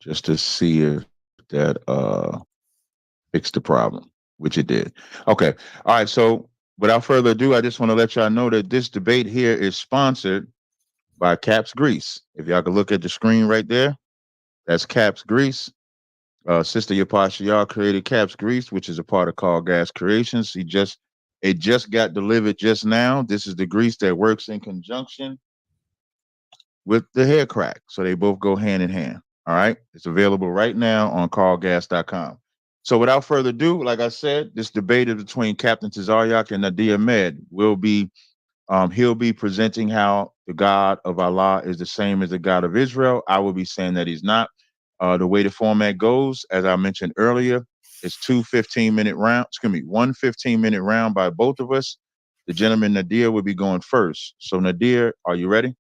just to see if that fixed the problem, which it did. Okay. All right. So without further ado, I just want to let y'all know that this debate here is sponsored by Caps Grease. If y'all could look at the screen right there, that's Caps Grease. Sister Yapasha created Caps Grease, which is a part of Call Gas Creations. It just got delivered just now. This is the grease that works in conjunction with the hair crack. So they both go hand in hand. All right. It's available right now on callgas.com. So without further ado, like I said, this debate is between Captain Tazaryak and Nadia Med will be he'll be presenting how the God of Allah is the same as the God of Israel. I will be saying that he's not. The way the format goes, as I mentioned earlier, is 2 15-minute rounds. Excuse me, 1 15-minute round by both of us. The gentleman Nadir will be going first. So Nadir, are you ready?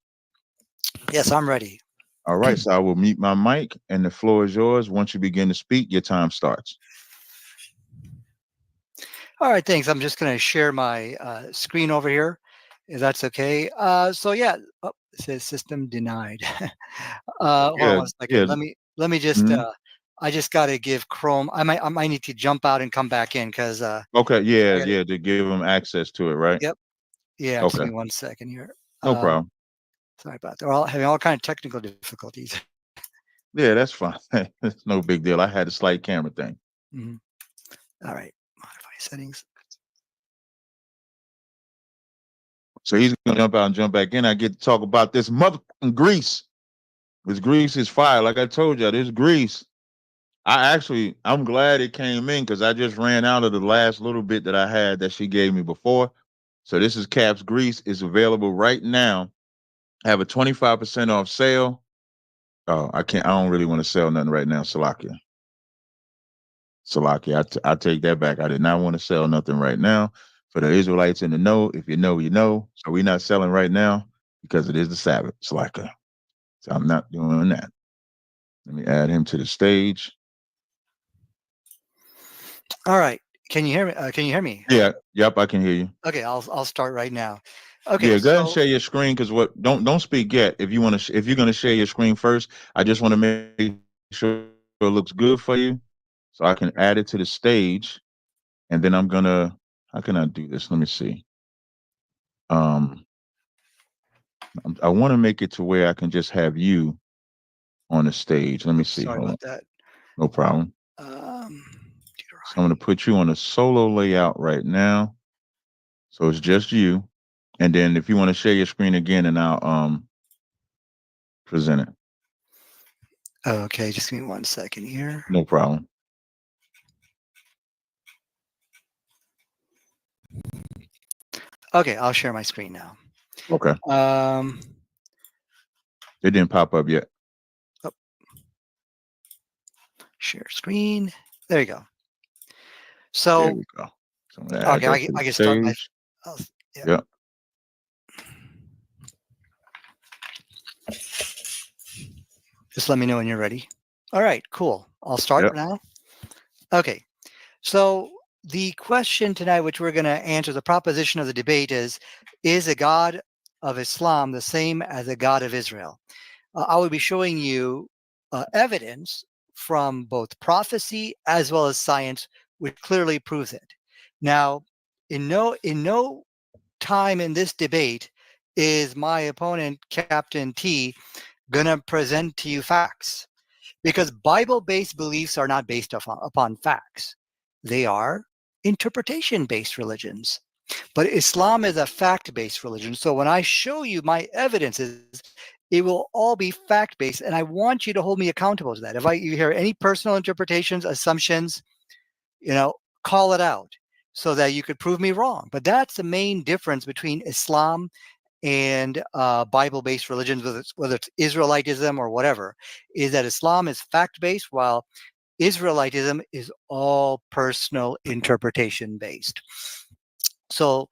Yes, I'm ready. All right, so I will mute my mic and the floor is yours. Once you begin to speak, your time starts. All right, thanks. I'm just going to share my screen over here, if that's okay. So yeah, oh, it says system denied. Hold on Yeah, one second. yeah. Let me just. Mhm. I just got to give Chrome. I might need to jump out and come back in because Okay, I yeah, got to. yeah, to give them access to it, right? Yep. Yeah. Just Okay, give me 1 second here. no Um, problem. Sorry about that. We're all having all kind of technical difficulties. Yeah, that's fine. It's no big deal. I had a slight camera thing. Mhm. All right. Modify settings. So he's gonna jump out and jump back in. I get to talk about this motherfucking grease. This grease is fire. Like I told you, this grease. I'm glad it came in because I just ran out of the last little bit that I had that she gave me before. So this is Cap's Grease. It's available right now. I have a 25% off sale. Oh, I can't. I don't really want to sell nothing right now, Salakia. Salakia, I take that back. I did not want to sell nothing right now. For the Israelites in the know, if you know, you know. So we're not selling right now because it is the Sabbath, Salakia. So I'm not doing that. Let me add him to the stage. All right. Can you hear me? Can you hear me? Yeah, yep, I can hear you. Okay. I'll start right now. Okay. Yeah, go ahead and So share your screen because what don't speak yet. If you want to, if you're going to share your screen first, I just want to make sure it looks good for you, so I can add it to the stage, and then I'm gonna. How can I do this? Let me see. Um, I want to make it to where I can just have you on the stage. Let me oops, see. sorry Hold on. about that. No problem. Um, So I'm going to put you on a solo layout right now. So it's just you, and then if you want to share your screen again, and I'll present it. okay. Just give me 1 second here. No problem. Okay. I'll share my screen now. Okay. Um, It didn't pop up yet. oh, share screen. There you go. There So, we go. So I'm gonna add okay. that to the I can start my, stage. oh, yeah. Yep. Just let me know when you're ready. All right. Cool. I'll start Yep. now. Okay. So the question tonight, which we're going to answer, the proposition of the debate is a God of Islam the same as a God of Israel? I will be showing you evidence from both prophecy as well as science, which clearly proves it. Now, in no time in this debate is my opponent, Captain T, going to present to you facts, because Bible-based beliefs are not based upon facts. They are interpretation-based religions. But Islam is a fact-based religion. So when I show you my evidences, it will all be fact-based, and I want you to hold me accountable to that. If you hear any personal interpretations, assumptions, call it out so that you could prove me wrong. But that's the main difference between Islam and Bible-based religions, whether it's Israelitism or whatever, is that Islam is fact-based, while Israelitism is all personal interpretation-based. So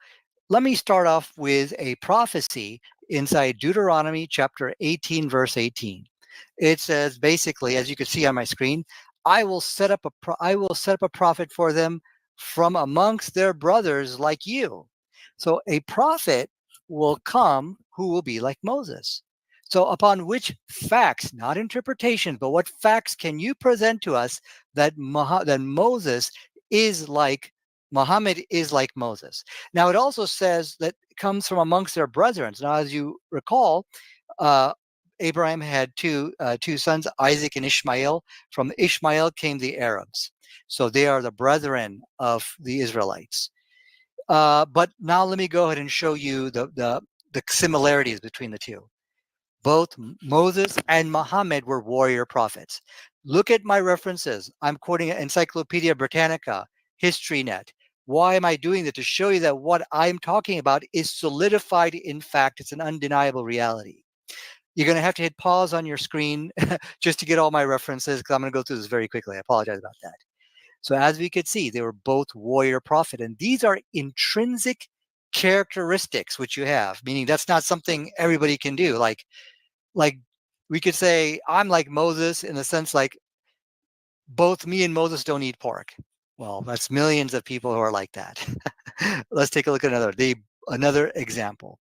let me start off with a prophecy inside Deuteronomy chapter 18, verse 18. It says basically, as you can see on my screen, I will set up a prophet for them from amongst their brothers like you. So a prophet will come who will be like Moses. So upon which facts, not interpretations, but what facts can you present to us that Moses is like Muhammad is like Moses? Now it also says that it comes from amongst their brethren. Now, as you recall, uh, Abraham had two sons, Isaac and Ishmael. From Ishmael came the Arabs. So they are the brethren of the Israelites. But now let me go ahead and show you the similarities between the two. Both Moses and Muhammad were warrior prophets. Look at my references. I'm quoting Encyclopedia Britannica, HistoryNet. Why am I doing that? To show you that what I'm talking about is solidified in fact. It's an undeniable reality. You're going to have to hit pause on your screen just to get all my references, because I'm going to go through this very quickly. I apologize about that. So as we could see, they were both warrior prophet, and these are intrinsic characteristics which you have, meaning that's not something everybody can do. Like we could say I'm like Moses in the sense like both me and Moses don't eat pork. Well, that's millions of people who are like that. Let's take a look at another example,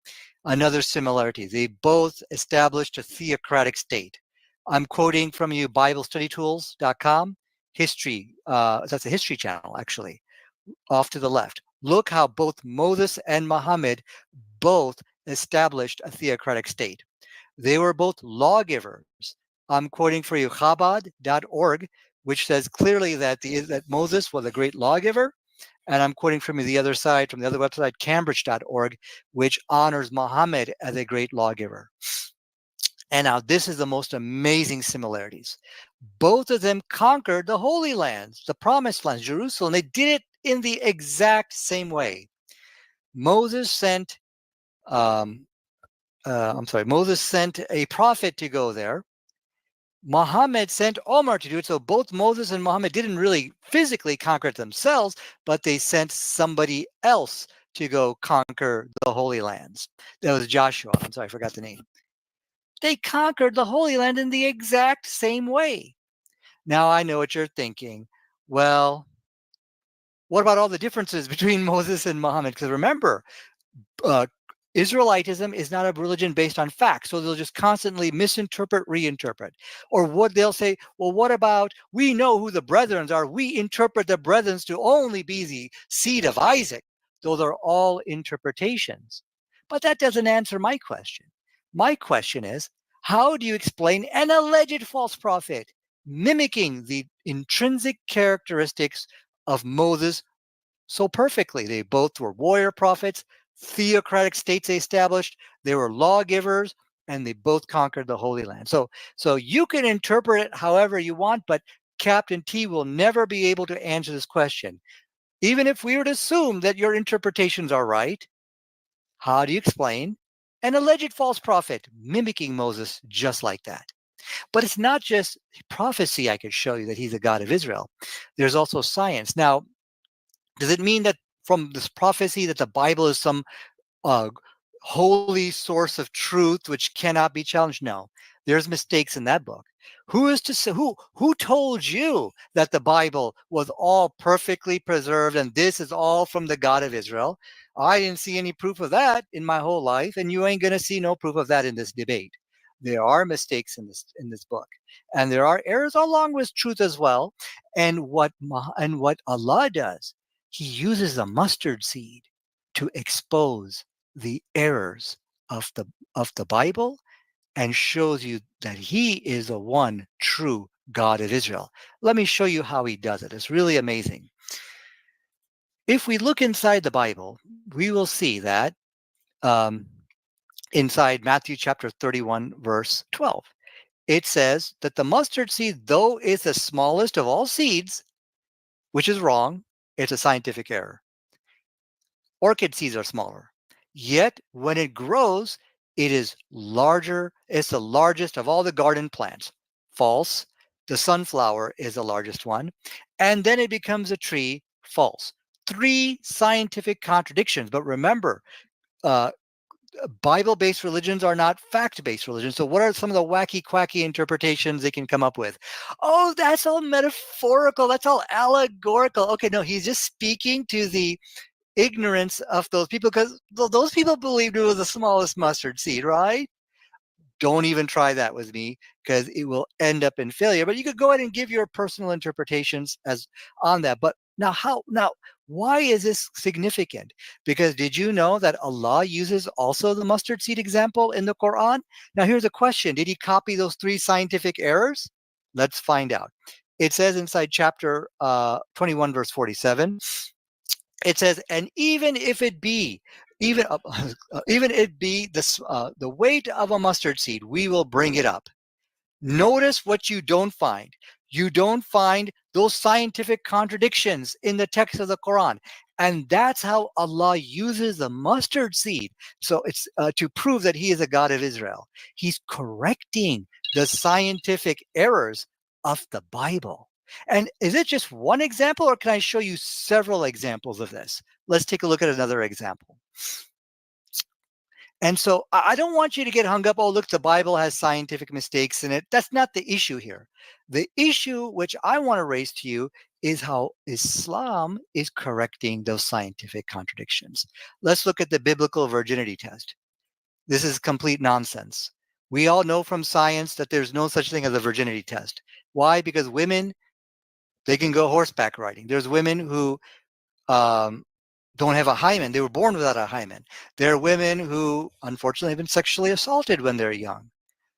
another similarity. They both established a theocratic state. I'm quoting from you BibleStudyTools.com, history. That's a history channel, actually, off to the left. Look how both Moses and Muhammad both established a theocratic state. They were both lawgivers. I'm quoting for you Chabad.org, which says clearly that Moses was a great lawgiver. And I'm quoting from the other side, from the other website, Cambridge.org, which honors Muhammad as a great lawgiver. And now this is the most amazing similarities. Both of them conquered the Holy Lands, the Promised Lands, Jerusalem. They did it in the exact same way. Moses sent Moses sent a prophet to go there. Muhammad sent Omar to do it. So both Moses and Muhammad didn't really physically conquer it themselves, but they sent somebody else to go conquer the Holy Lands. That was Joshua. I'm sorry, I forgot the name. They conquered the Holy Land in the exact same way. Now I know what you're thinking. Well, what about all the differences between Moses and Muhammad? Because remember, Israelitism is not a religion based on facts, so they'll just constantly misinterpret, reinterpret. Or what they'll say, well, what about, we know who the brethren are, we interpret the brethren to only be the seed of Isaac. Those are all interpretations. But that doesn't answer my question. My question is, how do you explain an alleged false prophet mimicking the intrinsic characteristics of Moses so perfectly? They both were warrior prophets, theocratic states they established, they were lawgivers, and they both conquered the Holy Land. So you can interpret it however you want, but Captain T will never be able to answer this question. Even if we were to assume that your interpretations are right, how do you explain an alleged false prophet mimicking Moses just like that? But it's not just prophecy. I could show you that he's a God of Israel. There's also science. Now, does it mean that from this prophecy that the Bible is some holy source of truth which cannot be challenged? No, there's mistakes in that book. Who is to say, who told you that the Bible was all perfectly preserved and this is all from the God of Israel? I didn't see any proof of that in my whole life, and you ain't going to see no proof of that in this debate. There are mistakes in this book, and there are errors along with truth as well. And what Allah does, He uses a mustard seed to expose the errors of the Bible and shows you that He is the one true God of Israel. Let me show you how He does it. It's really amazing. If we look inside the Bible, we will see that inside Matthew chapter 31, verse 12, it says that the mustard seed, though is the smallest of all seeds, which is wrong, it's a scientific error. Orchid seeds are smaller. Yet when it grows, it is larger. It's the largest of all the garden plants. False. The sunflower is the largest one. And then it becomes a tree. False. 3 scientific contradictions. But remember, Bible-based religions are not fact-based religions. So what are some of the wacky, quacky interpretations they can come up with? Oh, that's all metaphorical. That's all allegorical. Okay, no, he's just speaking to the ignorance of those people, because those people believed it was the smallest mustard seed, right? don't even try that with me, because it will end up in failure. But you could go ahead and give your personal interpretations as on that. But now why is this significant? Because did you know that Allah uses also the mustard seed example in the Quran? Now here's a question. Did he copy those 3 scientific errors? Let's find out. It says inside chapter 21, verse 47, it says, and even if it be, even even it be the weight of a mustard seed, we will bring it up. Notice what you don't find. You don't find those scientific contradictions in the text of the Quran. And that's how Allah uses the mustard seed. So it's to prove that he is a God of Israel. He's correcting the scientific errors of the Bible. And is it just one example, or can I show you several examples of this? Let's take a look at another example. And so I don't want you to get hung up. Oh, look, the Bible has scientific mistakes in it. That's not the issue here. The issue which I want to raise to you is how Islam is correcting those scientific contradictions. Let's look at the biblical virginity test. This is complete nonsense. We all know from science that there's no such thing as a virginity test. Why? Because women, they can go horseback riding. There's women who don't have a hymen. They were born without a hymen. There are women who, unfortunately, have been sexually assaulted when they're young.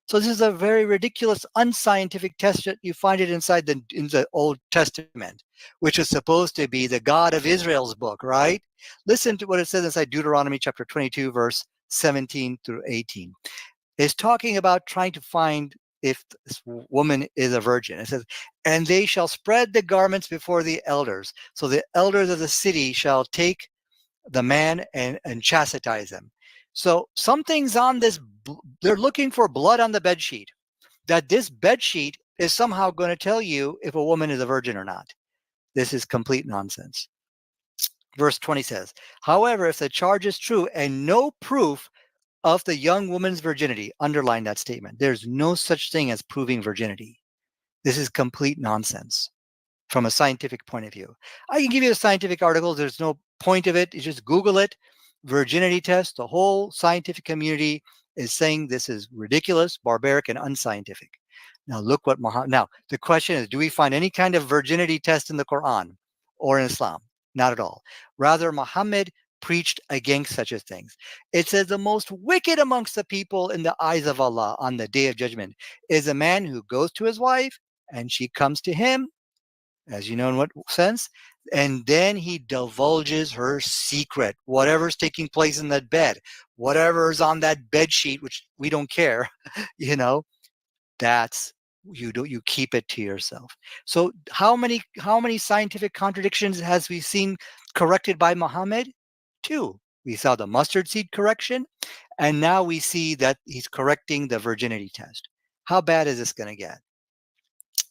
So this is a very ridiculous, unscientific test that you find it in the Old Testament, which is supposed to be the God of Israel's book, right? Listen to what it says inside Deuteronomy chapter 22, verse 17 through 18. It's talking about trying to find if this woman is a virgin. It says, and they shall spread the garments before the elders. So the elders of the city shall take the man and chastise him. So something's on this. They're looking for blood on the bed sheet. That this bed sheet is somehow going to tell you if a woman is a virgin or not. This is complete nonsense. Verse 20 says, however, if the charge is true and no proof of the young woman's virginity, underline that statement. There's no such thing as proving virginity. This is complete nonsense from a scientific point of view. I can give you the scientific articles. There's no point of it. You just Google it. Virginity test. The whole scientific community is saying this is ridiculous, barbaric, and unscientific. Now look what Muhammad. Now the question is, do we find any kind of virginity test in the Quran or in Islam? Not at all. Rather, Muhammad preached against such a things. It says the most wicked amongst the people in the eyes of Allah on the day of judgment is a man who goes to his wife and she comes to him, as you know, in what sense? And then he divulges her secret, whatever's taking place in that bed, whatever's on that bed sheet, which we don't care, that's you keep it to yourself. So how many scientific contradictions has we seen corrected by Muhammad? 2. We saw the mustard seed correction, and now we see that he's correcting the virginity test. How bad is this going to get?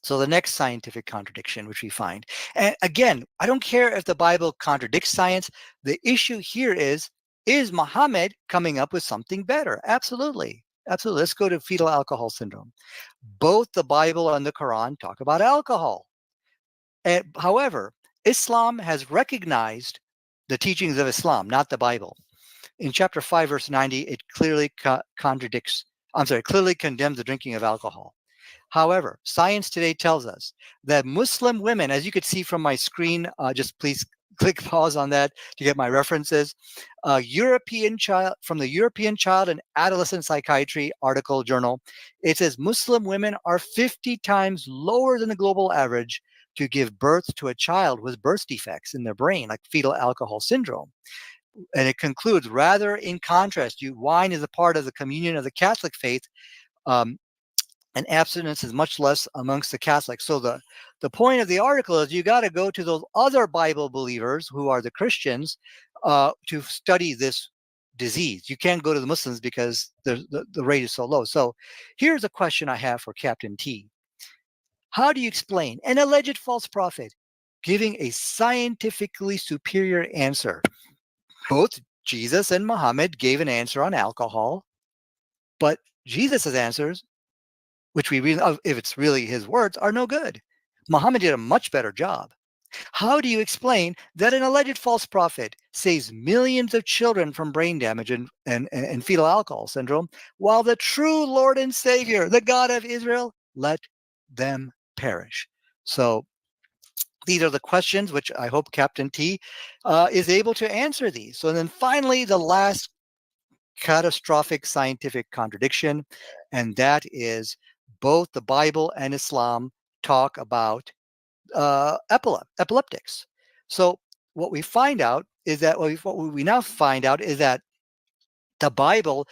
So the next scientific contradiction, which we find, and again, I don't care if the Bible contradicts science. The issue here is Muhammad coming up with something better? Absolutely. Absolutely. Let's go to fetal alcohol syndrome. Both the Bible and the Quran talk about alcohol. However, Islam has recognized the teachings of Islam, not the Bible. In chapter 5, verse 90, it clearly clearly condemns the drinking of alcohol. However, science today tells us that Muslim women, as you could see from my screen, just please click pause on that to get my references. From the European Child and Adolescent Psychiatry article journal, it says Muslim women are 50 times lower than the global average to give birth to a child with birth defects in their brain, like fetal alcohol syndrome. And it concludes, rather in contrast, wine is a part of the communion of the Catholic faith, and abstinence is much less amongst the Catholics. So the point of the article is you got to go to those other Bible believers who are the Christians to study this disease. You can't go to the Muslims because the rate is so low. So here's a question I have for Captain T. How do you explain an alleged false prophet giving a scientifically superior answer? Both Jesus and Muhammad gave an answer on alcohol, but Jesus's answers, which we read, if it's really his words, are no good. Muhammad did a much better job. How do you explain that an alleged false prophet saves millions of children from brain damage and fetal alcohol syndrome, while the true Lord and Savior, the God of Israel, let them perish? So these are the questions which I hope Captain T is able to answer these. So then finally, the last catastrophic scientific contradiction, and that is both the Bible and Islam talk about epileptics. So what we find out is that what we now find out is that the Bible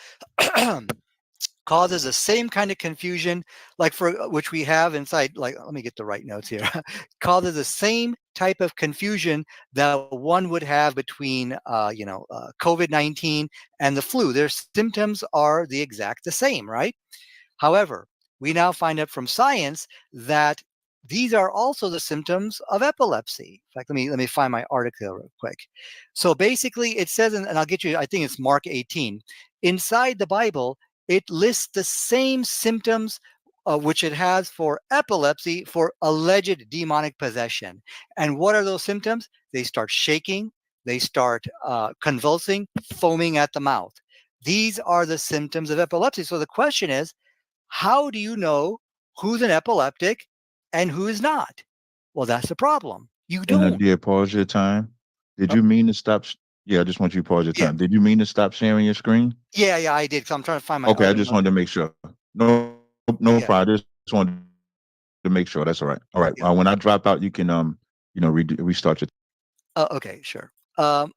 causes the same kind of confusion, like for which we have inside. Like, let me get the right notes here. Causes the same type of confusion that one would have between, COVID-19 and the flu. Their symptoms are the same, right? However, we now find out from science that these are also the symptoms of epilepsy. In fact, let me find my article real quick. So basically, it says, and I'll get you. I think it's Mark 18. Inside the Bible, it lists the same symptoms which it has for epilepsy for alleged demonic possession. And what are those symptoms? They start shaking, they start convulsing, foaming at the mouth. These are the symptoms of epilepsy. So the question is, how do you know who's an epileptic and who is not? Well, that's the problem. You And don't. Nadia, pause your time. Did Oh, you mean to stop? Yeah, I just want you to pause your yeah, time. Did you mean to stop sharing your screen? yeah, I did. So I'm trying to find my Okay, I other just note. wanted to make sure. No Yeah, problem. Just wanted to make sure. That's all right. All right. yeah. When I drop out, you can restart your. Okay, sure. Um,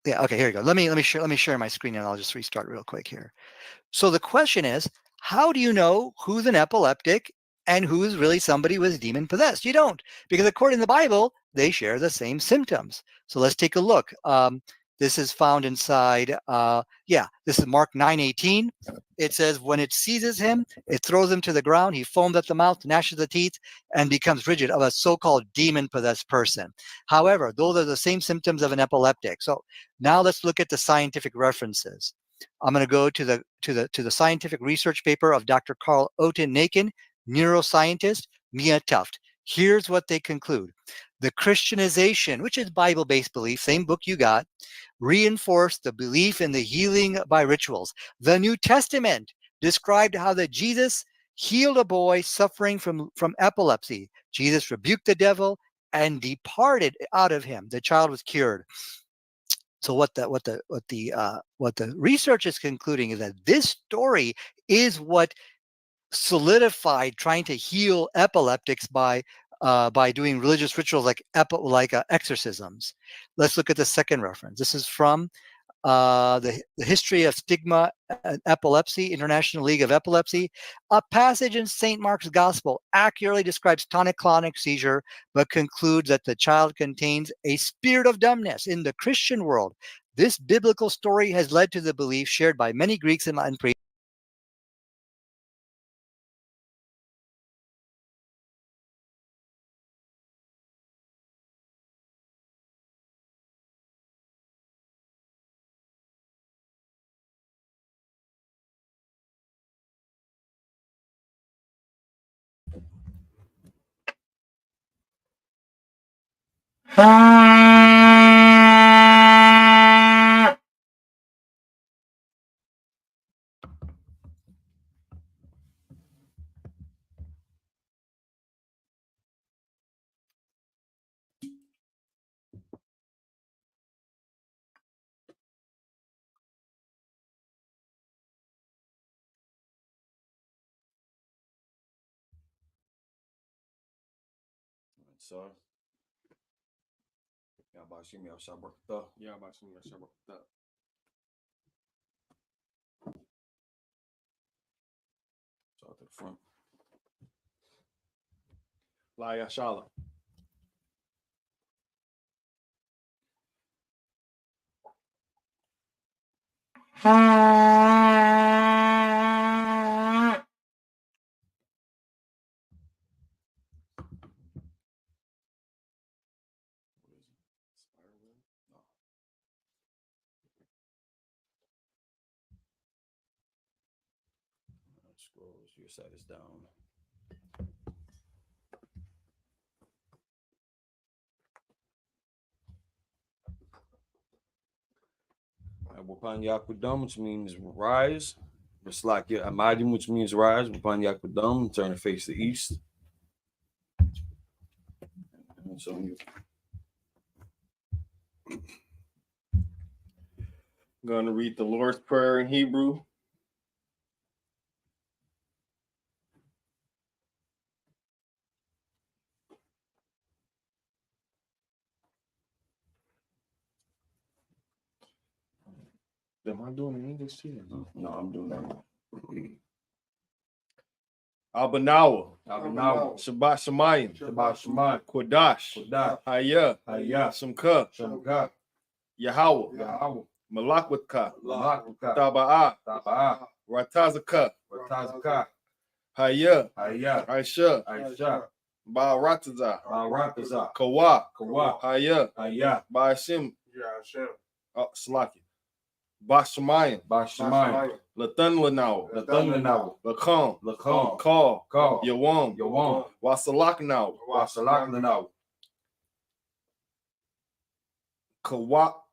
yeah, okay. Here you go. Let me share my screen and I'll just restart real quick here. So the question is, how do you know who's an epileptic and who's really somebody who is demon possessed? You don't, because according to the Bible, they share the same symptoms. So let's take a look. This is found inside, this is Mark 9:18. It says, when it seizes him, it throws him to the ground. He foams at the mouth, gnashes the teeth, and becomes rigid, of a so-called demon possessed person. However, those are the same symptoms of an epileptic. So now let's look at the scientific references. I'm going to go to the scientific research paper of Dr. Carl Oten-Naken, neuroscientist, Mia Tuft. Here's what they conclude. The Christianization, which is Bible-based belief, same book you got, reinforced the belief in the healing by rituals. The New Testament described how that Jesus healed a boy suffering from epilepsy. Jesus rebuked the devil and departed out of him. The child was cured. So what the research is concluding is that this story is what solidified trying to heal epileptics by doing religious rituals like exorcisms. Let's look at the second reference. This is from the History of Stigma and Epilepsy, International League of Epilepsy. A passage in St. Mark's Gospel accurately describes tonic-clonic seizure, but concludes that the child contains a spirit of dumbness. In the Christian world, this biblical story has led to the belief shared by many Greeks and Latin priests. So, yabashimi yashabakta. Yabashimi yashabakta. So to the front. La yashala. No. Scrolls. You set this down. Wapan Yakudam, which means rise. Raslakia Amadim, which means rise. Wapan Yakudam, turn to face the east. And so I'm going to read the Lord's Prayer in Hebrew. Am I doing it in English too? No, I'm doing that. Abanawa. Shabbat Shemayim. Kodash. Haya. Shemka. Yahweh. Malakwaka. Taba'a. Ratazaka. Haya. Aisha. Ba'arataza. Kawa. Haya. Ba'ashim. Slaki. Bashamayim. Latan Lanau. Lakum. Call. Yawam. Wasalak now. Kababwath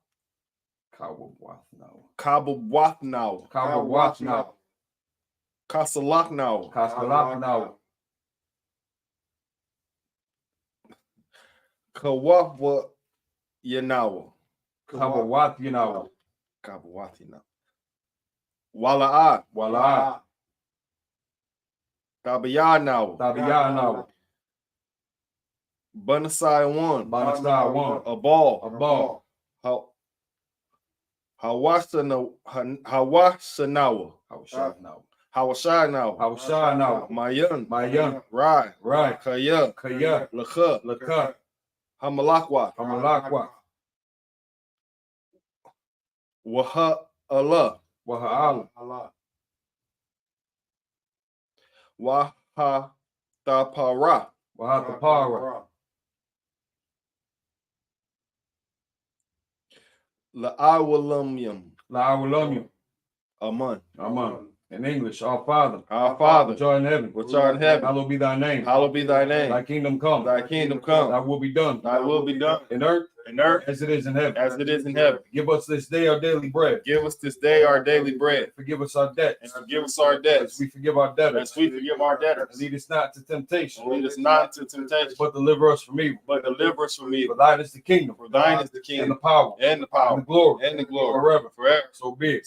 now. Kasalak now. Kawabwa Yanawa. Kabawati now. Wala'a. Tabaya now. Banasai one. A ball. Hawasanawa. Hawashai now. Mayan. Rai. Kaya. Lakha. Hamalakwa. Waha Allah. Waha Tapara. La'awalamyam. Aman. In English, our Father, which art in heaven, hallowed be thy name. Thy kingdom come. Thy will be done. In earth, as it is in heaven. Give us this day our daily bread. Forgive us our debts. As we forgive our debtors. And lead us not to temptation. But deliver us from evil. For thine is the kingdom. And the power. And the glory. Forever. So be it.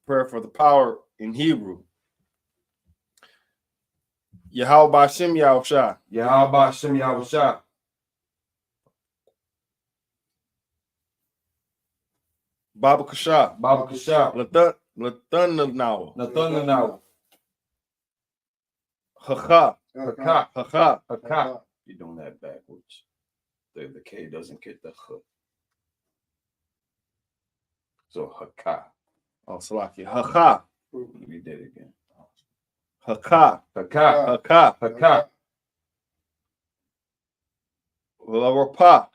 Prayer for the power in Hebrew. Yahweh Bashem Yahushua. Baba Kasha. Latan now. Hacha. You're doing that backwards. The K doesn't get the H. So Haka. Oh, Salaki. Hacha. We did it again. Haka. La Rapa.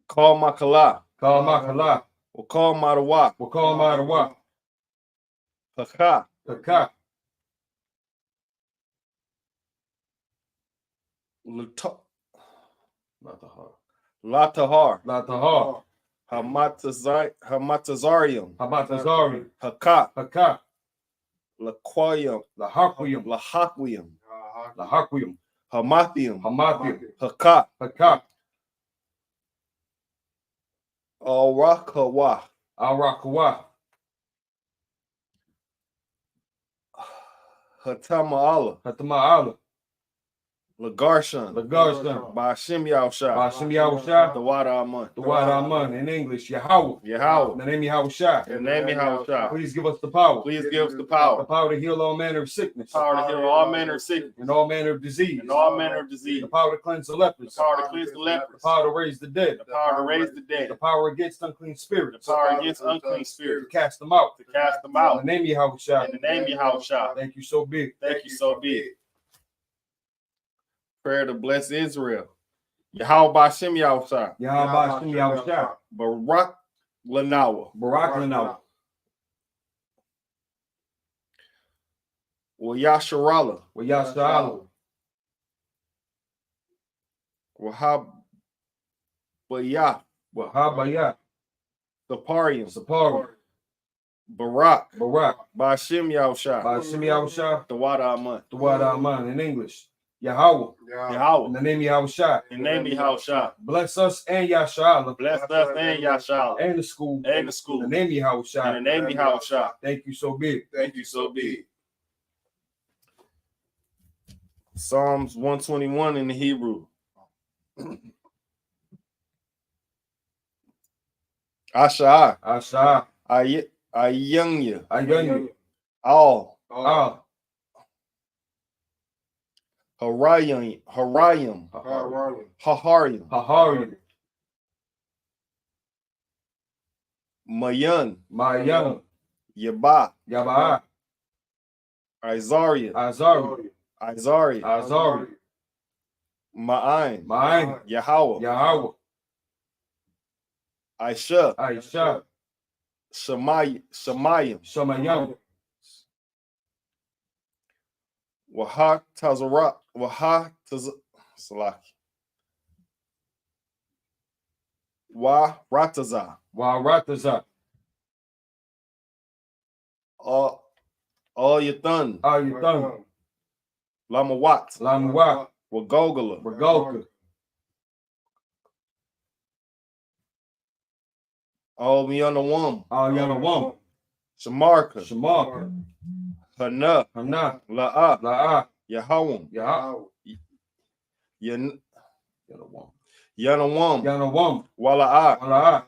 Call Makala. We'll call Madawa. Haka. Latahar. Hamatazarium. Haka. Lahaquium. Hamathium. Haka. Al-Rakawa. Hatama'ala. Lagarshan. Ba'ashim Yahushua. The water Aman. In English, Yahweh. In the name Yahushua. Please give us the power. The power to heal all manner of sickness. And all manner of disease. The power to cleanse the lepers. The power to raise the dead. The power against unclean spirits. To cast them out. In the name Yahushua. Thank you so big. Prayer to bless Israel. Yahweh Bashem Yahushua. Barak Lanawa. Yasharala. Wahabaya. Wahabaya. Saparium. Barak. Bashim Yahusha. Bashim Yahusha. Tawada Aman. Tawada Aman in English. Yahweh. Yahweh. In the name of Yahusha. In the name of Yahusha. Bless us and Yahusha. Bless us and Yahusha. And the school. And the school. In the name of Yahusha. In the name of Yahusha. Thank you so big. Thank you so big. Psalms 121 in the Hebrew. Asha. Asha. Ayunya. Ayunya. All. Harayim. Haharium. Mayan. Yaba. Izaria. Ma'ain. Yahweh. Aisha. Shemayim. Rataza. All your thun. Lamawat. Wagogola. All Yanawam. Shamarka. Hana. La'a. Yahawam. Yanawam. Wala'a.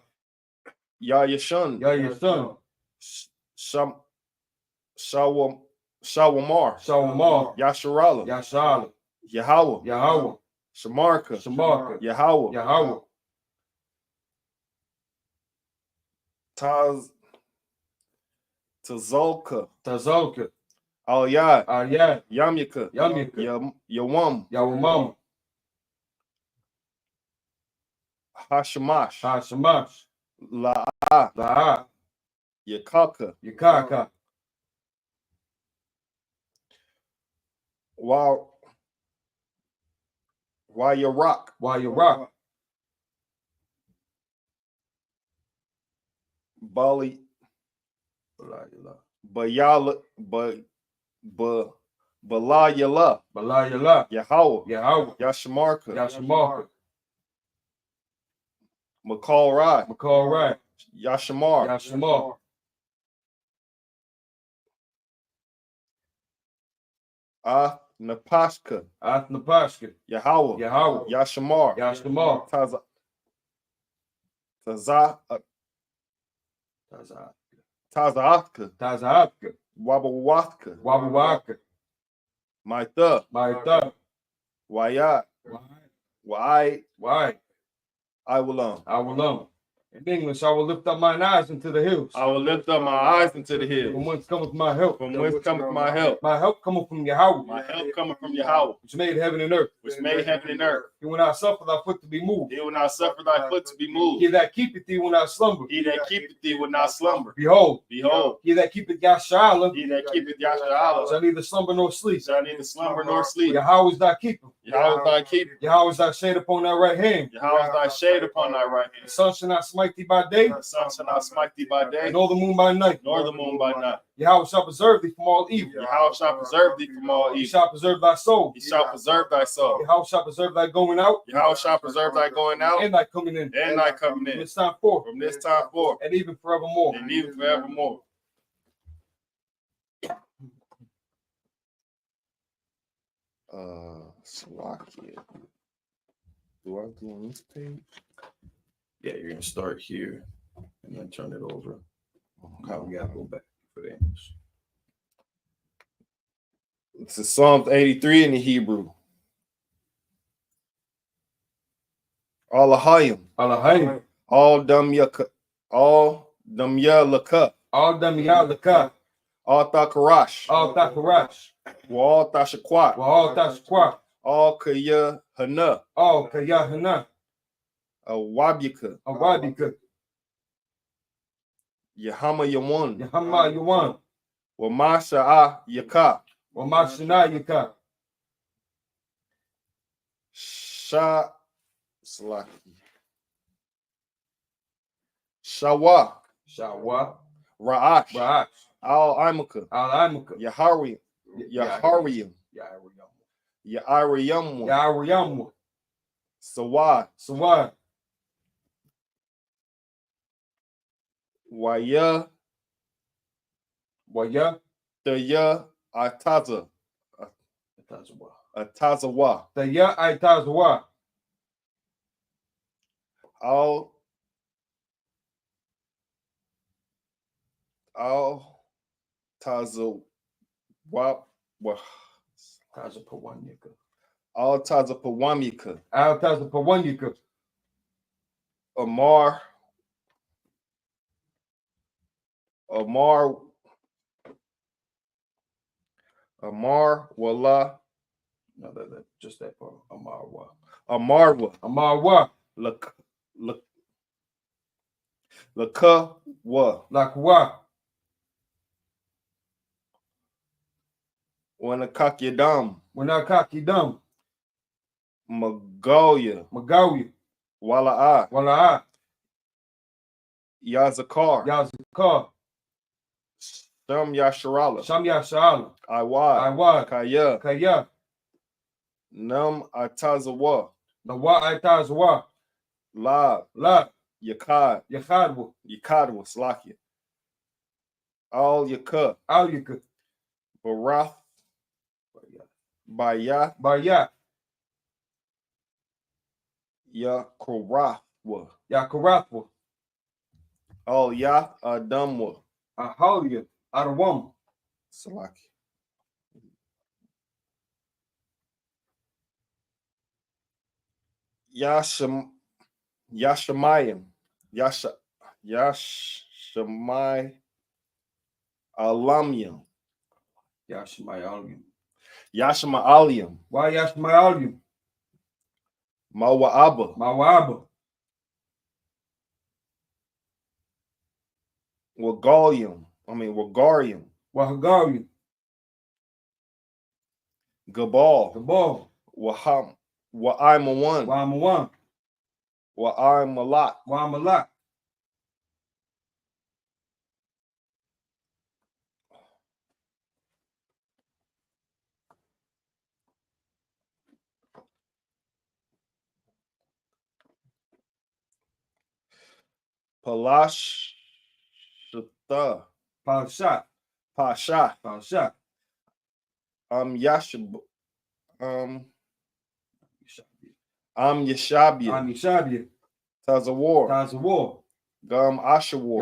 Yayashun. Shawamar. Yasharala. Yahweh. Shamarka. Yahweh. Tazolka. Aliyah. Yamyaka. Yawam. Hashamash. La'a. Yakaka. Why you rock? Bali. Balayala. Yahweh. Yashamarka. McCall Rye. Yashamar. Napashka. Yahweh. Yashamar. Tazaatka. Wabawatka. Maitha. Wayat. Why? I will In English, I will lift up mine eyes into the hills. From whence cometh my help? My help cometh from Yahweh. My help cometh from Yahweh, which made heaven and earth. He will not suffer thy foot to be moved. He He that keepeth thee will not slumber. Behold, he that keepeth Yahusha shall neither slumber nor sleep. Yahweh is thy keeper. Yahweh is thy shade upon thy right hand. The sun shall not smite thee by day, nor the moon by night. Yahweh shall preserve thee from all evil. He shall preserve thy soul. Yahweh shall preserve thy going out. And thy coming in. From this time forth. And even forevermore. Slovakia. Do I go on this page? Yeah, you're gonna start here and then turn it over. Okay, we gotta go back for the English. This is Psalms 83 in the Hebrew. Alahayim. All Damyalaka. All Thakarash. Wal Tashakwat. All Kaya Hana. Awabika. Yahama Yawan. Wamasha Yaka. Salaki. Shawa. Shawa. Ra'ash. Ra'ash. Al-Imaka. Al-Imaka. Yahari. Yahariyam. Ya'ariyam. Ya'ariyam. Sawa. Sawa. Waya. Waya. Taya. Ataza. Atazawa. Atazawa. Taya Atazawa. Al Tazawa. Tazapawanika. Al Tazapawamika. Al Tazapawanika. Amar Wala. No, that just that part. Amarwa. Amarwa. Lakawa. Lakwa. Wanakakidam. Wanakakidam. Magalia. Wala'a. Yazakar. Sham Yasharala. Iwa. Kaya. Nam Atazawa. La. Yakadwa. Slakia. Al Yaka. Barath. Baya. Yakurathwa. Al Ya Adamwa. Ahalia. Adawam. Salaki. Yashamayim. Yashamay Alamyam. Yashma'alim. Why Yashma'alim? Mawa'aba. Wagarium. Wahagarium. Gabal. Wa'aimawan. Wa'aimalak. Pasha. Yashabia. Tazawar. Gam Ashawar.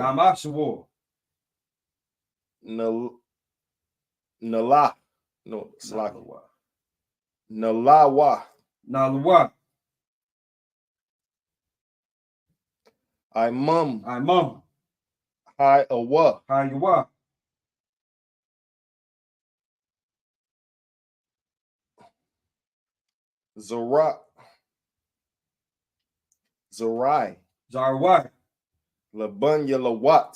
Nala. No, Slaki. Nalawa. Imam. Hiawa. Zarai. Labanya Lawat.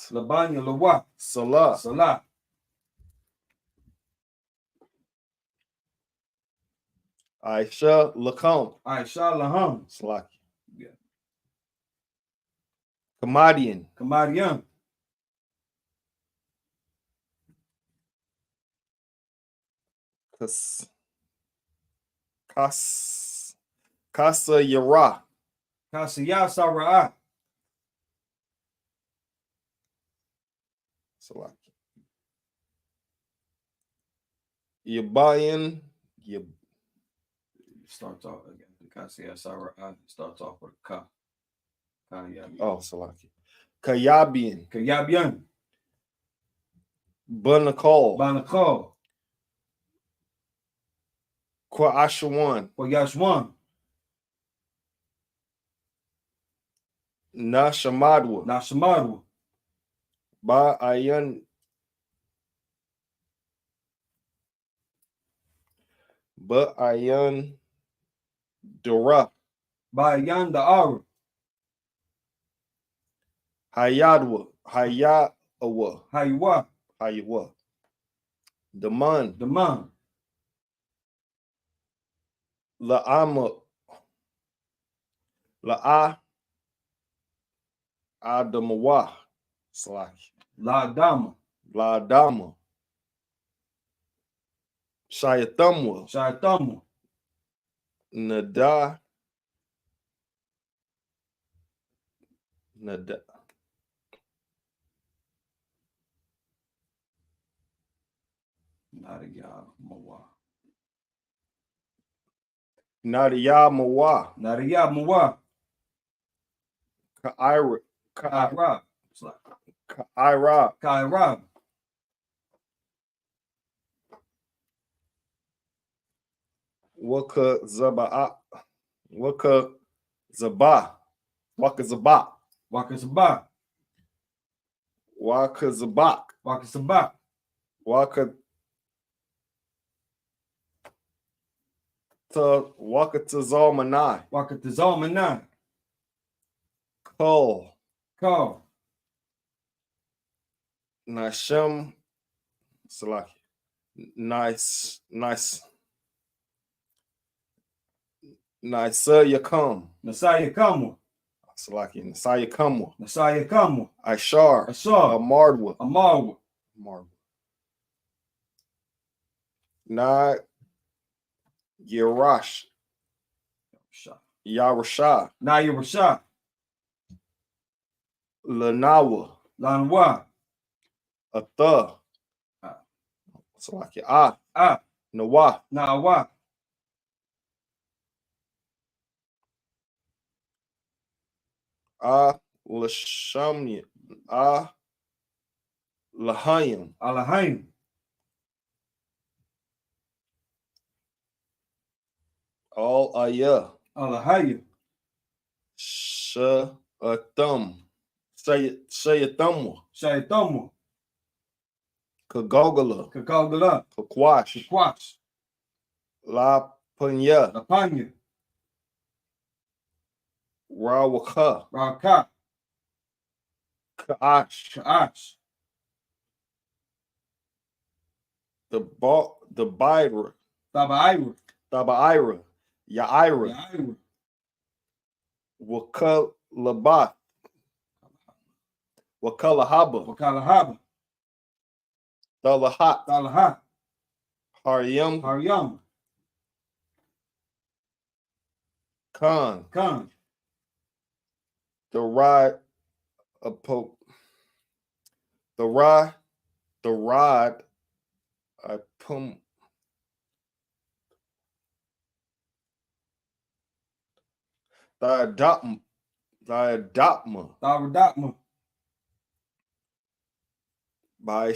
Salah. Aisha Lakam. Slaki. Yeah. Kamadian. Kasa Yara. Kasiyasara. Salaki. Yabayan. Starts off again. Kasiyasara starts off with a ka. Salaki. Kayabian. Banakal. Kwa'ashawan. Nashamadwa. Ba'ayan Dara. Bayan Da'ara. Hayawa. Haywa. Daman. La'ama. La Adamawa. Salaki. La Dama. La Dama. Shayatamwa. Shaitamu. Nada. Nariya Mawa. Nadiya Mawa. Nariya Mawa. Kaira. Kaira. Kaira. Kaira. Waka Zaba. Waka Zaba. Waka Zaba. Wakasaba. Waka Zabak. Wakasaba. Waka Tazalmanai. Wakatazalmanai. Kol. Call. Nashem. Salaki. Nice. Nisaya come. Nasaya Kamu. Salaki. Nisaya come. Nasaya Kamu. Ishar. Ashar. Amardwa. Amarwa. Na Yerash. Yarasha. Naya Rasha. Lanawa. Lanwa. Atha. Salaki. Ah. Nawa. Nawa. Lashamni. Lahayim. Alahaim. All ayah. Alahaya. Shayatam. Shayatamwa. Shaitamu. Kagogala. Kakagala. Kakwash. Quash. La Panya. Lapanya. Rawaka. Raka. Kaash. Kaash. The Bidra. Tabaira. Tabaira. Yaira. Yaira. Wakalabath. Wakalahaba. Wakalahaba. Dalahat. Talaha. Haryam. Haryam. Khan. Khan. The rod. The rod. Pum. Diadopma. Daradapma. By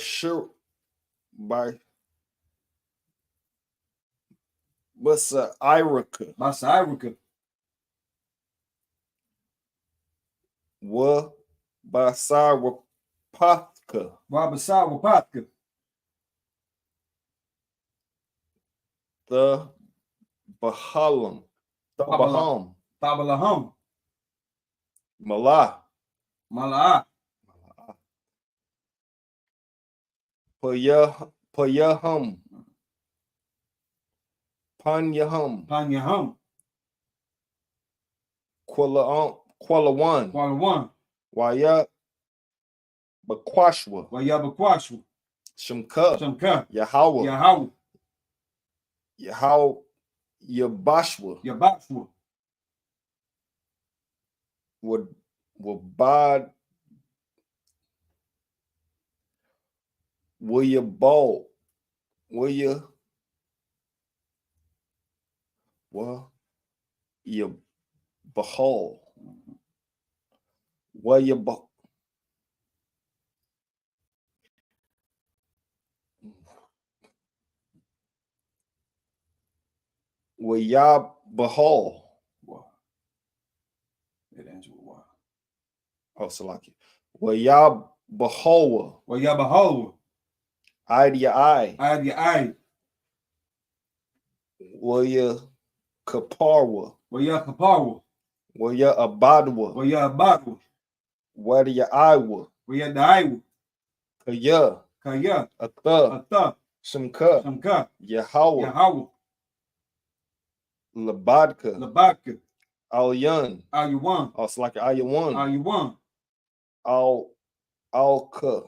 Basa Iraka. Basairika. Wa Basarapatka. Wabasawapatka. The Baham. Tabalaham. Malah. Mala'a. Payaham. Panyaham. Panyaham. Qualawan. Qualawan. Waya Bakwashwa. Wayabakwashwa. Shamka. Shamka. Yahweh. Yahweh. Yabashwa. Yabashwa. Wabad. Wayabal. Bahal. Wayabal. Wayabahal. It ends with Y. Oh, Salaki. Wayabahawa. Wayabahawa. Eye to your eye. Eye to your eye. Waya Kaparwa. Wayakaparwa. Waya Abadwa. Wayabadwa. Where your Iowa. Wayadaiwa. Kaya. Kaya. Atha. Atha. Shamka. Shamka. Yahweh. Yahweh. Labadka. Labaka. Al Yun. Al Yuwan. Oh, it's like Al Yuwan. Al Yuwan. Al Ka.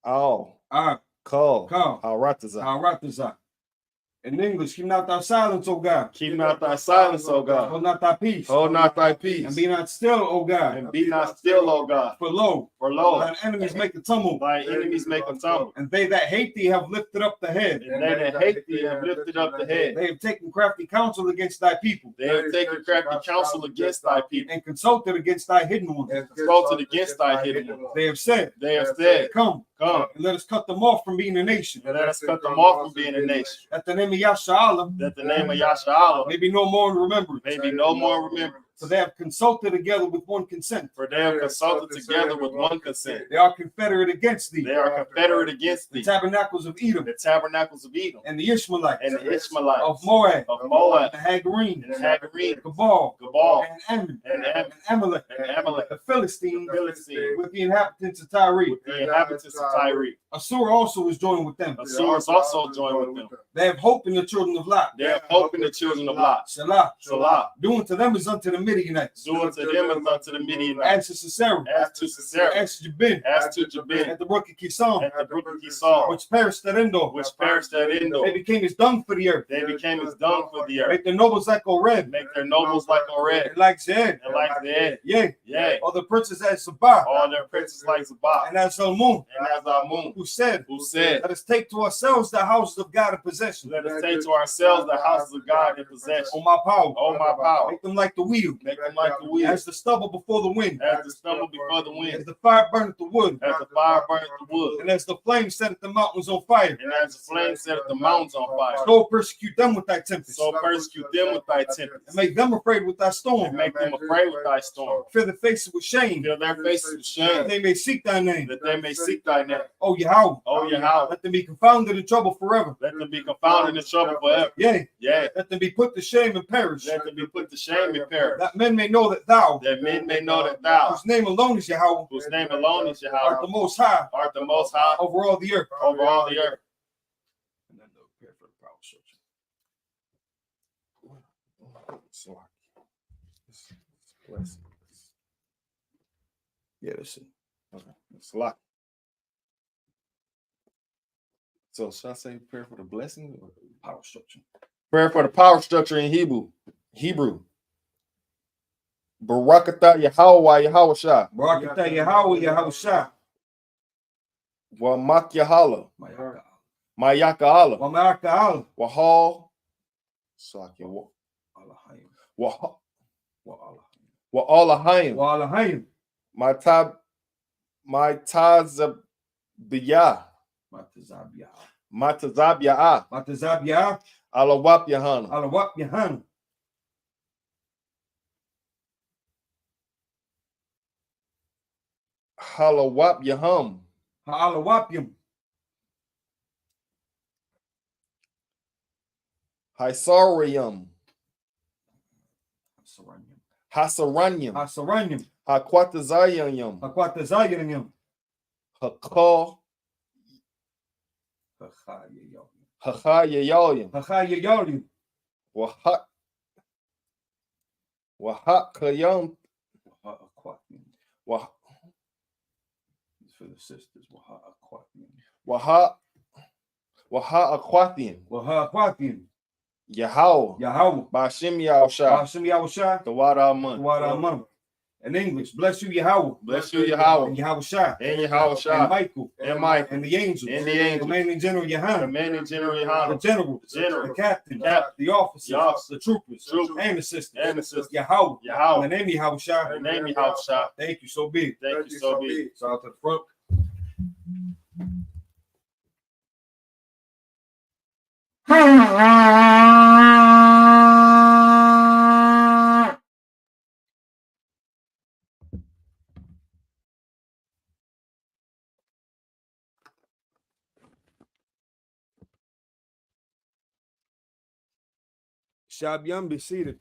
Al Al Ka. Ka. Al Rataza. Al Rataza. In English, keep not thy silence, O God. Keep not thy silence, O God. Hold not thy peace. Hold not thy peace. And be not still, O God. And be not still, O God. For lo, thine enemies make a tumult. Thy enemies make a tumble. And they that hate thee have lifted up the head. And they that hate thee have lifted up the head. They have taken crafty counsel against thy people. They have taken crafty counsel against thy people. And consulted against thy hidden ones. And consulted against thy hidden ones. They have said, Come, and let us cut them off from being a nation. and let us cut them off from being a nation. That the name of Yasha That the name of Yasha may be no more in remembrance. may be no more remembered. For they have consulted together with one consent. For they have consulted together with one consent. They are confederate against thee. They are confederate against The thee. tabernacles of Edom The tabernacles of Edom and the Ishmaelites and the Ishmaelites of Moab, of Moab the Hagarine, and the Hagarine, Gabal, Gabal and Ammon, and Ammon and Amalek, and Amalek, the Philistines, Philistine, with the inhabitants of Tyre. with the inhabitants of Tyre. Assur also is joined with them. Assur is also joined with them. They have hope in the children of Lot. They have hope in the children of Lot. Salah. Salah. Doing to them as unto the Midianites. Do unto them as unto the Midianites. As to Sisera. As to Sisera. As to Jabin. As to Jabin. At the brook of Kisam. At the brook of Esau. Which perished at Endor. Which perished at Endor. They became as dung for the earth. They became as dung for the earth. Make their nobles like Oreb. Make their nobles like Oreb. And like Zed. And like Zed. Yea. Yea. Or the princes as Sabbath. All their princes like Zabah. And as Zalmun. And as Amun. Who said, Let us take to ourselves the houses of God in possession. Let us take to ourselves the houses of God in possession. Oh my power. Oh my power. Make them like the wheel. Make them like the wheel. As the stubble before the wind. As the stubble before the As wind. the fire burneth the wood. As the fire burneth the wood. And as the flame setteth the mountains on fire. And as the flame set the mountains on fire. So persecute them with thy tempest. So persecute them with thy tempest. And make them afraid with thy storm. And make them afraid with thy storm. Fill their faces with shame. Fill their faces with That shame. they may seek thy name. That they may seek thy name. Oh Yahweh. Oh Yahweh. Let them be confounded in trouble forever. Let them be confounded in trouble forever. Yea. Yea. Let them be put to shame and perish. Let them be put to shame and perish. That men may know that thou, That men may know that thou, whose name alone is Yahweh, whose name alone is art Yahweh, the most high art the most high over all the earth. over all the earth. And then they'll prepare for the power structure. Yeah, that's it. Okay. It's a lot. So should I say prayer for the blessing or Power structure. prayer for the power structure in Hebrew? Barakatah Yahweh Yahweh Shah. Barakatah Yahweh Yahweh Shah. Wa Makyahala. Mayaka Allah. Wamaraka Allah. Wahal. Sakin. Alahayim. Wa Wa Alahayim. Alahayim. My Tazabiyah. Matazabiyah. Matazabiyah. Alawap Yahana. Alawap Yahan. Halawap Yaham. Ha'alawapyam. Hisarium. Hasaranyam. Hasaranyam. Hakwatazayam. Hakwatazayanyam. Hakal. Hachayayam. Hachayayalim. Wahakayam. Wah. For the sisters. Waha Aquathian. Wahaquathian. Yahweh. Yahweh. Bashim Yahshah. Hashem Yahushua. The water Amun. Waraman. In English, bless you, Yahweh. Bless you, Yahweh. And Yahushua. And And Yahshah. Michael. And Michael. And the angels. And the angels. Commanding General Yahan. Commanding General The Yohana. general. The general. The captain. Captain. The officers. The officers. The troopers. Troopers. And the sisters. And the sisters. Yahweh. Yahweh. In the name of Yahushua. The name Yahshah. Thank you, so big. Thank you so big. So out to the front. Shabyam, be seated.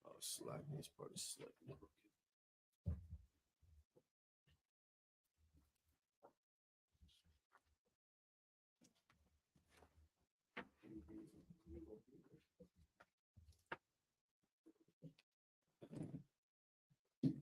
Oh, slack. This part is slack.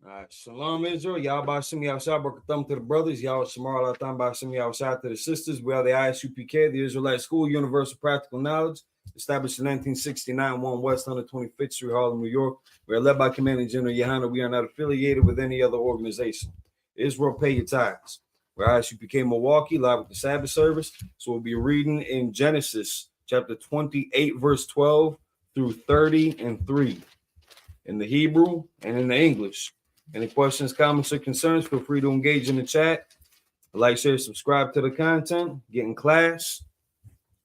All right, Shalom Israel. Y'all by Shimmy outside, broke a thumb to the brothers. Y'all Shamar Latam by Shimmy outside to the sisters. We are the ISUPK, the Israelite School, Universal Practical Knowledge, established in 1969, 1 West 125th Street, Harlem, New York. We are led by Commanding General Yohana. We are not affiliated with any other organization. Israel, pay your tithes. We're ISUPK Milwaukee, live with the Sabbath service. So we'll be reading in Genesis chapter 28, verse 12 through 30 and 3 in the Hebrew and in the English. Any questions, comments, or concerns, feel free to engage in the chat. Like, share, subscribe to the content. Get in class.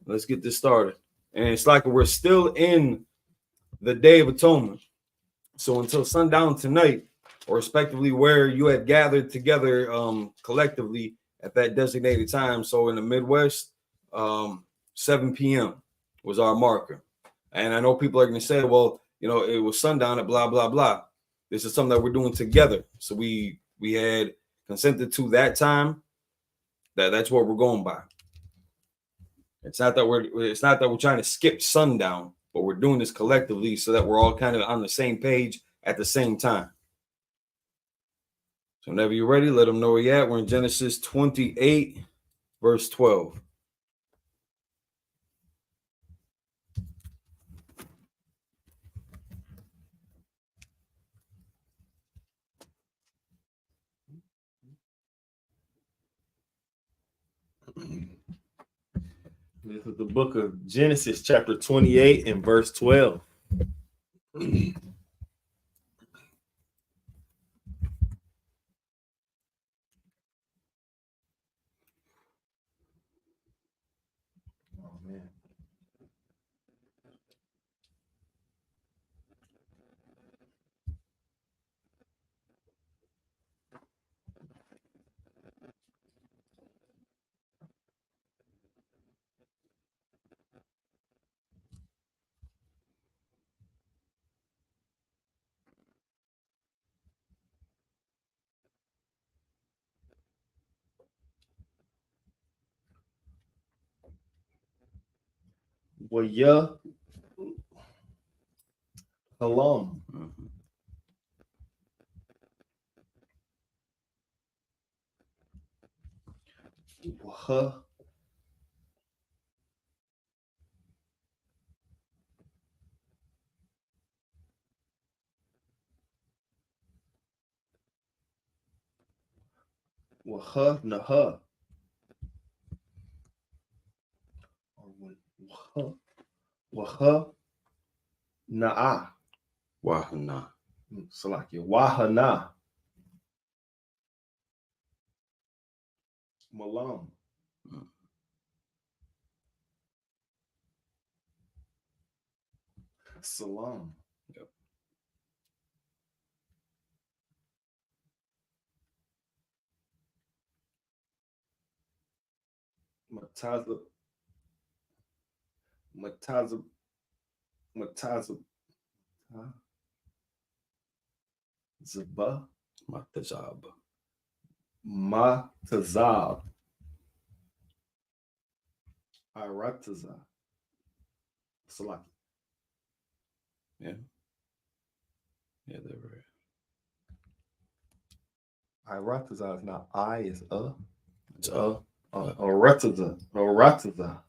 Let's get this started. And it's like we're still in the Day of Atonement. So until sundown tonight, or respectively where you had gathered together collectively at that designated time. So in the Midwest, 7 p.m. was our marker. And I know people are going to say, well, you know, it was sundown at blah, blah, blah. This is something that we're doing together. So we had consented to that time. That's what we're going by. It's not that we're trying to skip sundown, but we're doing this collectively so that we're all kind of on the same page at the same time. So whenever you're ready, let them know where you're at. We're in Genesis 28, verse 12. This is the book of Genesis, chapter 28 and verse 12. Oh, man. Well, yeah. Halom. Huh. Waha naha. Or waha na'a. Wahana. Salakia. Wahana. Malam. Salam. Yep. Mataza. Mataza. Mataza. Huh? Zaba. Matazab. Matazab. Irataza. Salaki. Yeah. Yeah, they're right. Irataza is not I, is a. It's Orataza. Orataza.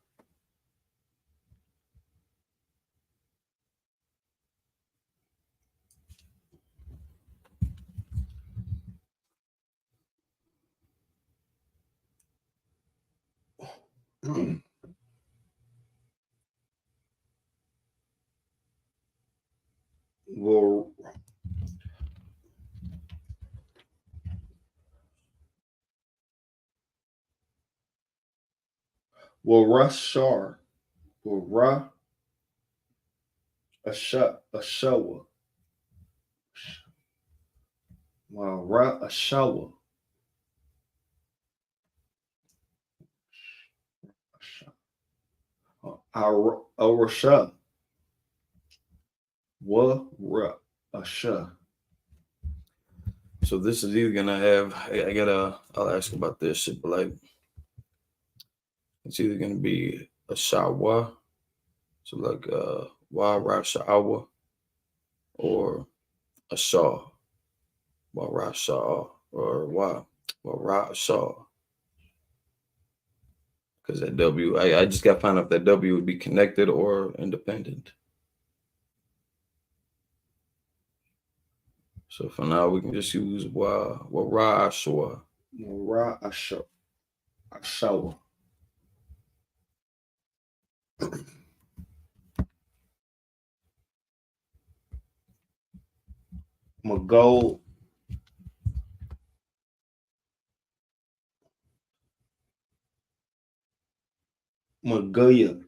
Well, Rashar. Well, Ra. Ashawa. Well, Ra. Ashawa. Arasha. Wa Ra. Asha. So this is either gonna have I'll ask about this shit, but like it's either gonna be a shawa, so like wa ra shawa, or a shaw. Warasha or Warasha. Because that W, I just got to find out if that W would be connected or independent. So for now, we can just use Warasha. Ashawa. Mago. Magaya.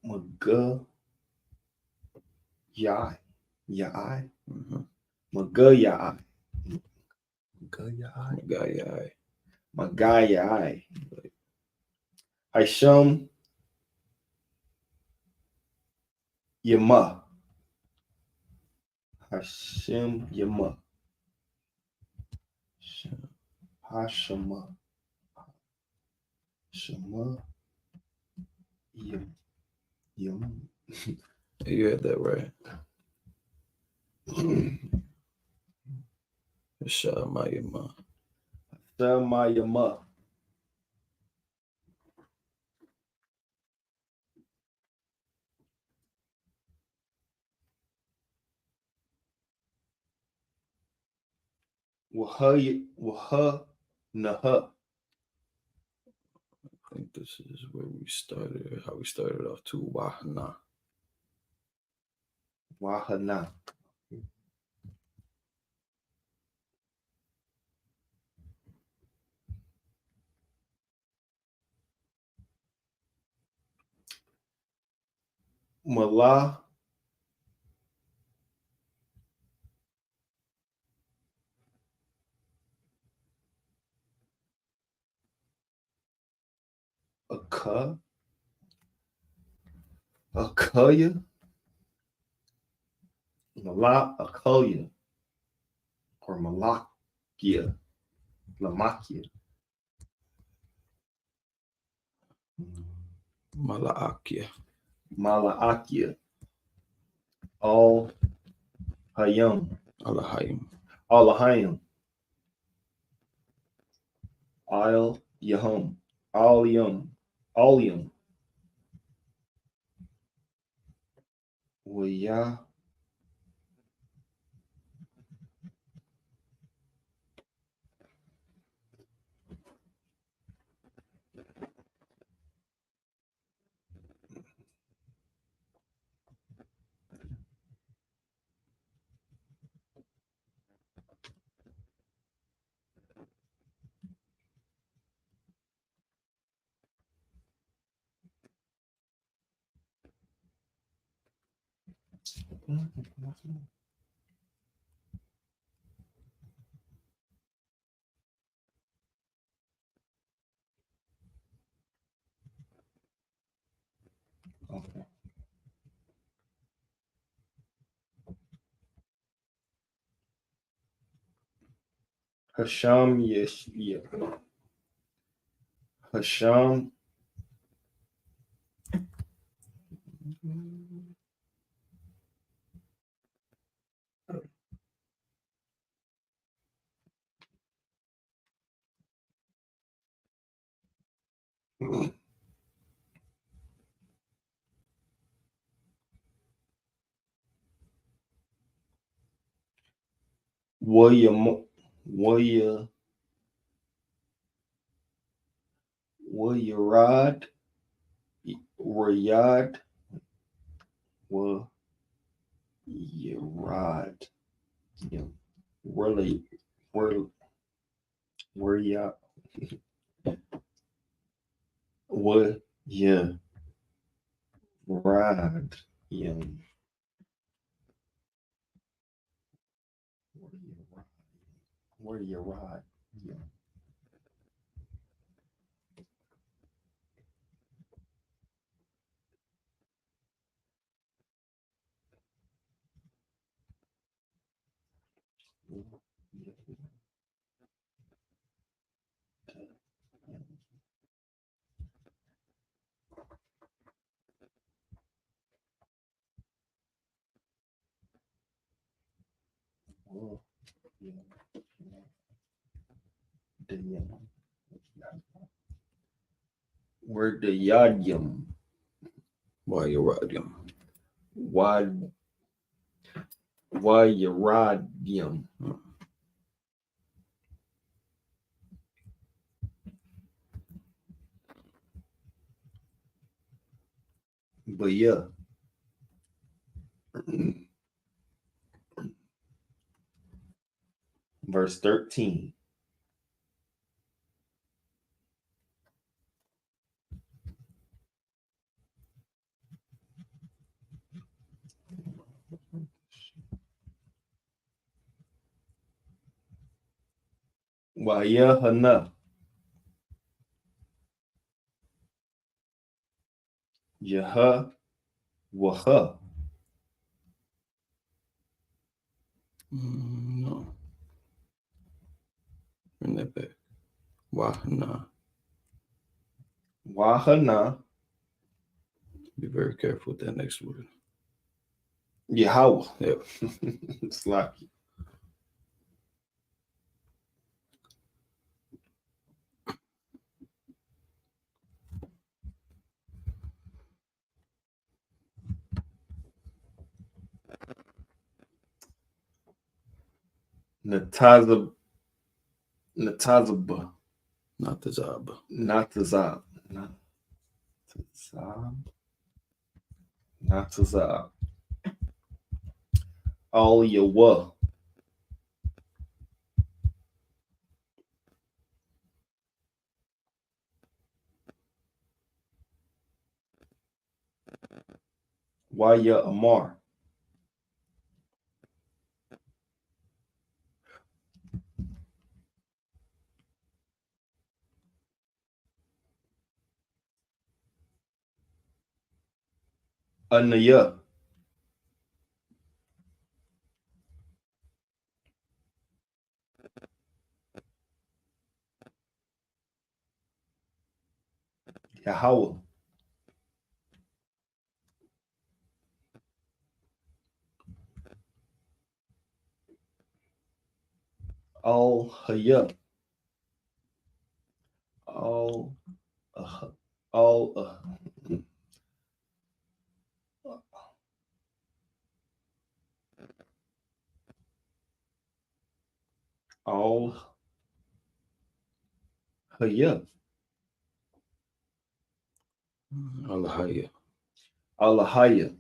Maga. Yai. Yai. Magaya. Magaya. Magaya. Hisham Yama. Hashem Yama. Hashama. Shama. Yam. You had that right. Shamayama. Shamayama. Waha Naha. I think this is where we started, how we started off too. Wahana. Wahana. Mala. Akaya. Mala Akaya. Or Malakia. Lamakia. Malaakia. Malaakia. All Hayam. Alahayim. Alahayim. Al Yahum. Al Yum. Al Yum. Waya. Okay. Hasham yes, yeah. Hasham. Waya Rad Rayad Wa Yarad. Yeah. Really where ya what yeah rad yeah where you ride yeah. Word the yadyum. Why you radium? Why uradium? But yeah. Verse 13. Wayahana. Yaha waha. No. Bring that back. Why nah? Wahana. Be very careful with that next word. Yahweh. Yep. It's like Natazaba. Not the Zab. Natazab. Natazab. All Yahweh. Waya Amar. Anaya. Yahweh. All Hayah. All all Hayah. Allahaya. Allahaya.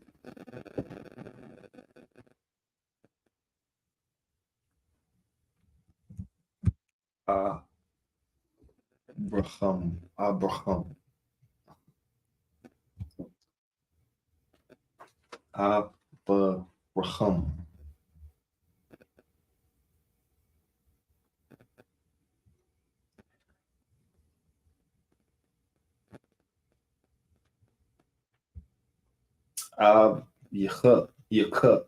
Abraham. Abraham. Yakha.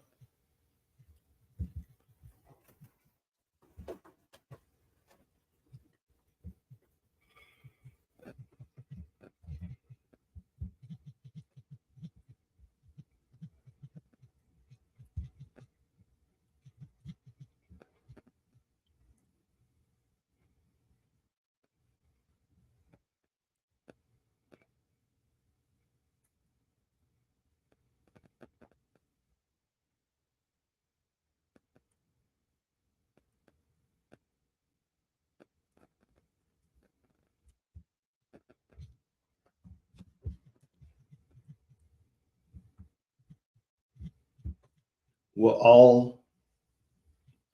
We're all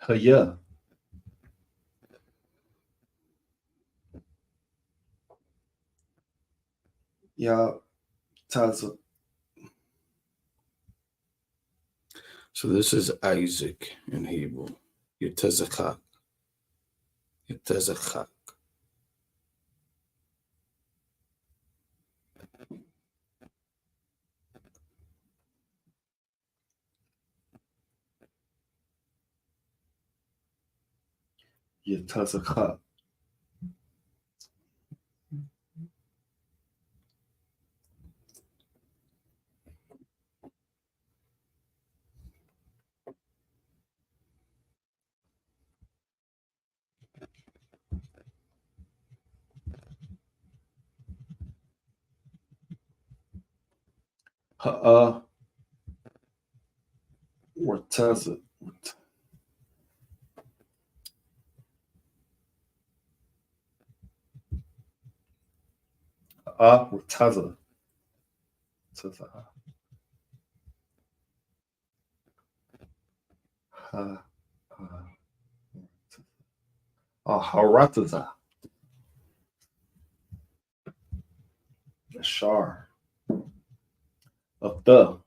Hayah. Yeah, Taza. So this is Isaac in Hebrew. Yetezakak. Yetezakak. Yetazakha. Wartaza. Wartaza. Harataza. Shar. Of the.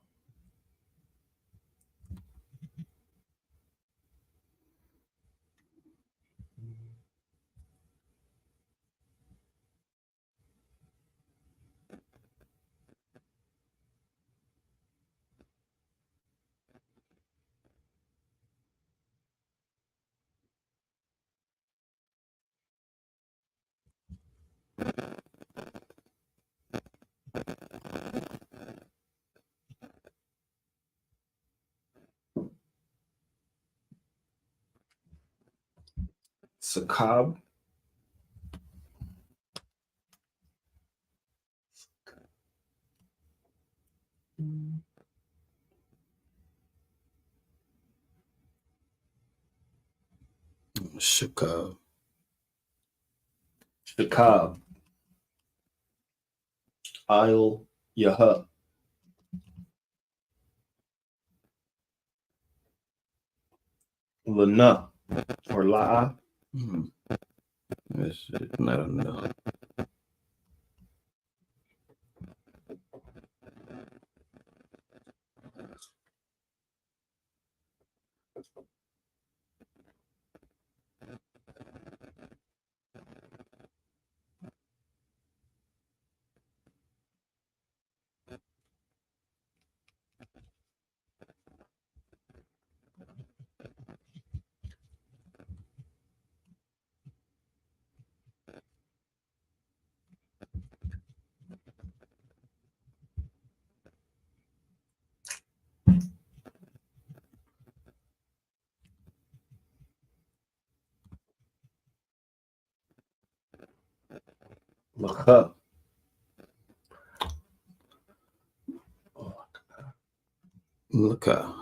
Sakab. Shakab. Shakab. Isle Yaha. Lana or La'a. That's it. Not enough. Lakha. Laka.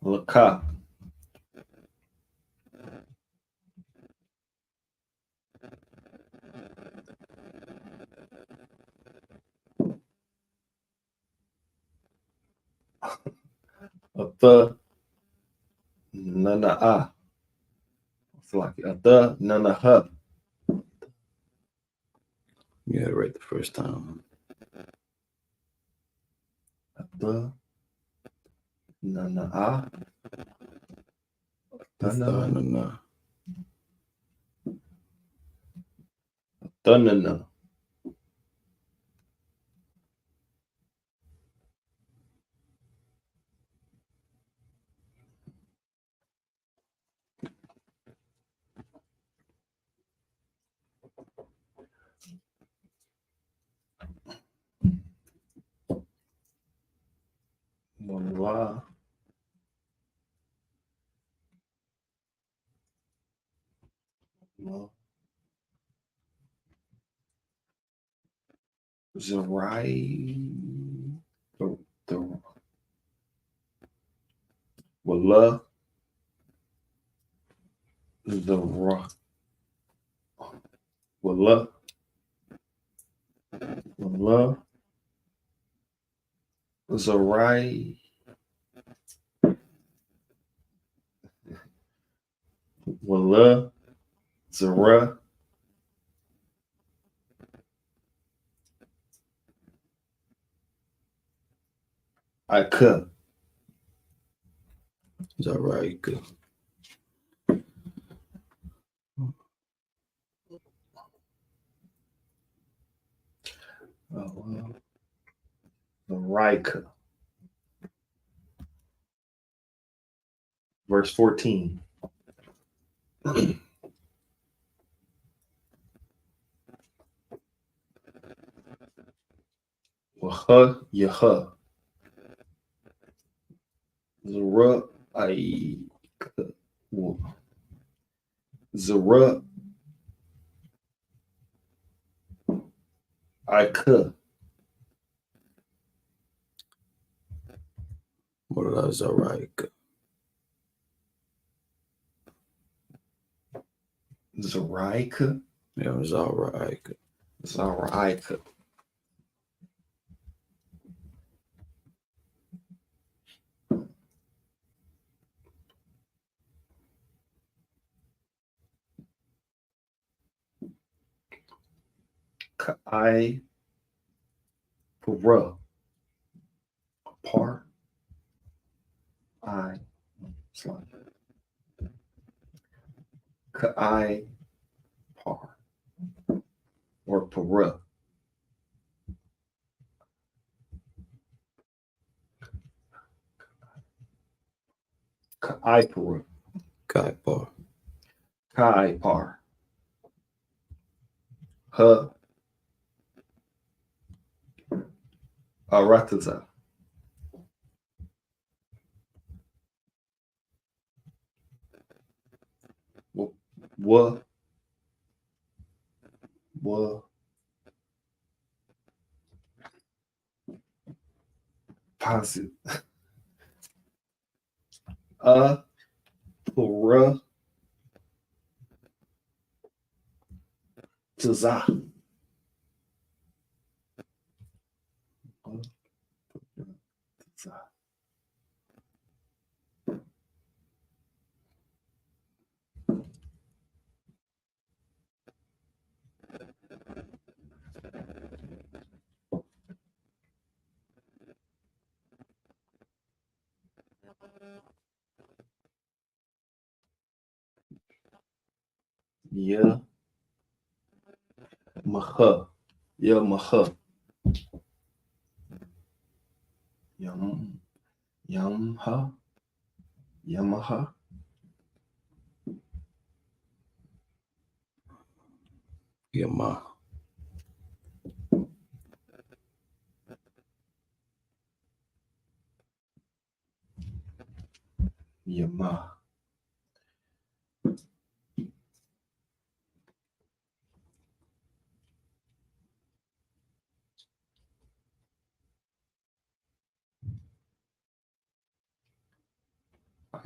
Laka. Atha. Nana'a. It's like Atha Nanaha. You got it right the first time. Atha Nana'a. Thanana. Thanana. Wala. Zerai. The Wala. The rock. Wala. Wala. Zerai. Wala. Zera. Ika. Is that right? Good. The Rika. Verse 14. Waha Yaha. Zera Ika. Zera Ika. Mola Zaraika. Zaraika. Yeah, Zaraika. Zaraika. Kai Para. Par. I. Slide. Kai Par. Or Para. Kai Para. Kaipar. Kai Par. Ha. Arataza. Wa. Wa. Pasu. Para. Taza. Yeah. Maha. Yeah, Maha. Yum. Yamha. Yamaha. Yama. Yama.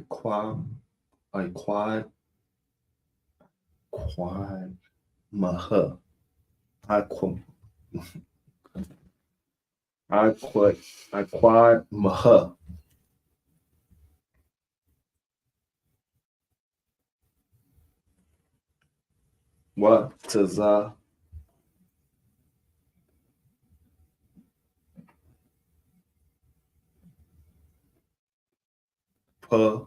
Quad. Maha. Quad Maha. What Taza. Pa.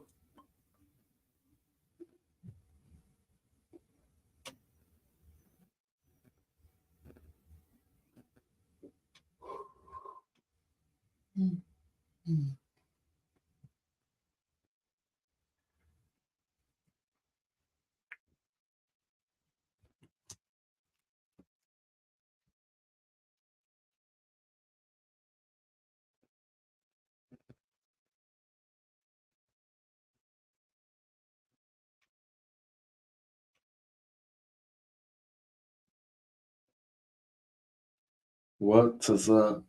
What Taza.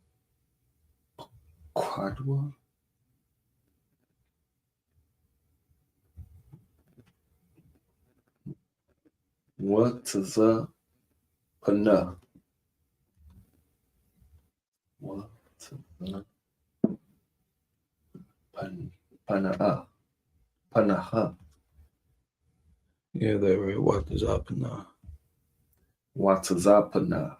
Quadwa. What Taza. Pana. What Taza. Pana. Panaha. Yeah, they're right. What is up now? What Taza Pana.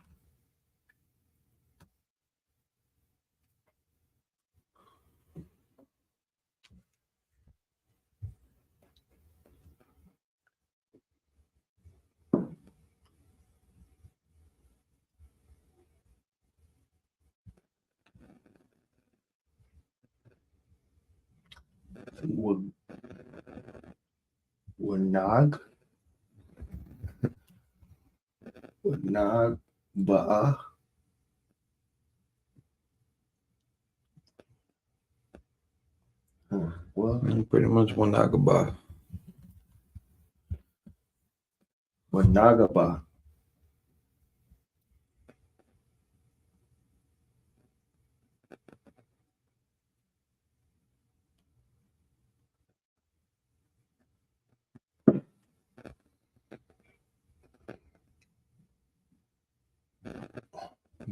Wanag. Wanag. Ba'a. What? Pretty much Wanagaba. Wanagaba.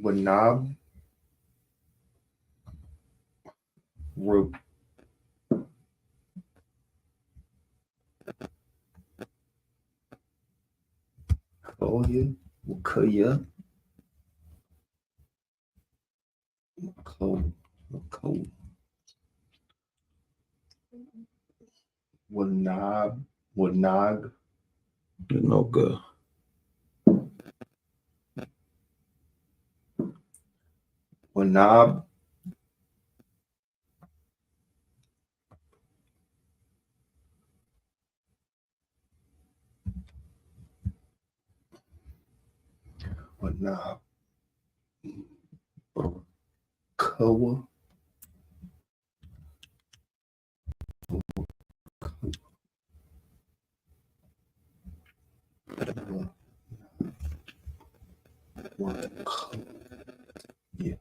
Wanab. Wakaya. Wanag. No good. Wanab. Wanab. Koa. Yeah.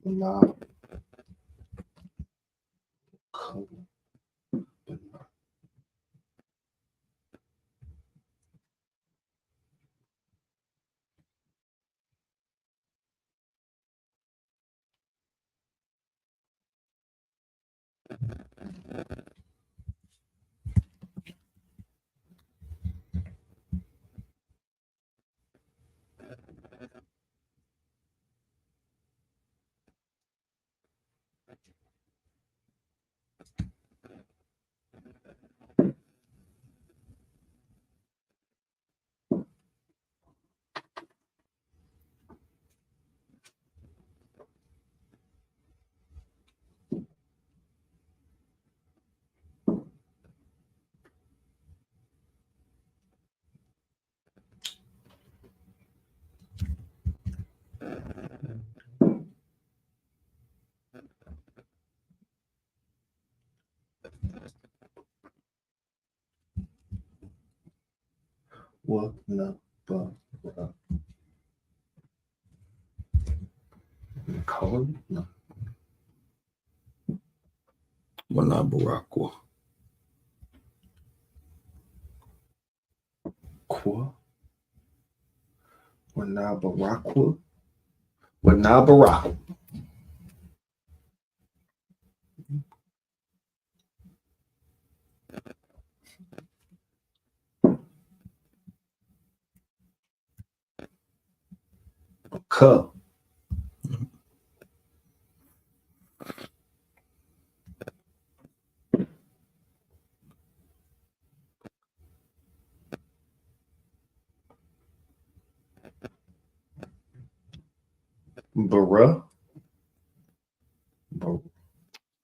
Wanab. Wanabarakwa. Wanabarakwa. Wanabarakwa. Ka. Bara.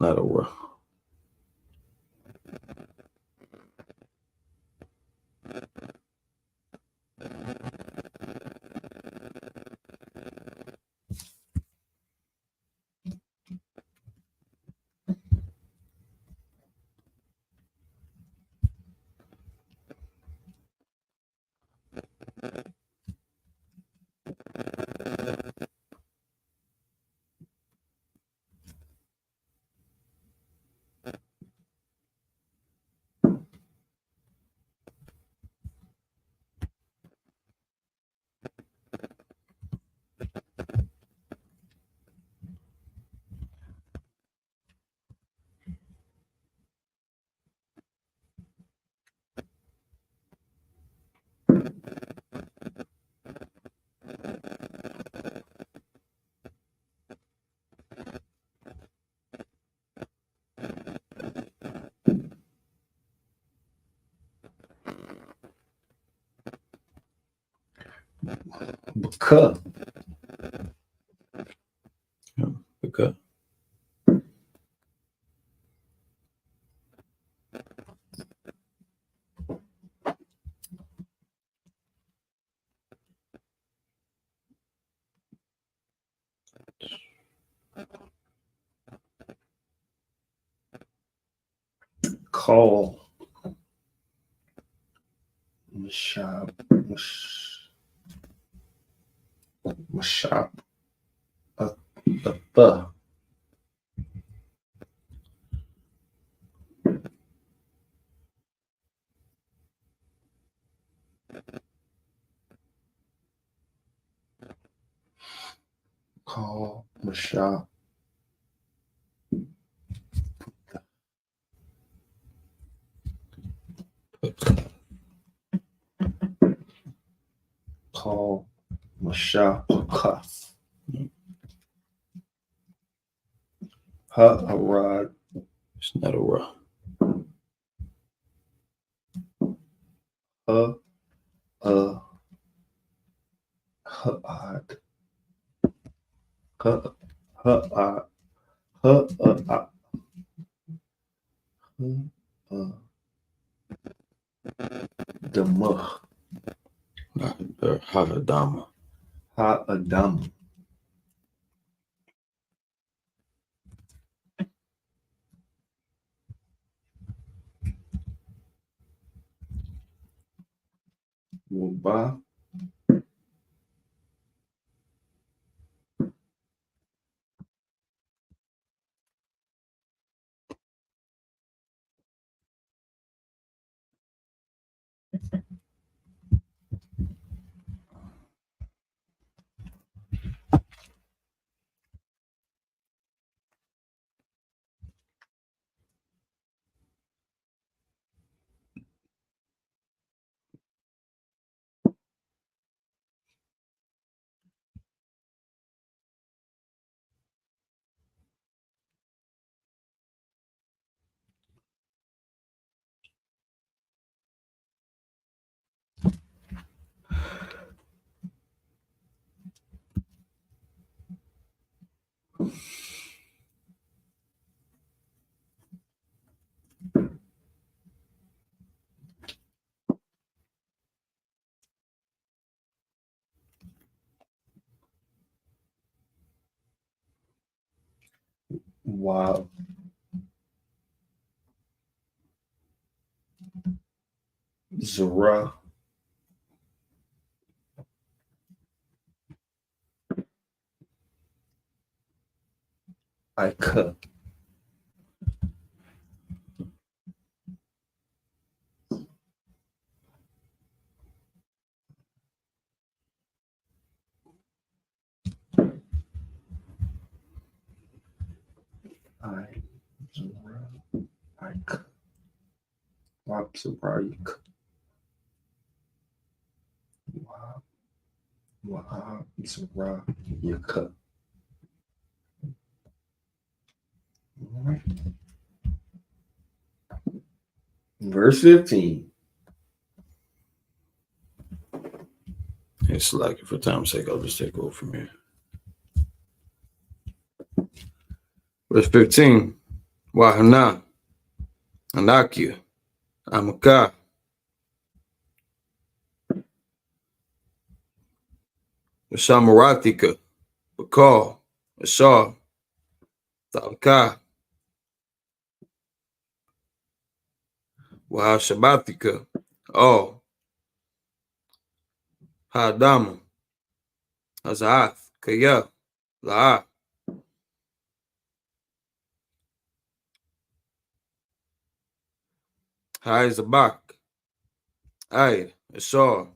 Not a rough. Baka. Okay. Call. Mashab. Mashab. Atha. Call Mashah. Call Mashah Pakas. Ha'arad. It's not a ra. Ha'ad. Ha'ad. Damah. Ha'adama. Ha'adam. Wabah. Wow. Zara. Ika. Zara. Ika. Wap Zaraik. Wap. Wap Zara. Yaka. All right. Verse 15. It's like, for time's sake, I'll just take over from here. Verse 15. Wahana. Anakia. Amaka. Samaratika. Bakal. Asar. Thalka. Wahashabatika. Oh. Hadama. Hazath. Kaya. La'a. Haizabak. Ay. Asar.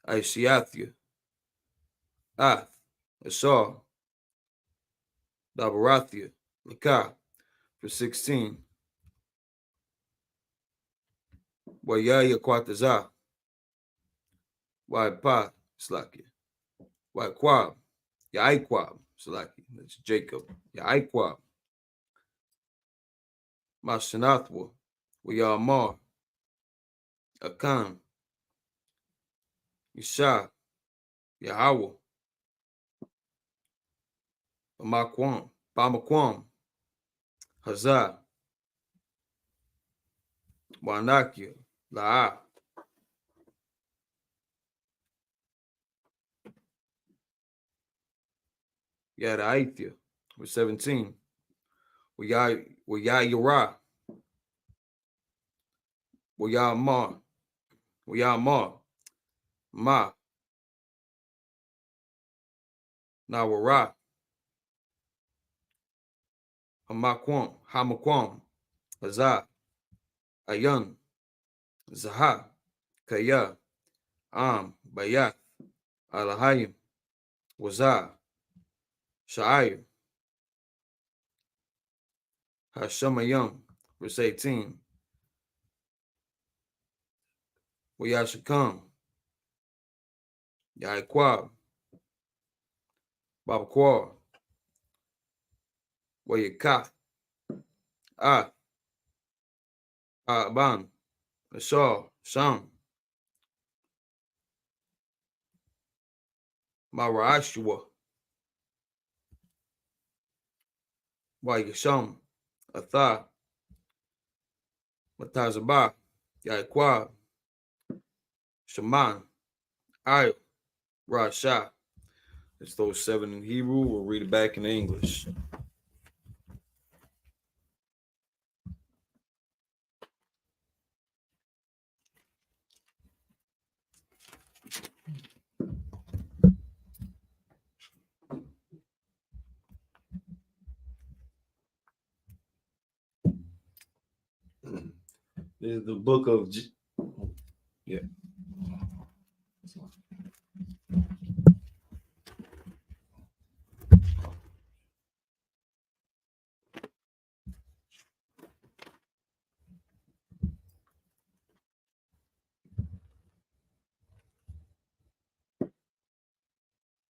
Isiathia. Ath. Asar. Dabarathia. Laka. For 16. Wayaya Kwataza. Waipa. Slakia. Waikwab. Yaikwab. Slakia. That's Jacob. Yaikwab. Mashanathwa. Wayamar. Akan. Isha. Yahweh. Amaquam. Bamaquam. Hazah. Wanakia. La'a. Yadaithia. With 17. Wayayara. Wayamar. Wayamar. Ma. Nawara. Hamaquam. Hazah. Ayan. Zaha. Kaya, Bayath, Alahayim, Wazah, Sha'ir, Hashemayim, verse 18. Wayashakam, Yaquab, Babquar, Wayakat, Aban, Ashar, Sham, Maraashua, Wayasham, Atha, Matazabah, Yaquab, Shaman, Ayo, Rasha. It's those 7 in Hebrew. We'll read it back in English. This is the book of yeah.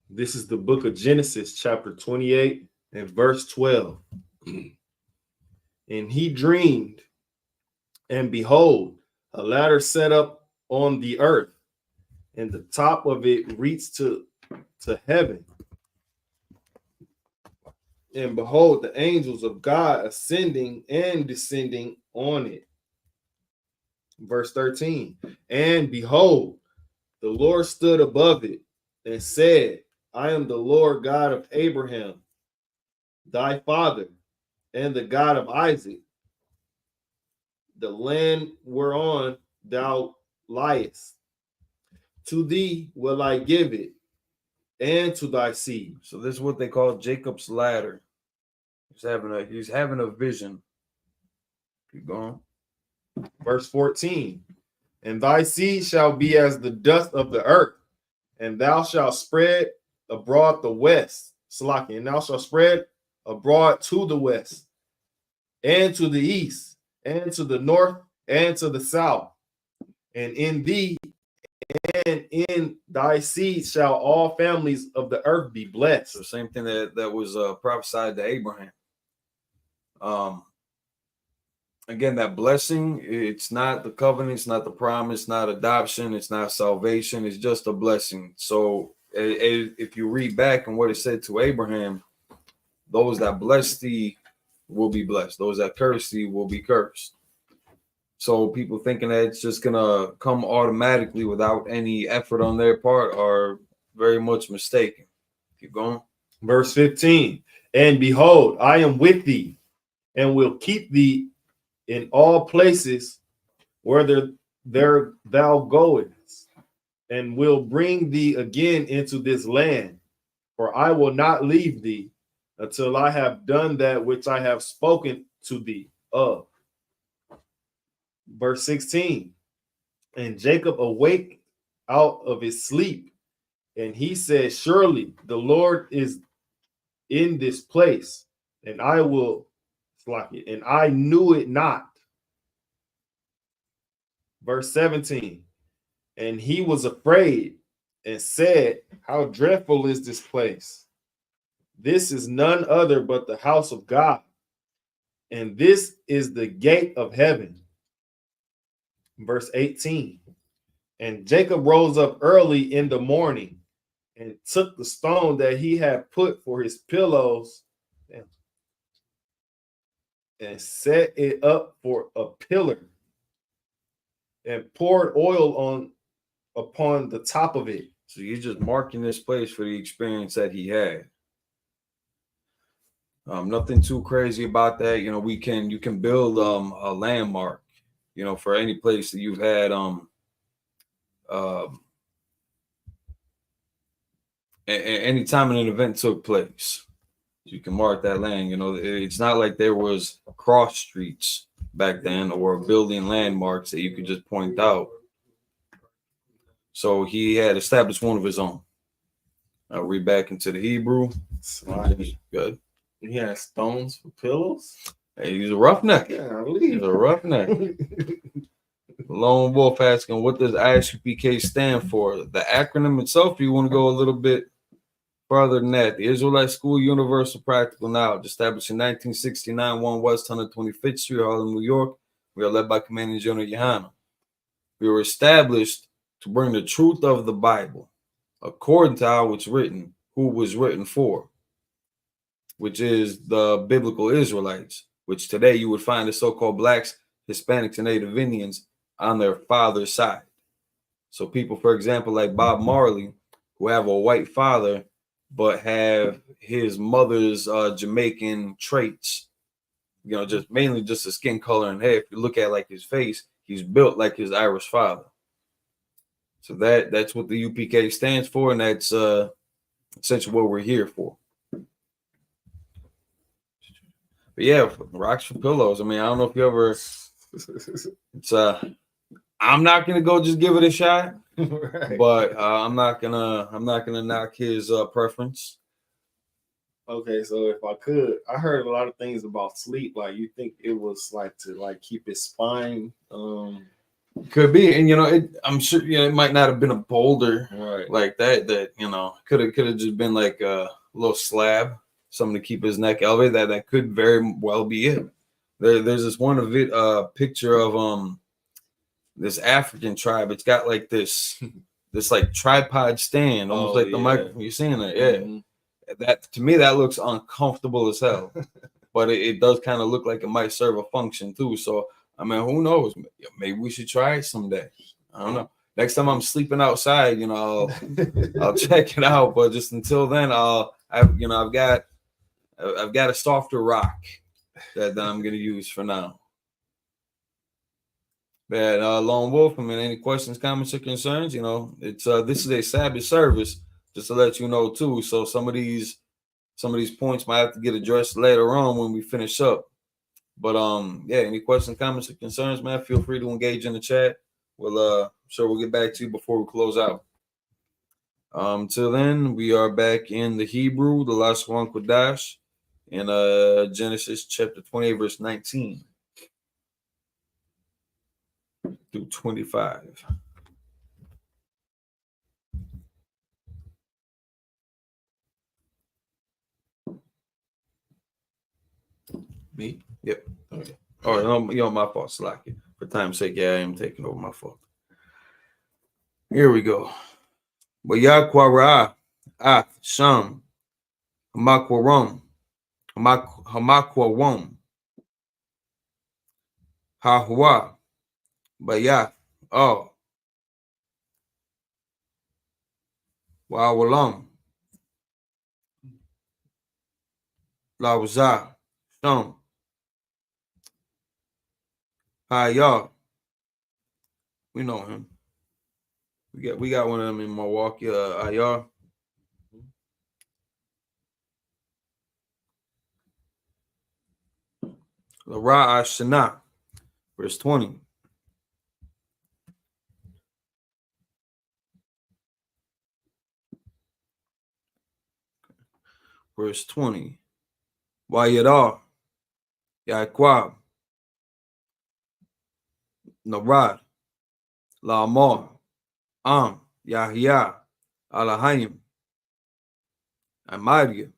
This is the book of Genesis, chapter 28 and verse 12. And he dreamed, and behold, a ladder set up on the earth, and the top of it reached to heaven. And behold, the angels of God ascending and descending on it. Verse 13. And behold, the Lord stood above it and said, I am the Lord God of Abraham, thy father, and the God of Isaac. The land whereon thou liest, to thee will I give it, and to thy seed. So this is what they call Jacob's ladder. He's having a vision. Keep going. Verse 14. And thy seed shall be as the dust of the earth, and thou shalt spread abroad the west. Salaki, and thou shalt spread abroad to the west, and to the east, and to the north, and to the south. And in thee and in thy seed shall all families of the earth be blessed. So same thing that was prophesied to Abraham. Again, that blessing, it's not the covenant, it's not the promise, not adoption, it's not salvation, it's just a blessing. So if you read back and what it said to Abraham, those that bless thee will be blessed. Those that curse thee will be cursed. So people thinking that it's just gonna come automatically without any effort on their part are very much mistaken. Keep going. Verse 15. And behold, I am with thee, and will keep thee in all places where there thou goest, and will bring thee again into this land. For I will not leave thee until I have done that which I have spoken to thee of. Verse 16. And Jacob awaked out of his sleep, and he said, surely the Lord is in this place, and I will slack it, and I knew it not. Verse 17. And he was afraid and said, how dreadful is this place? This is none other but the house of God, and this is the gate of heaven. Verse 18. And Jacob rose up early in the morning and took the stone that he had put for his pillows and set it up for a pillar and poured oil upon the top of it. So you're just marking this place for the experience that he had. Nothing too crazy about that. You know, you can build a landmark, you know, for any place that you've had any time an event took place. You can mark that land. You know, it's not like there was cross streets back then or building landmarks that you could just point out. So he had established one of his own. I'll read back into the Hebrew. Good. He had stones for pillows. Hey, he's a roughneck. Yeah, He's a roughneck. Lone Wolf asking, what does ISUPK stand for? The acronym itself, you want to go a little bit further than that. The Israelite School Universal Practical Knowledge, established in 1969, 1 West 125th Street, Harlem, New York. We are led by Commanding General Yohana. We were established to bring the truth of the Bible according to how it's written, who it was written for, which is the biblical Israelites, which today you would find the so-called blacks, Hispanics, and Native Indians on their father's side. So people, for example, like Bob Marley, who have a white father, but have his mother's Jamaican traits, you know, just mainly just the skin color and hair. If you look at like his face, he's built like his Irish father. So that's what the UPK stands for, and that's essentially what we're here for. But yeah, rocks for pillows. I mean, I don't know if you ever. It's I'm not gonna go just give it a shot, Right. but I'm not gonna knock his preference. Okay, so if I could, I heard a lot of things about sleep. Like, you think it was like to like keep his spine. Could be, and you know, I'm sure it might not have been a boulder Right. like that. That you know, could have just been like a little slab, something to keep his neck elevated. That could very well be it. There's this one picture of this African tribe. It's got like this like tripod stand, almost like the microphone. You seen that? Yeah. Mhm. That to me that looks uncomfortable as hell, but it does kind of look like it might serve a function too. So I mean, who knows? Maybe we should try it someday. I don't know. Next time I'm sleeping outside, you know, I'll check it out. But just until then, I've got a softer rock that I'm gonna use for now. But Lone Wolf, I mean, any questions, comments, or concerns? You know, it's this is a Sabbath service, just to let you know too. So some of these points might have to get addressed later on when we finish up. But yeah, any questions, comments, or concerns, man, feel free to engage in the chat. We'll sure we'll get back to you before we close out. Till then, we are back in the Hebrew, the Lashon Kodash, in Genesis chapter 28, verse 19 through 25. Me? Yep. Okay. Oh, no, you know, my fault, Slacky. For time's sake, yeah, I am taking over, my fault. Here we go. Wayakwara, Sham, Hamakwarom, Hamakwarom, Hahua, Bayath, Oh, Wawalam, Lawaza, Sham, Hayah. We know him. We got one of them in Milwaukee, Ayar. Lara Shana, verse 20. Verse 20. Wayadar, Yaquab, Narad, Lamar, Yahya, Alahayim, Amaria,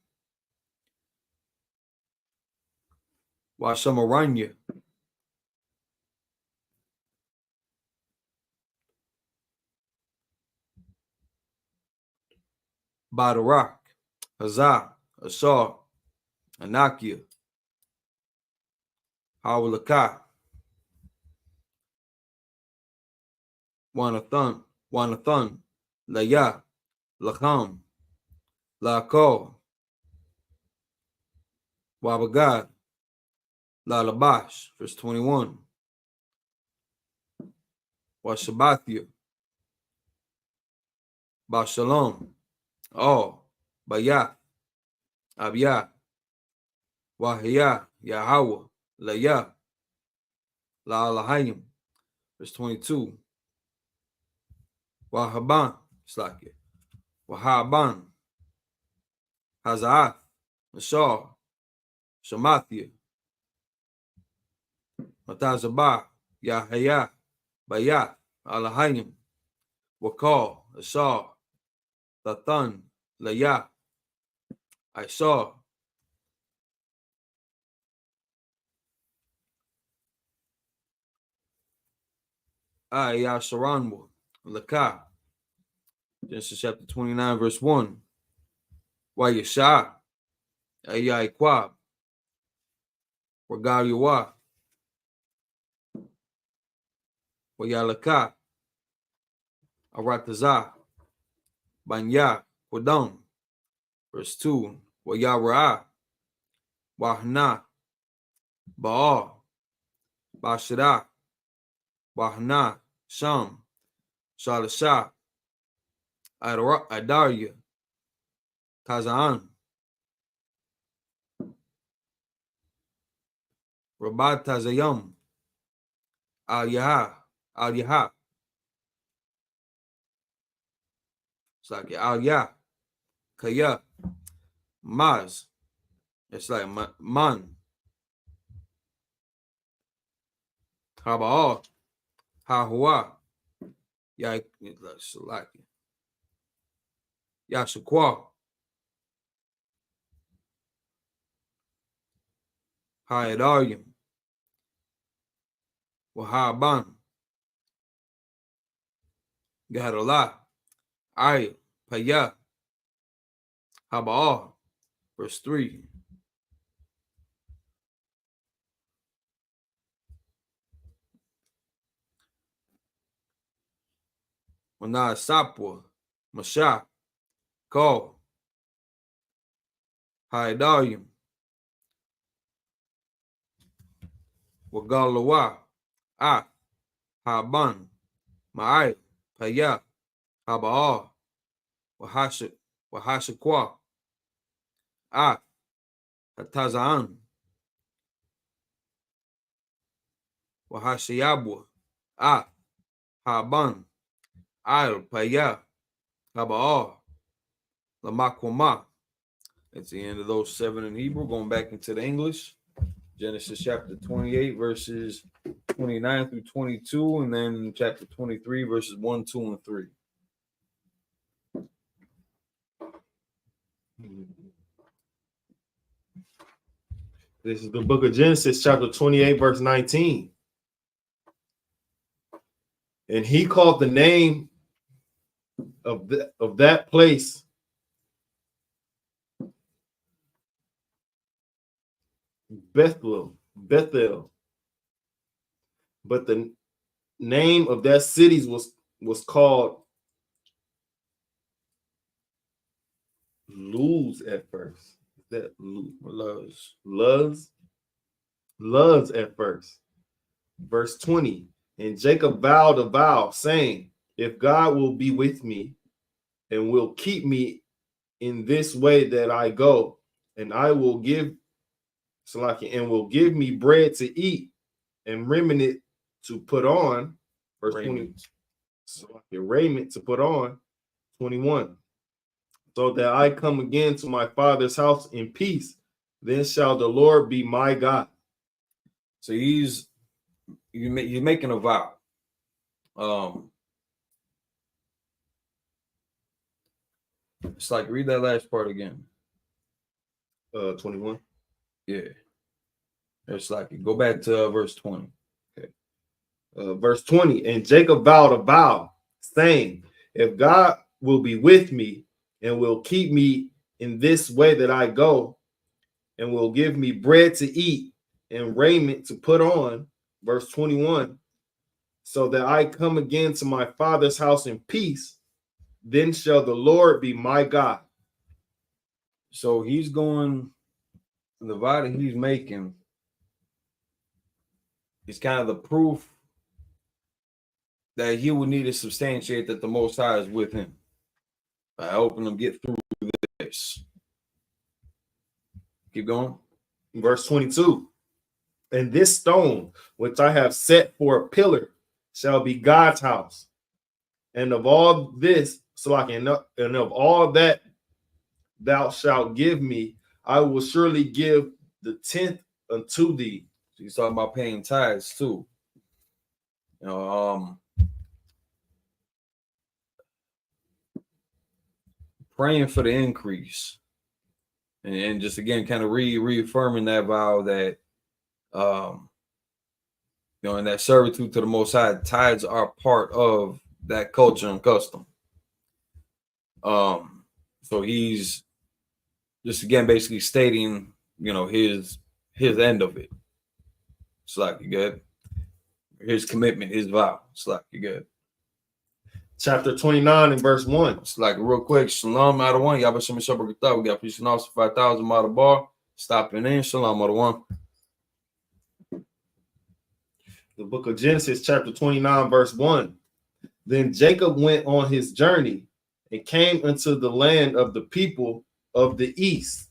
Washamaranya, Badarak, Hazah, Ashar, Anakia, Hawalakah, Wanathan, Laya, Lacham, Lakor, Wabagad, Lalabash, verse 21. Washabathia, Bashalom, Oh, Bayath, Abiyah, Wahiyah, Yahweh, Laya, La'alahayim, verse 22. Wahaban, Slakia, Wahaban, Hazaath, Nasar, Shamathia, Matazabah, Yahaya, Bayath, Alahayim, Wakal, Asar, Tathan, Layah, Isar, Ayasharanwa, Lakah. Genesis chapter 29, verse 1. Wayasha, Ayaikwab, Wagaliwa, Wayalaka, Arataza, Banya, Wadam. Verse 2. Wayara, Wahna, Baal, Bashira, Wahna, Sham, Shalasha, Adarya, Kazaan, Rabat Tazayam, Al Yaha. It's like Al Yah, Kaya, Maz. It's like Man, Habaal, Hahua, Yashukwa, Hayadaryam, Wahaban, Gadala, Ay, Paya, Habaal. Verse 3. Wana Sapwa, Masha, Ko, Hayadaryam, Wagalawa, Haban, Ma'ai, Paya, Habaal, Wahashakwa, Hatazaan, Wahashayabwa, Haban, Al, Paya, Habaal, Lamakwama. That's the end of those 7 in Hebrew. Going back into the English. Genesis chapter 28, verses 29 through 22, and then chapter 23, verses 1, 2, and 3. This is the book of Genesis, chapter 28, verse 19. And he called the name of that place Bethel. But the name of that city was called Luz at first. Is that Luz at first. Verse 20. And Jacob vowed a vow, saying, if God will be with me and will keep me in this way that I go, and I will give me bread to eat and raiment to put on. Verse 20. Raiment to put on. 21. So that I come again to my father's house in peace, then shall the Lord be my God. So you're making a vow. It's like, read that last part again. 21. Yeah. It's like, go back to verse 20. Okay. Verse 20. And Jacob vowed a vow, saying, if God will be with me and will keep me in this way that I go, and will give me bread to eat and raiment to put on. Verse 21. So that I come again to my father's house in peace, then shall the Lord be my God. So he's going, the vow that he's making is kind of the proof that he would need to substantiate that the Most High is with him by helping him get through this. Keep going. Verse 22. And this stone, which I have set for a pillar, shall be God's house. And of all this, and of all that thou shalt give me, I will surely give the 10th unto thee. So he's talking about paying tithes too. You know, praying for the increase, and just again kind of reaffirming that vow that you know, in that servitude to the Most High, tithes are part of that culture and custom. So he's just again basically stating, you know, his end of it. It's like you good. His commitment, his vow. It's like you good. Chapter 29 and verse 1. It's like real quick. Shalom out of one. Y'all some we got peace and also 5,000 out of bar. Stopping in. Shalom out of one. The book of Genesis, chapter 29, verse 1. Then Jacob went on his journey and came into the land of the people of the east.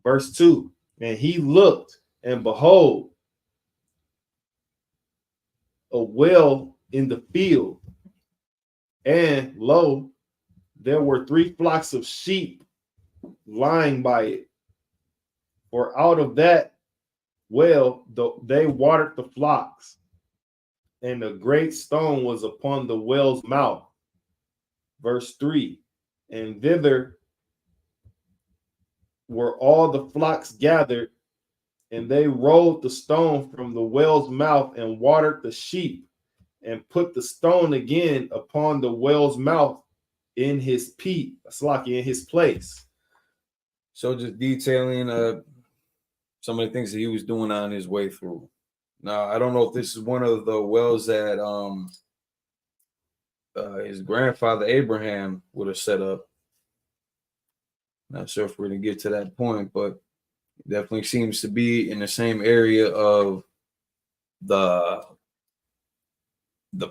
Verse 2. And he looked, and behold, a well in the field. And lo, there were 3 flocks of sheep lying by it. For out of that well, they watered the flocks. And a great stone was upon the well's mouth. Verse 3. And thither were all the flocks gathered, and they rolled the stone from the well's mouth and watered the sheep, and put the stone again upon the well's mouth in his place. So just detailing some of the things that he was doing on his way through. Now, I don't know if this is one of the wells that his grandfather Abraham would have set up. Not sure if we're going to get to that point, but it definitely seems to be in the same area of the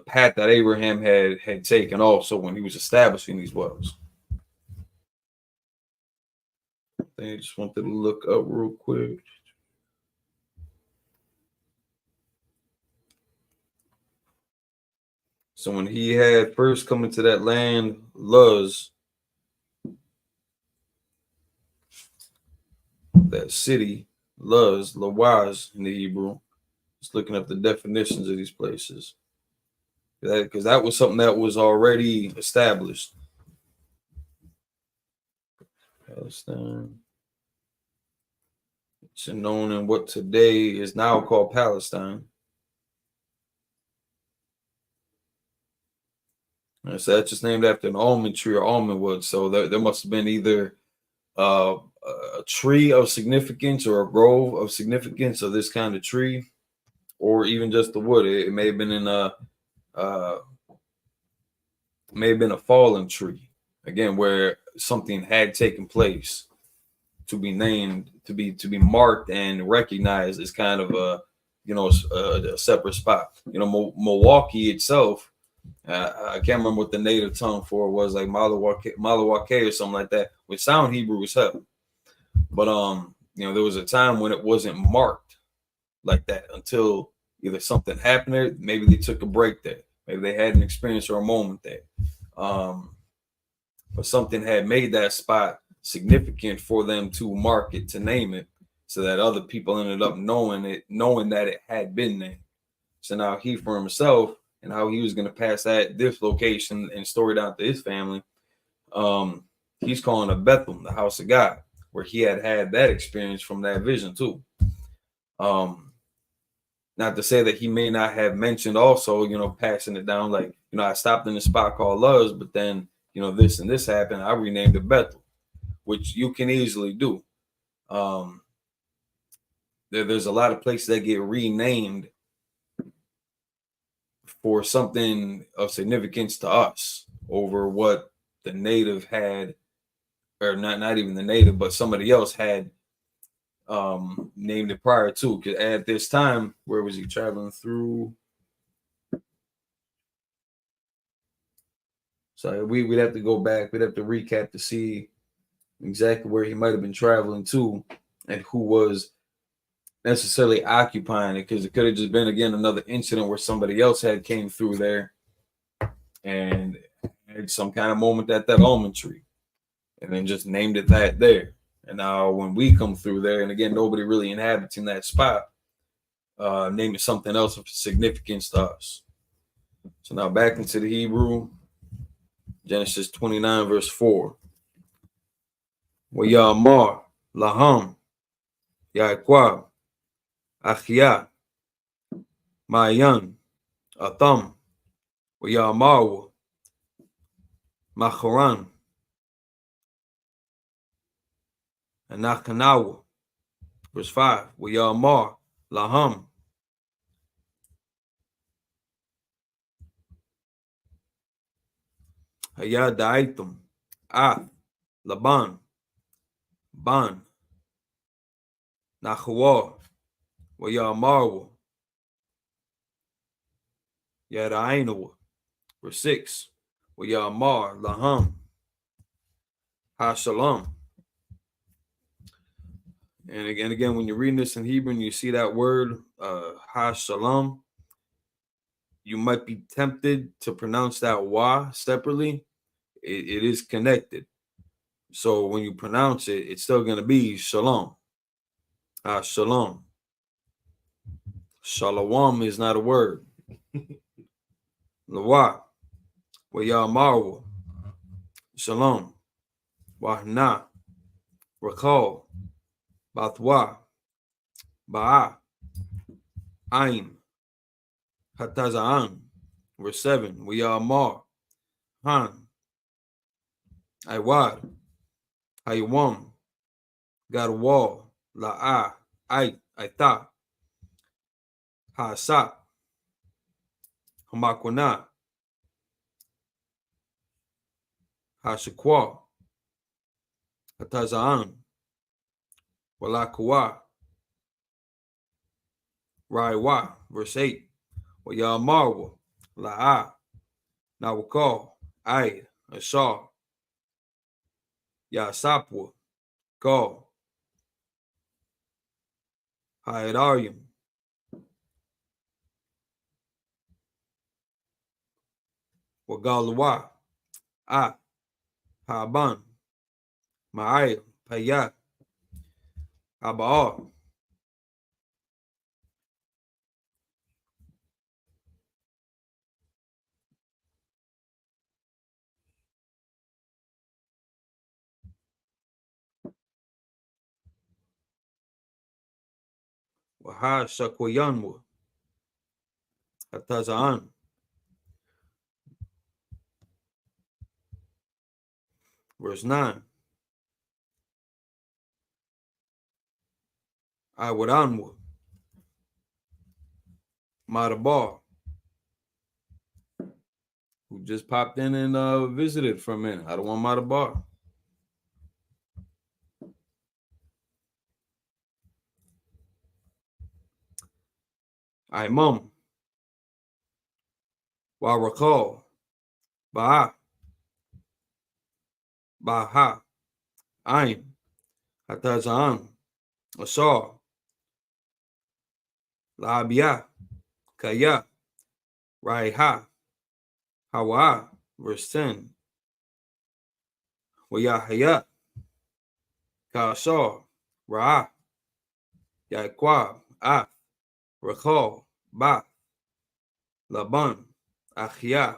path that Abraham had taken also when he was establishing these wells. I just wanted to look up real quick. So when he had first come into that land, Luz, that city, Luz, Lawaz in the Hebrew, just looking up the definitions of these places. Because that was something that was already established. Palestine. It's known in what today is now called Palestine. And so that's just named after an almond tree or almond wood. So there must have been either a tree of significance or a grove of significance of this kind of tree, or even just the wood. It may have been in a fallen tree, again, where something had taken place to be named, to be marked and recognized as kind of a separate spot. You know, Milwaukee itself. I can't remember what the native tongue for it was, like Malawake or something like that, which sound Hebrew as hell. But there was a time when it wasn't marked like that until either something happened there, maybe they took a break there, maybe they had an experience or a moment there. But something had made that spot significant for them to mark it, to name it, so that other people ended up knowing that it had been there. So now he for himself, and how he was going to pass this location and store it out to his family, he's calling it Bethel, the house of God, where he had that experience from that vision too. Not to say that he may not have mentioned also, passing it down, like, I stopped in a spot called Luz, but then, this and this happened. I renamed it Bethel, which you can easily do. There's a lot of places that get renamed for something of significance to us over what the native had, or not even the native, but somebody else had named it prior to. Because at this time, where was he traveling through? So we'd have to go back. We'd have to recap to see exactly where he might have been traveling to and who was necessarily occupying it, because it could have just been, again, another incident where somebody else had came through there and had some kind of moment at that almond tree, and then just named it that there. And now when we come through there, and again, nobody really inhabiting that spot, name it something else of significance to us. So now back into the Hebrew, Genesis 29, verse 4. Wayamar laham Yaquab Achia Mayan Atam Wayamawa Macharan Anakanawa. Verse 5. Wayamar laham Haya Daitum Laban Ban Nachawar Wayamawa Yadainawa. Verse 6. Wayamar Laham HaShalom. And again, when you're reading this in Hebrew and you see that word HaShalom, you might be tempted to pronounce that wa separately. It is connected. So when you pronounce it, it's still going to be Shalom. Shalom. Shalom is not a word. Lawa. Wayamawa. Shalom. Wahna. Rakal. Bathwa. Ba'a. Ain. Hataza'an. Verse 7. Wayamar. Han. Iwad. Haywam. Gadwal. La'a. Aita. Hasa. Hamakwana. Hashakwa. Hataza'an. Walakwa. Raiwa. Verse 8. Wayamawa. La'a. Nawakal. Aid. Ashar. Yasapwa. Gal. Haidarium. Wagalawa. Haban. Ma'ay. Payat. Aba'ar. Waha Shakwayanwa. Hatazaan. Verse 9. Iwadanwa. Madabar. Who just popped in and visited for a minute. I don't want Madabar. Imam. Warakal. Ba'a. Baha. Ain. Hatazaan. Asar. Labia. Kaya. Raiha. Hawa. Verse 10. Wayahaya. Kasar. Ra. Yaquab. Rakal. Ba. Laban. Achia.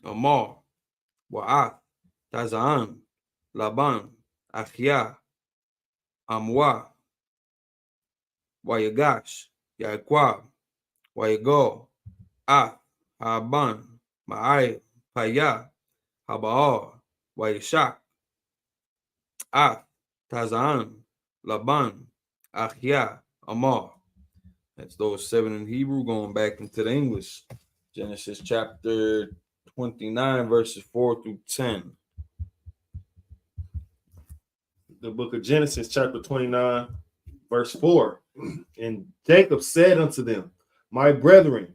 Amar. Wa'ath. Tazaan. Laban. Achia. Amwa. Wayagash. Yaquab. Wayagal. Haban. Ma'ay. Paya. Haba'ar. Wayashak. Tazaan. Laban. Achia. Amar. That's those 7 in Hebrew. Going back into the English. Genesis chapter 29, verses 4 through 10. The book of Genesis, chapter 29, verse 4. And Jacob said unto them, my brethren,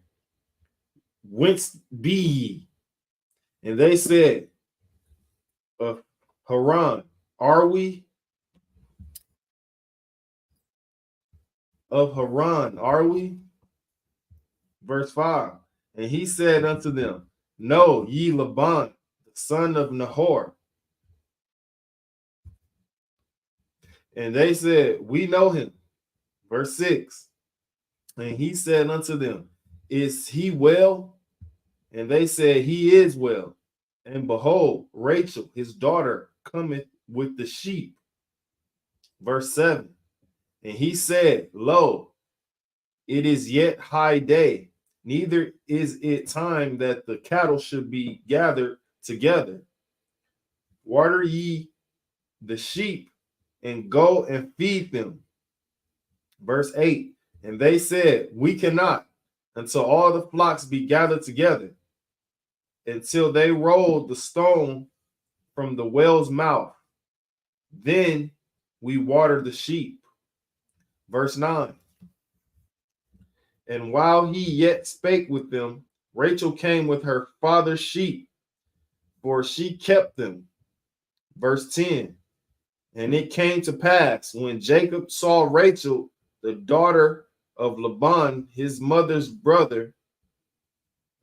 whence be ye? And they said, of Haran are we? Of Haran are we? Verse 5. And he said unto them, know ye Laban, the son of Nahor. And they said, we know him. Verse 6. And he said unto them, is he well? And they said, he is well. And behold, Rachel, his daughter, cometh with the sheep. Verse 7. And he said, lo, it is yet high day, neither is it time that the cattle should be gathered together. Water ye the sheep, and go and feed them. Verse 8. And they said, we cannot, until all the flocks be gathered together, until they rolled the stone from the well's mouth. Then we water the sheep. Verse 9. And while he yet spake with them, Rachel came with her father's sheep, for she kept them. Verse 10. And it came to pass, when Jacob saw Rachel, the daughter of Laban, his mother's brother,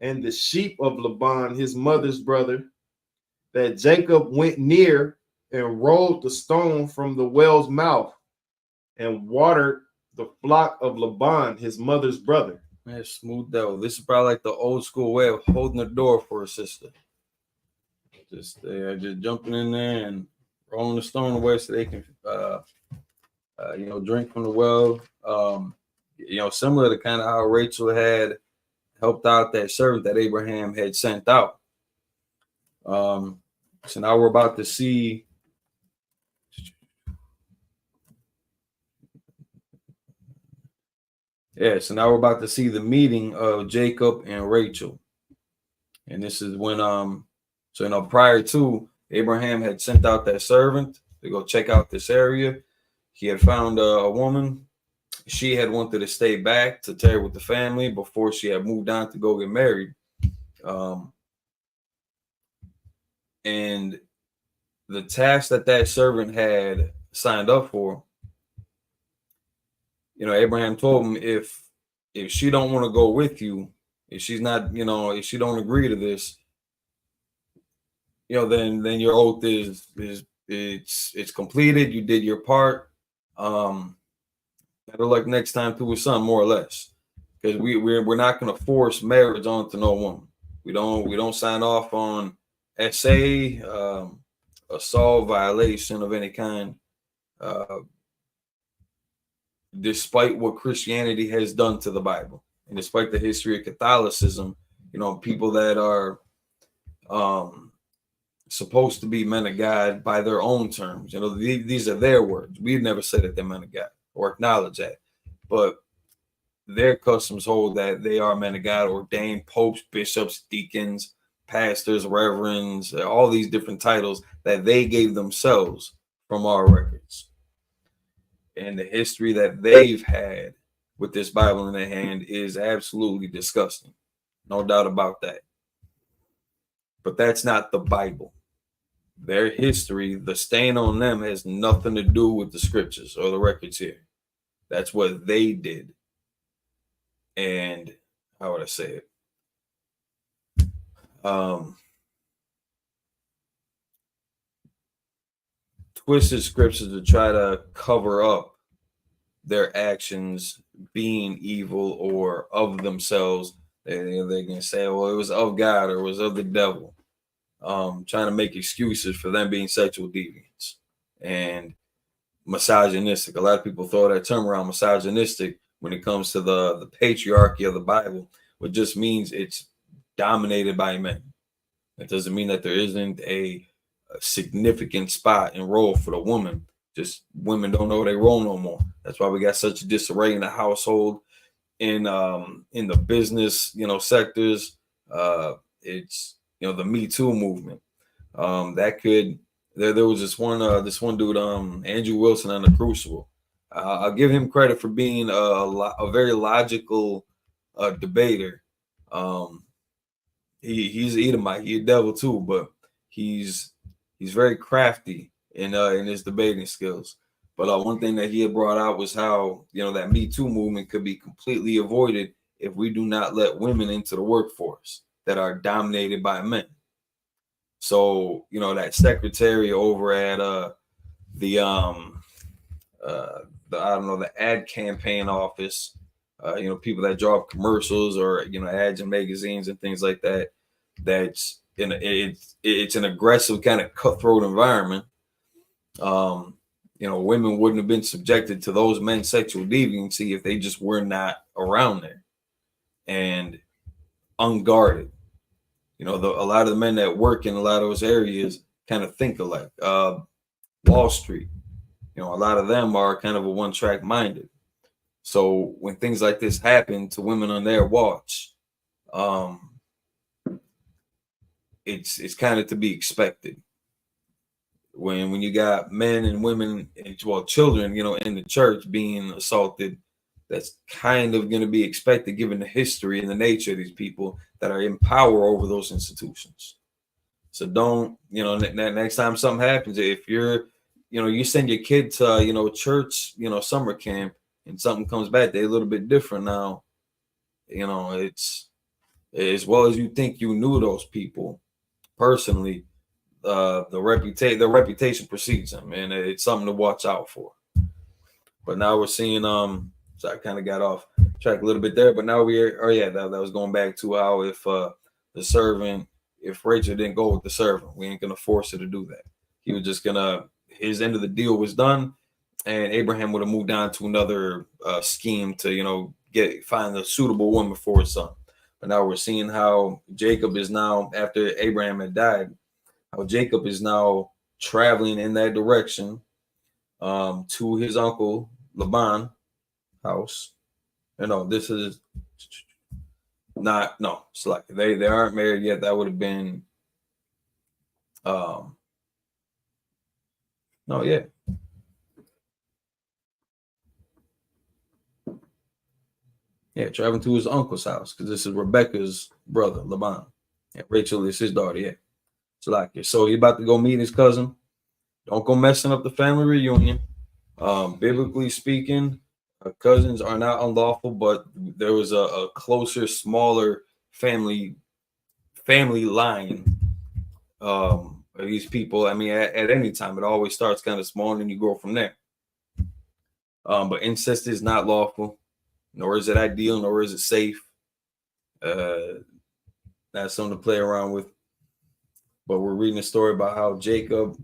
and the sheep of Laban, his mother's brother, that Jacob went near and rolled the stone from the well's mouth and watered the flock of Laban, his mother's brother. Man, smooth devil. This is probably like the old school way of holding the door for a sister. Just jumping in there and rolling the stone away so they can, drink from the well. Similar to kind of how Rachel had helped out that servant that Abraham had sent out. So now we're about to see. Yeah, so now we're about to see the meeting of Jacob and Rachel. And this is when, prior to, Abraham had sent out that servant to go check out this area. He had found a woman. She had wanted to stay back to tarry with the family before she had moved on to go get married. And the task that servant had signed up for, Abraham told him, if she don't want to go with you, if she's not, if she don't agree to this, then your oath is completed. You did your part. Better luck next time to his son, more or less, because we're not going to force marriage onto no woman. We don't sign off on SA, assault, violation of any kind. Despite what Christianity has done to the Bible, and despite the history of Catholicism, people that are supposed to be men of God by their own terms, these are their words. We've never said that they're men of God or acknowledge that, but their customs hold that they are men of God, ordained popes, bishops, deacons, pastors, reverends, all these different titles that they gave themselves from our records. And the history that they've had with this Bible in their hand is absolutely disgusting. No doubt about that. But that's not the Bible. Their history, the stain on them, has nothing to do with the scriptures or the records here. That's what they did. And how would I say it? Twisted scriptures to try to cover up their actions being evil or of themselves. They're going to say, well, it was of God or it was of the devil. Trying to make excuses for them being sexual deviants and misogynistic. A lot of people throw that term around, misogynistic, when it comes to the patriarchy of the Bible, which just means it's dominated by men. It doesn't mean that there isn't a significant spot and role for the woman. Just women don't know their role no more. That's why we got such a disarray in the household, in the business, sectors. It's the Me Too movement. There was this one dude, Andrew Wilson on the Crucible. I'll give him credit for being a very logical debater. He's an Edomite, he's a devil too, but he's very crafty in his debating skills. But one thing that he had brought out was how that Me Too movement could be completely avoided if we do not let women into the workforce that are dominated by men. So, you know, that secretary over at the I don't know, the ad campaign office, you know, people that draw up commercials or, you know, ads in magazines and things like that. That's it's an aggressive kind of cutthroat environment. You know, women wouldn't have been subjected to those men's sexual deviancy if they just were not around there and unguarded. You know, a lot of the men that work in a lot of those areas kind of think alike. Wall Street, you know, a lot of them are kind of a one-track minded. So when things like this happen to women on their watch, it's kind of to be expected. When you got men and women and, well, children, you know, in the church being assaulted, that's kind of going to be expected given the history and the nature of these people that are in power over those institutions. So don't, you know, next time something happens, if you're, you know, you send your kid to, you know, church, you know, summer camp, and something comes back, they're a little bit different now. You know, it's as well as you think you knew those people personally. The reputation precedes them, and it's something to watch out for. But now we're seeing so I kind of got off track a little bit there, but now that was going back to how if the servant, if Rachel didn't go with the servant, we ain't gonna force her to do that. He was just gonna, his end of the deal was done, and Abraham would have moved on to another scheme to, you know, find a suitable woman for his son. But now we're seeing how Jacob is now, after Abraham had died, how Jacob is now traveling in that direction to his uncle Laban house. You know, this is not, no, it's like they aren't married yet. That would have been no, yeah. Yeah, traveling to his uncle's house because this is Rebecca's brother, Laban. And Rachel is his daughter, yeah. It's like, so he's about to go meet his cousin. Don't go messing up the family reunion. Biblically speaking, cousins are not unlawful, but there was a closer, smaller family line of these people. I mean, at any time, it always starts kind of small and then you grow from there. But incest is not lawful, nor is it ideal, nor is it safe. That's something to play around with. But we're reading a story about how Jacob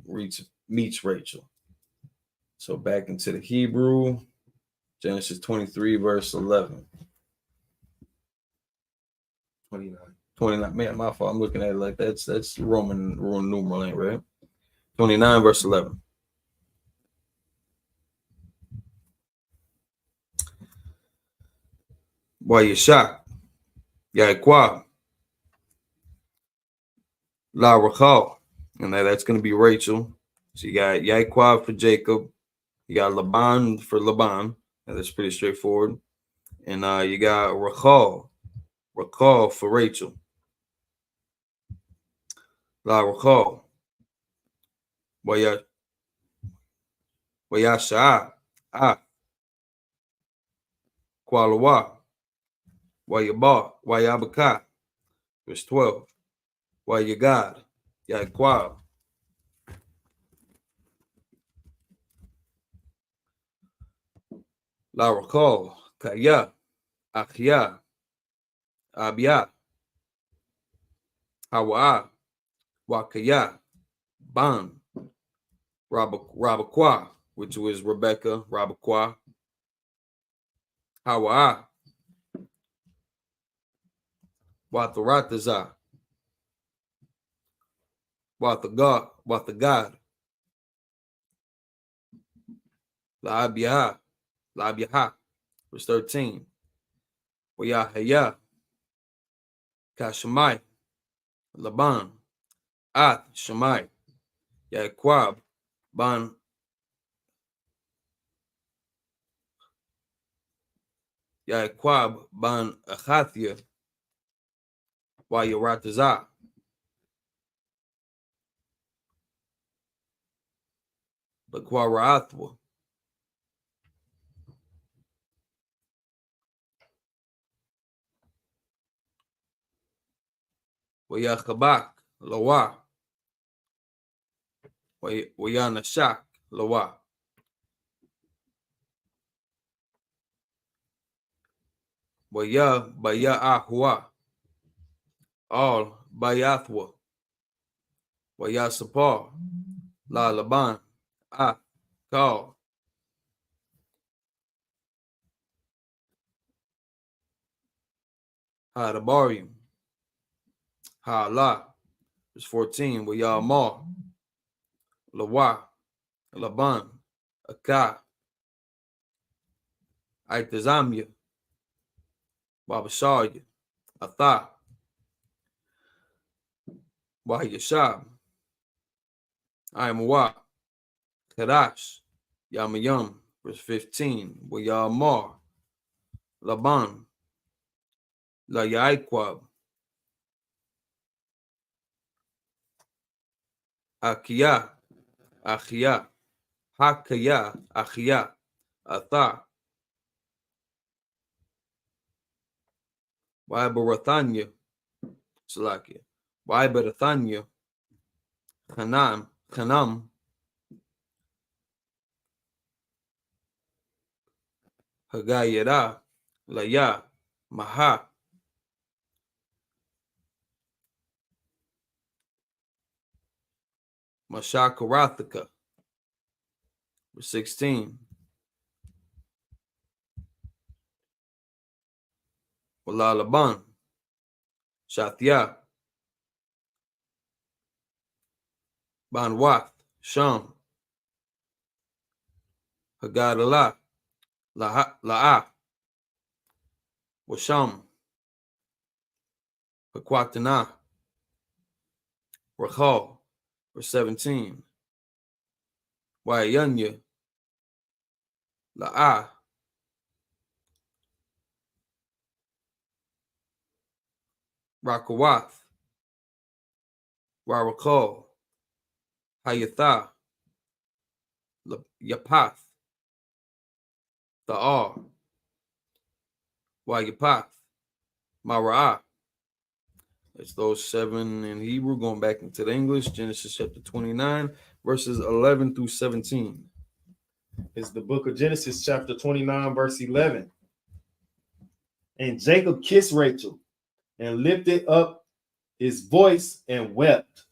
meets Rachel. So back into the Hebrew, Genesis 23, verse 11. 29. Man, my fault. I'm looking at it like that's Roman numeral, ain't right? 29, verse 11. Why you shot? Yaquab. La Rachel. And that's going to be Rachel. So you got Yaquab for Jacob. You got Laban for Laban. And that's pretty straightforward. And you got Rachel for Rachel. La Rachel. Why ya Sha'a. Kwalawa. Why ya Ba. Why ya Baka. Verse 12. Why you God. Yaquab. La Rachel. Kaya. Achia. Abia. Hawa. Wakaya. Ban. Rabakwa, which was Rebecca. Rabakwa. Hawa. Watharataza. Wathagad. La Abiha. Verse 13. Wayahaya. Kashamai. Laban. Ath Shemai. Yaquab. Ban. Yaquab ban Achathia. Wayaratazah. Bakwarathwa. Wayachabak. Lawa. Wayana Shak Lawa. Baya Ahua. All Bayathwa. Waya Sapar. La Laban. Ah Call. Ha Dabarium. Ha La. Verse 14. Waya Mar. Lawa. Laban. Akah. Aitazamya. Babasharya. Atha. Wahayashab. Ayamwa. Kadash. Yamayam. Verse 15. Wayamar. Laban. La Yaikwab. Akia. Achia. Hakaya. Achia. Atha. Wabarathanya. Salakia. Wabarathanya. Hanam. Hagayada. Laya. Maha. Mashakarathaka. Verse 16. Walalaban. Shathya. Banwath. Sham. Hagadala. La'a. Washam. Hakwatana. Rachal. Verse 17. Wayanya. La'a. Rakawath. Warakal. Hayatha. Yapath. Tha'ar. Wayapath. Mara'ah. It's those 7 in Hebrew. Going back into the English. Genesis chapter 29, verses 11 through 17. It's the book of Genesis, chapter 29, verse 11. And Jacob kissed Rachel and lifted up his voice and wept.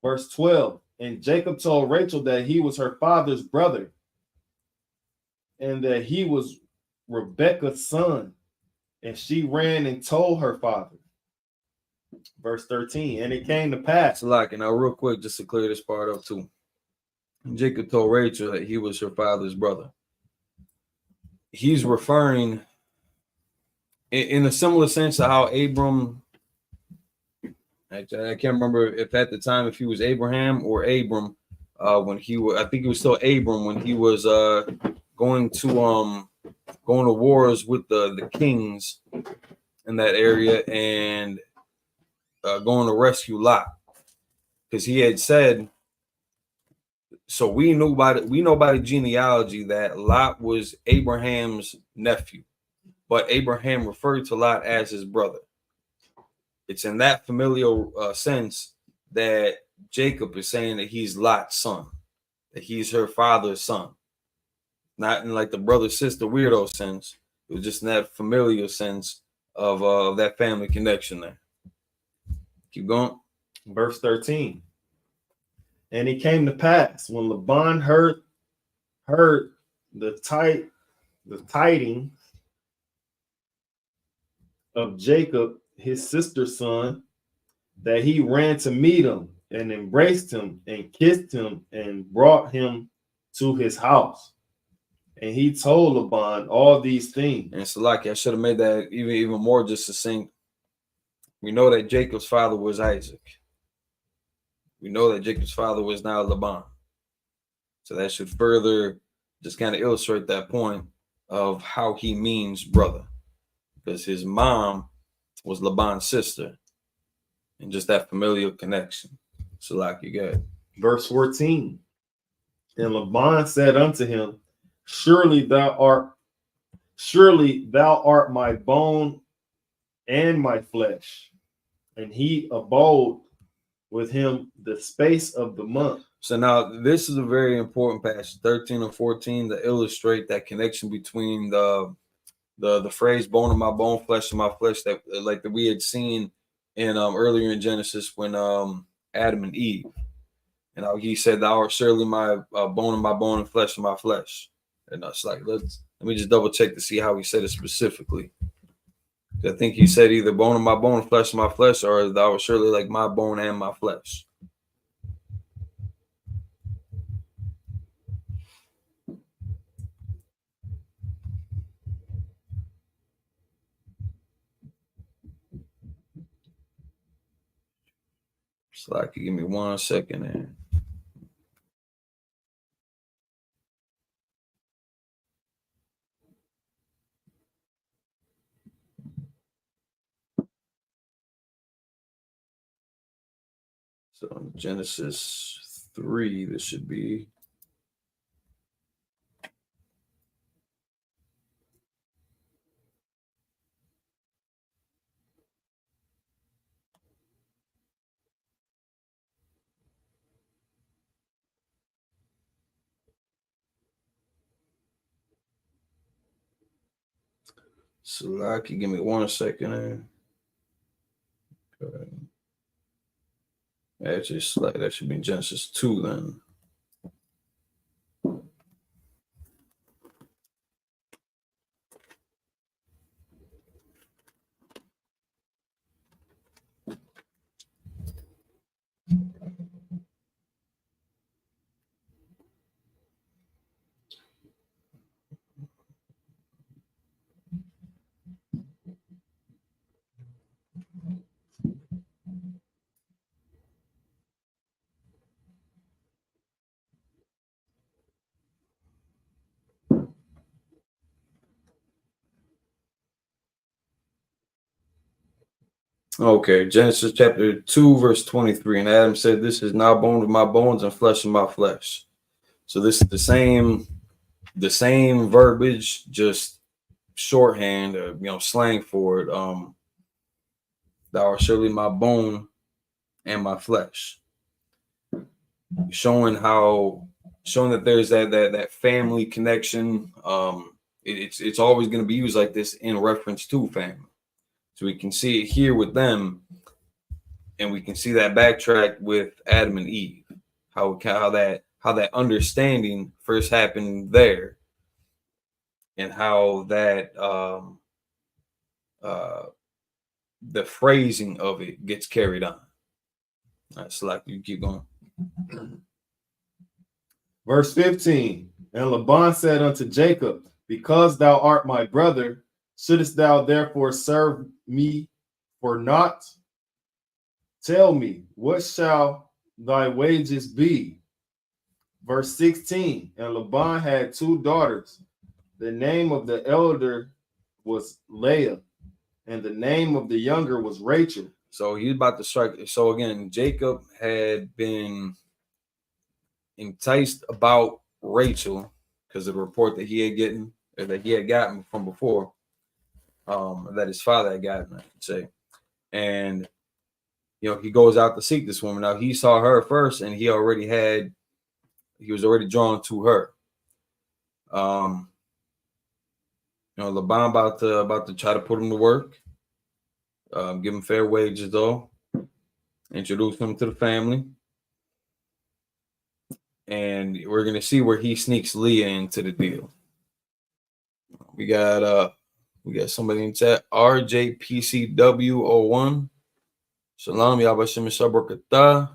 Verse 12. And Jacob told Rachel that he was her father's brother and that he was Rebekah's son. And she ran and told her father. Verse 13. And it came to pass. Salakia. Now, real quick, just to clear this part up too. Jacob told Rachel that he was her father's brother. He's referring in a similar sense to how Abram, I can't remember if at the time if he was Abraham or Abram, when he was, I think it was still Abram when he was going to wars with the kings in that area and going to rescue Lot, because he had said. So we know by the genealogy that Lot was Abraham's nephew, but Abraham referred to Lot as his brother. It's in that familial sense that Jacob is saying that he's Lot's son, that he's her father's son, not in like the brother-sister weirdo sense. It was just in that familial sense of that family connection there. Keep going. Verse 13. And it came to pass when Laban heard the tidings of Jacob, his sister's son, that he ran to meet him and embraced him and kissed him and brought him to his house. And he told Laban all these things. And Salaki, I should have made that even more just succinct. We know that Jacob's father was Isaac. We know that Jacob's father was now Laban. So that should further just kind of illustrate that point of how he means brother. Because his mom was Laban's sister. And just that familial connection. So like you got. Verse 14. And Laban said unto him, Surely thou art my bone and my flesh. And he abode with him the space of the month. So now this is a very important passage, 13 and 14, to illustrate that connection between the phrase "bone of my bone, flesh of my flesh," that like that we had seen in earlier in Genesis when Adam and Eve, and he said, "Thou art surely my bone of my bone and flesh of my flesh." And it's like let me just double check to see how he said it specifically. I think he said either bone of my bone, flesh of my flesh, or thou art surely like my bone and my flesh. So like, give me 1 second and so Genesis 3, this should be. So like, give me 1 second and. Actually, like that should be Genesis 2 then. Okay, Genesis chapter 2, verse 23. And Adam said, "This is now bone of my bones and flesh of my flesh." So this is the same verbiage, just shorthand, slang for it. Thou art surely my bone and my flesh. Showing that there's that family connection. It's always going to be used like this in reference to family. So we can see it here with them, and we can see that backtrack with Adam and Eve, how that understanding first happened there, and how that the phrasing of it gets carried on. All right, so like you keep going. Verse 15. And Laban said unto Jacob, because thou art my brother, shouldest thou therefore serve me for naught? Tell me, what shall thy wages be? Verse 16. And Laban had 2 daughters. The name of the elder was Leah, and the name of the younger was Rachel. So he's about to strike. So again, Jacob had been enticed about Rachel because of the report that he had gotten from before, that his father had gotten, I should say. And he goes out to seek this woman. Now he saw her first, and he was already drawn to her. Laban about to try to put him to work, give him fair wages though, introduce him to the family. And we're gonna see where he sneaks Leah into the deal. We got somebody in chat, RJPCW01. Shalom, Yabashim Shabrakatah.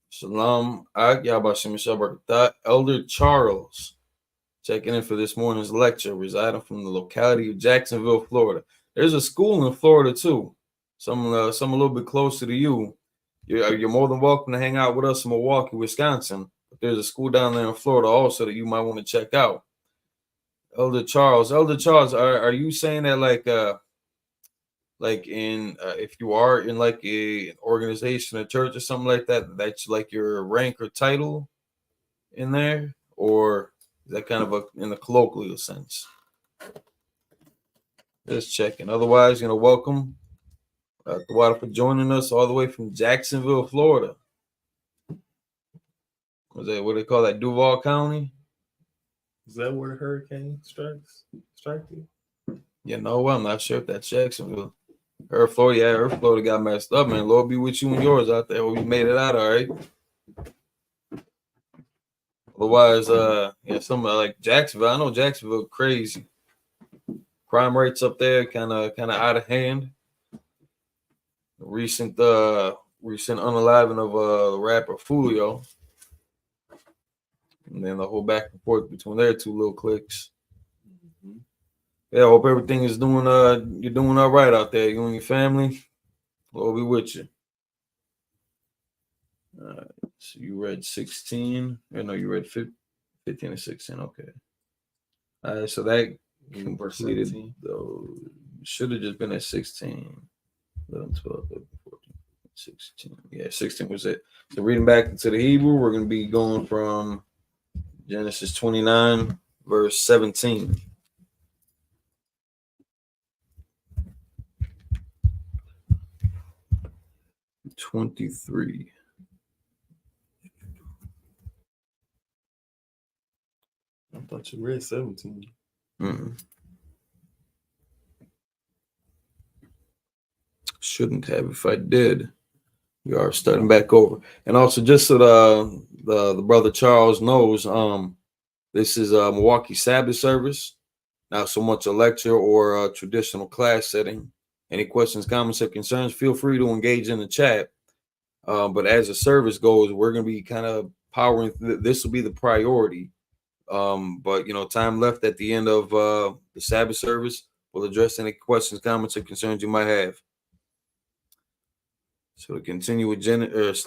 Shalom, Ak Yabashim Shabrakatah. Elder Charles checking in for this morning's lecture, residing from the locality of Jacksonville, Florida. There's a school in Florida too. Some a little bit closer to you. You're more than welcome to hang out with us in Milwaukee, Wisconsin. But there's a school down there in Florida also that you might want to check out. Elder Charles, are you saying that if you are in like an organization, a church or something like that, that's like your rank or title in there, or is that kind of in a colloquial sense? Just checking. Otherwise, welcome the water for joining us all the way from Jacksonville, Florida. Was that what they call that? Duval County? Is that where the hurricane strike you? You know, I'm not sure if that's Jacksonville. Florida got messed up, man. Lord be with you and yours out there. We made it out all right. Otherwise, something like Jacksonville. I know Jacksonville crazy. Crime rates up there kind of out of hand. Recent unaliving of the rapper Fulio. And then the whole back and forth between their two little cliques. Yeah, I hope everything is doing you're doing all right out there, you and your family. Lord be with you. All right. So you read 16. Or no, you read 15 and 16. Okay. All right, so that completed though. Should have just been at 16. 11, 12, 13, 14, 16. Yeah, 16 was it. So reading back into the Hebrew, we're going to be going from Genesis 29, verse 17. $23. I thought you read 17. Shouldn't have. If I did, we are starting back over. And also, just so the brother Charles knows, this is a Milwaukee Sabbath service, not so much a lecture or a traditional class setting. Any questions, comments, or concerns, feel free to engage in the chat. But as the service goes, we're going to be kind of powering. This will be the priority. But time left at the end of the Sabbath service. We'll address any questions, comments, or concerns you might have. So to continue with Genesis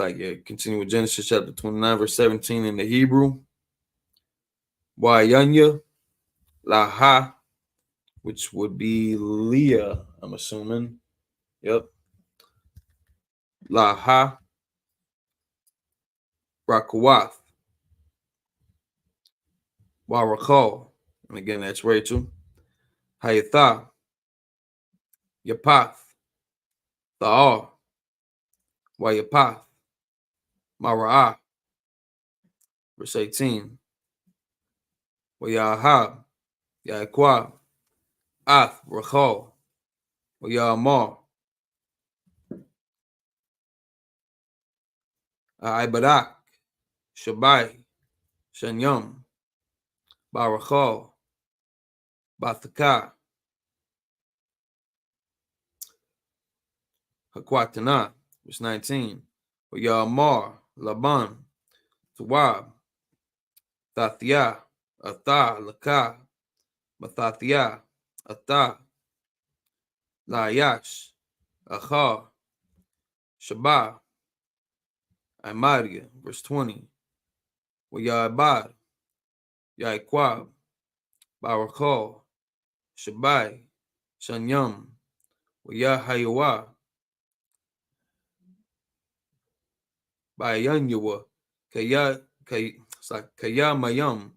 chapter 29, verse 17 in the Hebrew. Wayanya Laha, which would be Leah, I'm assuming. Yep. Laha Rakuath. Warakal. And again, that's Rachel. Hayatha. Yapath. Tha'ar. Wayapath. Mara'ah. Verse 18. Wayaha. Yaquah. Ath. Rachal. Wayamar. Aibadak. Shabai. Shanyam. Barachal. Bathaka. Hakwatana. Verse 19. Wayamar. Laban. Tuwab. Tathia. Atha. Laka. Mathathia. Atha. Layash. Acha. Shabbat. Amaria. Verse 20. Wayabad. Yaiquab. Barakal. Shabai. Shanyam. Wayahayawa. Bayanyawa. Kayamayam.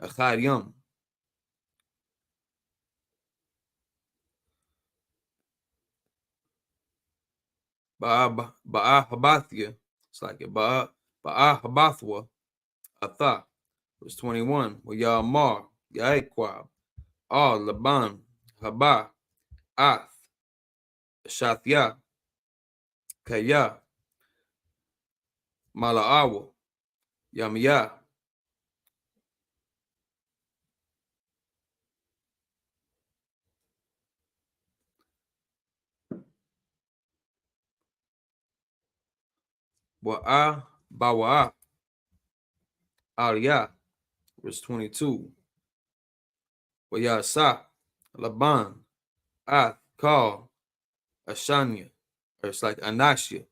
Acharyam. Ba'ahabathia. It's like it. Ba'ahabathwa. Atha. Verse 21. Wayamar. Yaiquab. Laban. Haba. Ath. Shathya. Kaya. Mala'awa. Yamiya. Bawa'a. Aliyah. Verse 22. Wayasa. Laban. Ath. Kal. Ashanya. Or it's like Anashia.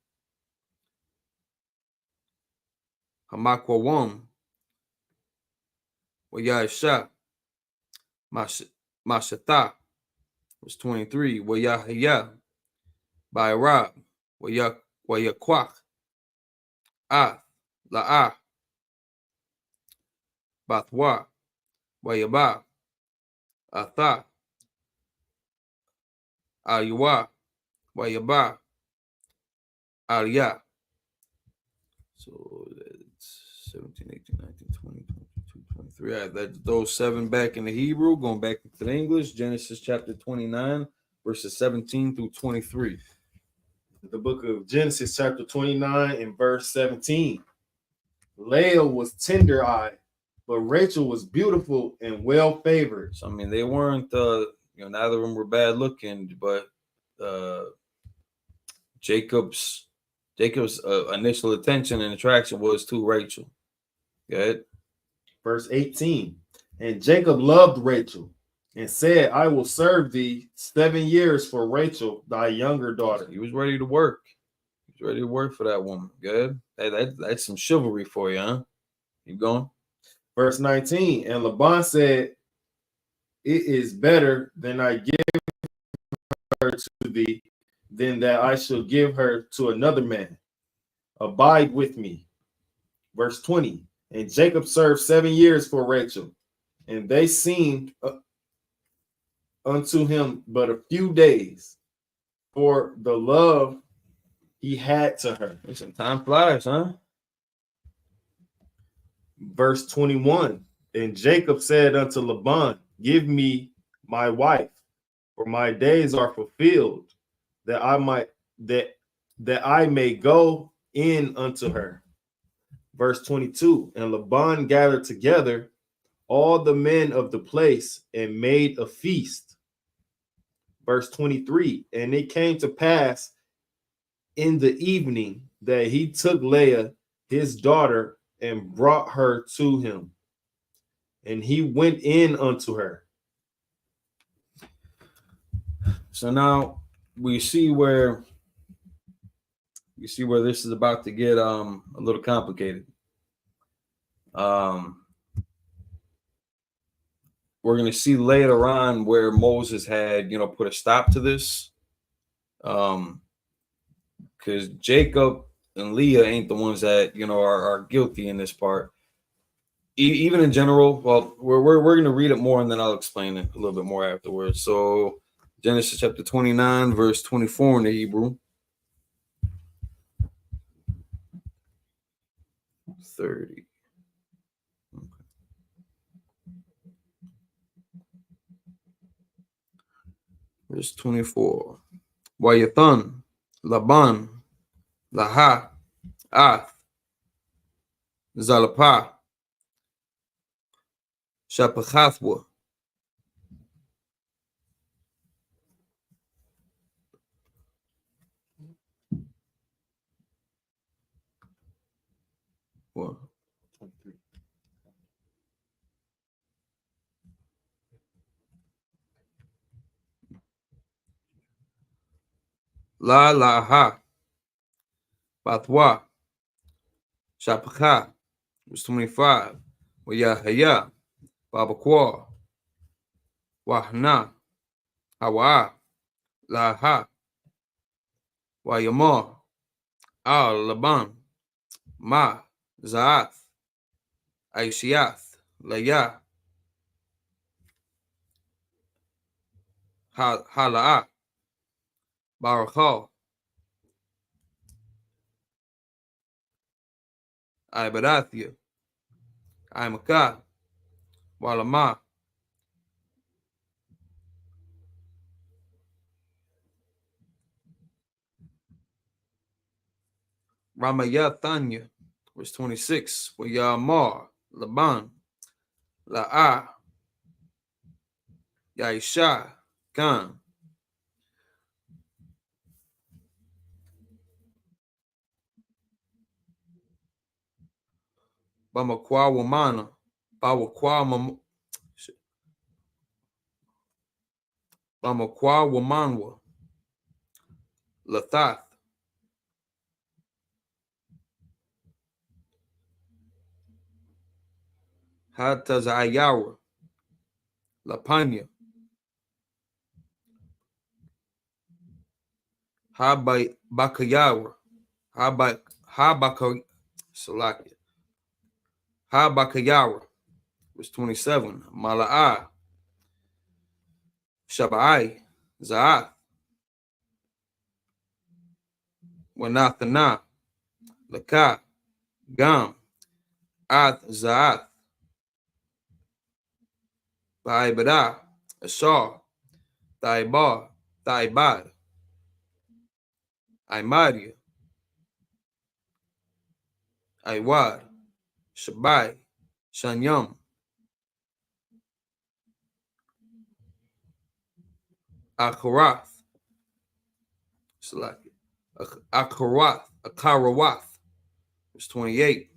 Hamakwawam. Wayasha. Mashata. Verse 23. Wayahaya. Bayrab. Wayakwak. Ath. La'ah. Bathwa. Wayaba. Atha. Aliwa. Wayaba. Aliyah. So that's 17, 18, 19, 20, 22, 23. All right, that's those 7 back in the Hebrew, going back into the English. Genesis chapter 29, verses 17 through 23. The book of Genesis, chapter 29, and verse 17. Leah was tender-eyed, but Rachel was beautiful and well-favored. So I mean, they weren't neither of them were bad looking, but Jacob's initial attention and attraction was to Rachel. Good. Verse 18. And Jacob loved Rachel and said, I will serve thee 7 years for Rachel, thy younger daughter. He was ready to work. He was ready to work for that woman. Good. That's some chivalry for you, huh? Keep going. Verse 19. And Laban said, it is better than I give her to thee than that I shall give her to another man. Abide with me. Verse 20. And Jacob served 7 years for Rachel, and they seemed unto him but a few days, for the love he had to her. Listen, time flies, huh? Verse 21. And Jacob said unto Laban, give me my wife, for my days are fulfilled, that I may go in unto her. Verse 22. And Laban gathered together all the men of the place and made a feast. Verse 23. And it came to pass in the evening that he took Leah, his daughter, and brought her to him. And he went in unto her. So now we see where this is about to get a little complicated. We're going to see later on where Moses had, put a stop to this. Because Jacob and Leah ain't the ones that, are guilty in this part. Even in general, well, we're going to read it more and then I'll explain it a little bit more afterwards. So Genesis chapter 29, verse 24 in the Hebrew. 30. Okay. Verse 24. Wayathan, Laban, Laha, Ath, Zalapah, Shapachathwa. What? La Laha, Bathwa, Shapakha, verse 25. Wayahaya, Babakwa, Wahna, Hawa, Laha, Wayama, Al Laban, Ma, Zaath, Aishiath, Laya, Halaa, Barakal, Ibadathia, Imaka, Walama, Ramayathanya, verse 26, Wayamar, Laban, La'a, Yaisha, Khan, Bamakwa Wamana, Bawakwa Wamanwa, Lathath, Hatazayara, Lapanya, Habakayara, Habakayara, verse 27, Mala'a, Shabai, Za'ath, Wanathana, Laka, Gam, Ath Zaath, Thaibada, Ashar, Thaibar, Thaibad, Aimaria, Aiwad, Shabai, Shanyam, Akarath, Select Akarawath, it's 28.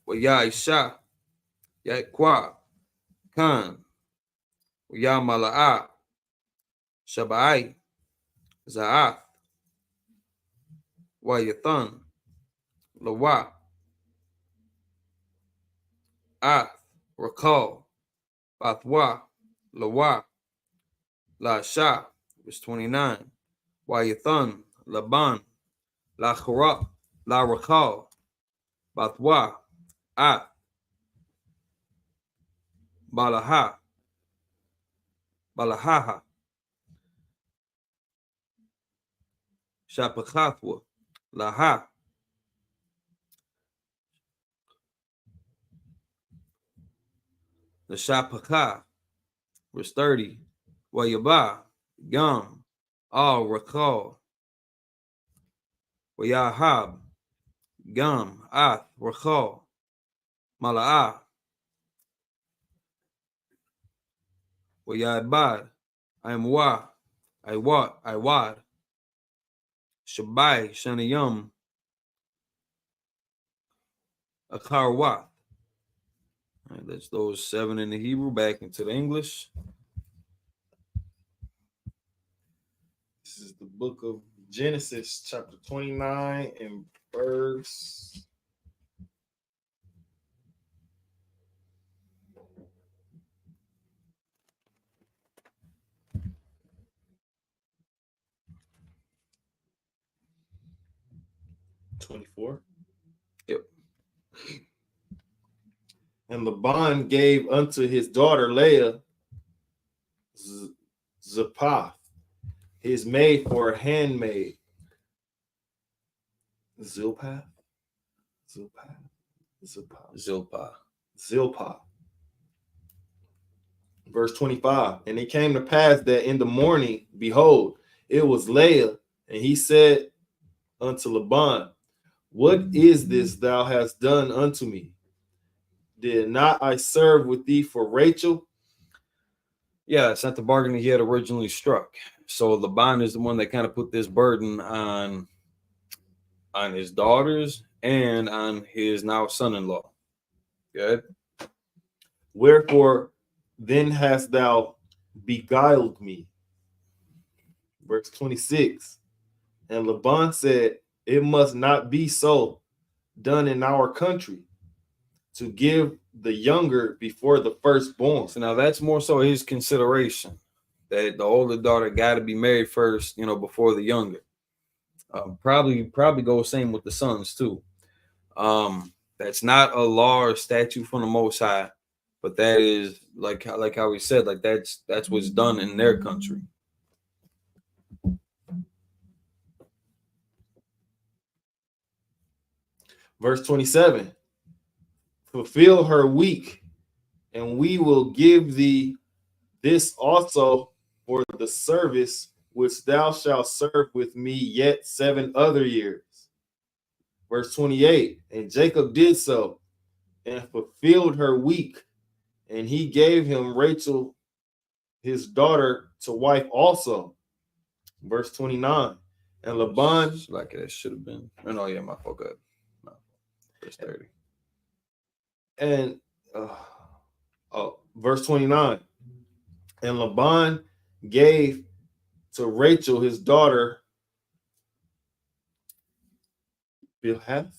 Wayaisha, Yakwa, Khan, Wayamala'a, Shabai, Za'ath, Wayathan, Lawa, Ath, Rakal, Bathwa, Lawa, La Shah, verse 29. Wayathan, Laban, La Khara, La Rakal, Bathwa, Ath, Balaha, Balahaha, Shapakathwa, Laha, the Shapaka, verse 30. Wayaba, Gam, Al Rakal, Wayahab, Gam, Ath, Rakal, Mala'ah, Wayabad, Imwa, Iwad, Shabai, Shanayam, Akarwath. All right, that's those 7 in the Hebrew back into the English. This is the book of Genesis, chapter 29, and verse 24. Yep. And Laban gave unto his daughter Leah Zilpah, his maid, for a handmaid. Zilpah? Zilpah. Verse 25. And it came to pass that in the morning, behold, it was Leah, and he said unto Laban, what is this thou hast done unto me? Did not I serve with thee for Rachel? Yeah, it's not the bargain that he had originally struck. So Laban is the one that kind of put this burden on his daughters and on his now son-in-law. Good. Wherefore then hast thou beguiled me? Verse 26. And Laban said, it must not be so done in our country, to give the younger before the firstborn. So now that's more so his consideration, that the older daughter got to be married first, before the younger. Probably goes same with the sons too. That's not a law or statute from the Most High, but that is like how we said, like that's what's done in their country. Verse 27. Fulfill her week, and we will give thee this also for the service which thou shalt serve with me yet 7 other years. Verse 28. And Jacob did so and fulfilled her week, and he gave him Rachel his daughter to wife also. Verse 29. And Laban, like that should have been. Oh no, yeah, my fault. Good. No, verse 30. And verse 29. And Laban gave to Rachel his daughter Bilhah,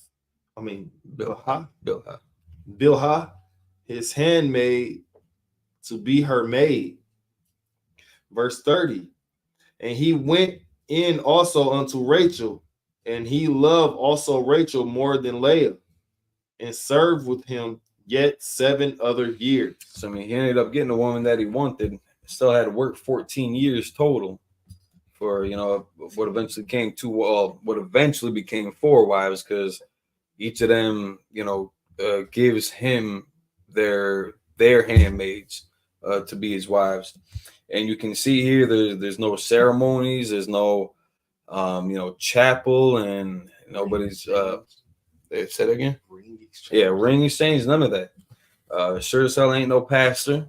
his handmaid, to be her maid. Verse 30. And he went in also unto Rachel, and he loved also Rachel more than Leah, and served with him yet 7 other years. So he ended up getting a woman that he wanted. Still had to work 14 years total for what eventually became 4 wives, because each of them, gives him their handmaids to be his wives. And you can see here there's no ceremonies, there's no chapel, and nobody's they said again? Ring exchange, none of that. Sure as hell ain't no pastor,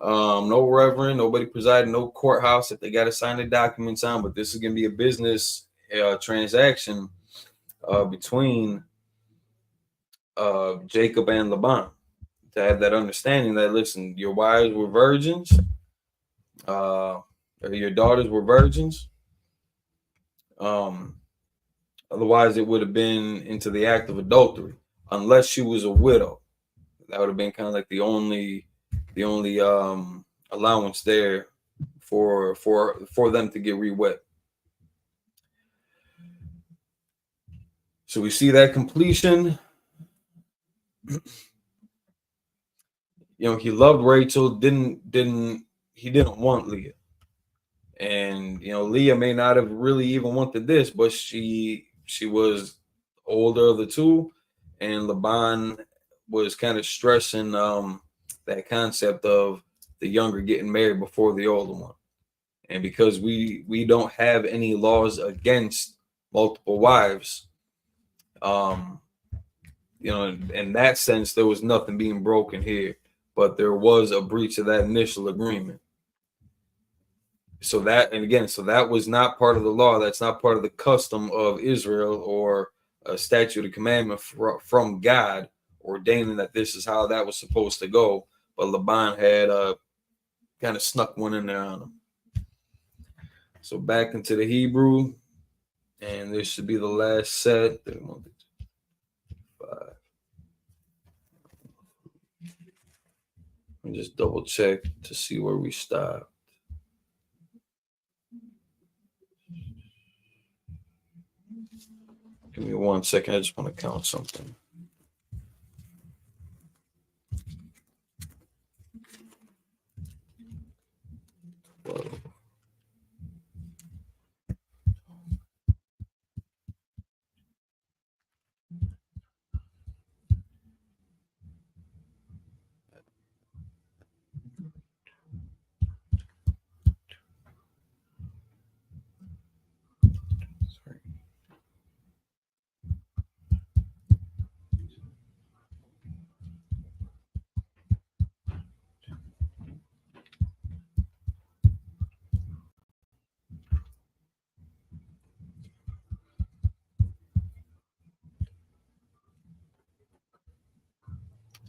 no reverend, nobody presiding, no courthouse that they got to sign the documents on. But this is gonna be a business transaction between Jacob and Laban, to have that understanding that, listen, your wives were virgins, or your daughters were virgins. Otherwise, it would have been into the act of adultery, unless she was a widow. That would have been kind of like the only allowance there for them to get re-wed. So we see that completion. He loved Rachel, didn't want Leah. And Leah may not have really even wanted this, but she was older of the two, and Laban was kind of stressing that concept of the younger getting married before the older one. And because we don't have any laws against multiple wives, in that sense, there was nothing being broken here, but there was a breach of that initial agreement. So that was not part of the law. That's not part of the custom of Israel, or a statute of commandment from God ordaining that this is how that was supposed to go. But Laban had kind of snuck one in there on him. So back into the Hebrew, and this should be the last set. 5. Let me just double check to see where we stopped. Give me 1 second. I just want to count something. Whoa.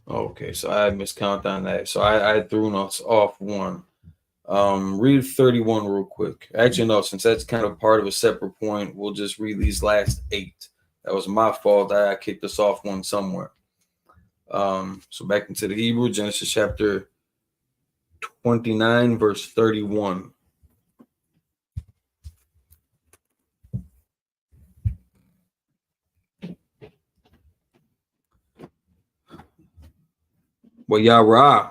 Okay, so I miscount on that. So I threw us off one. Read 31 real quick. Actually, no, since that's kind of part of a separate point, we'll just read these last 8. That was my fault. I kicked us off one somewhere. So back into the Hebrew, Genesis chapter 29, verse 31. Well, Yahweh,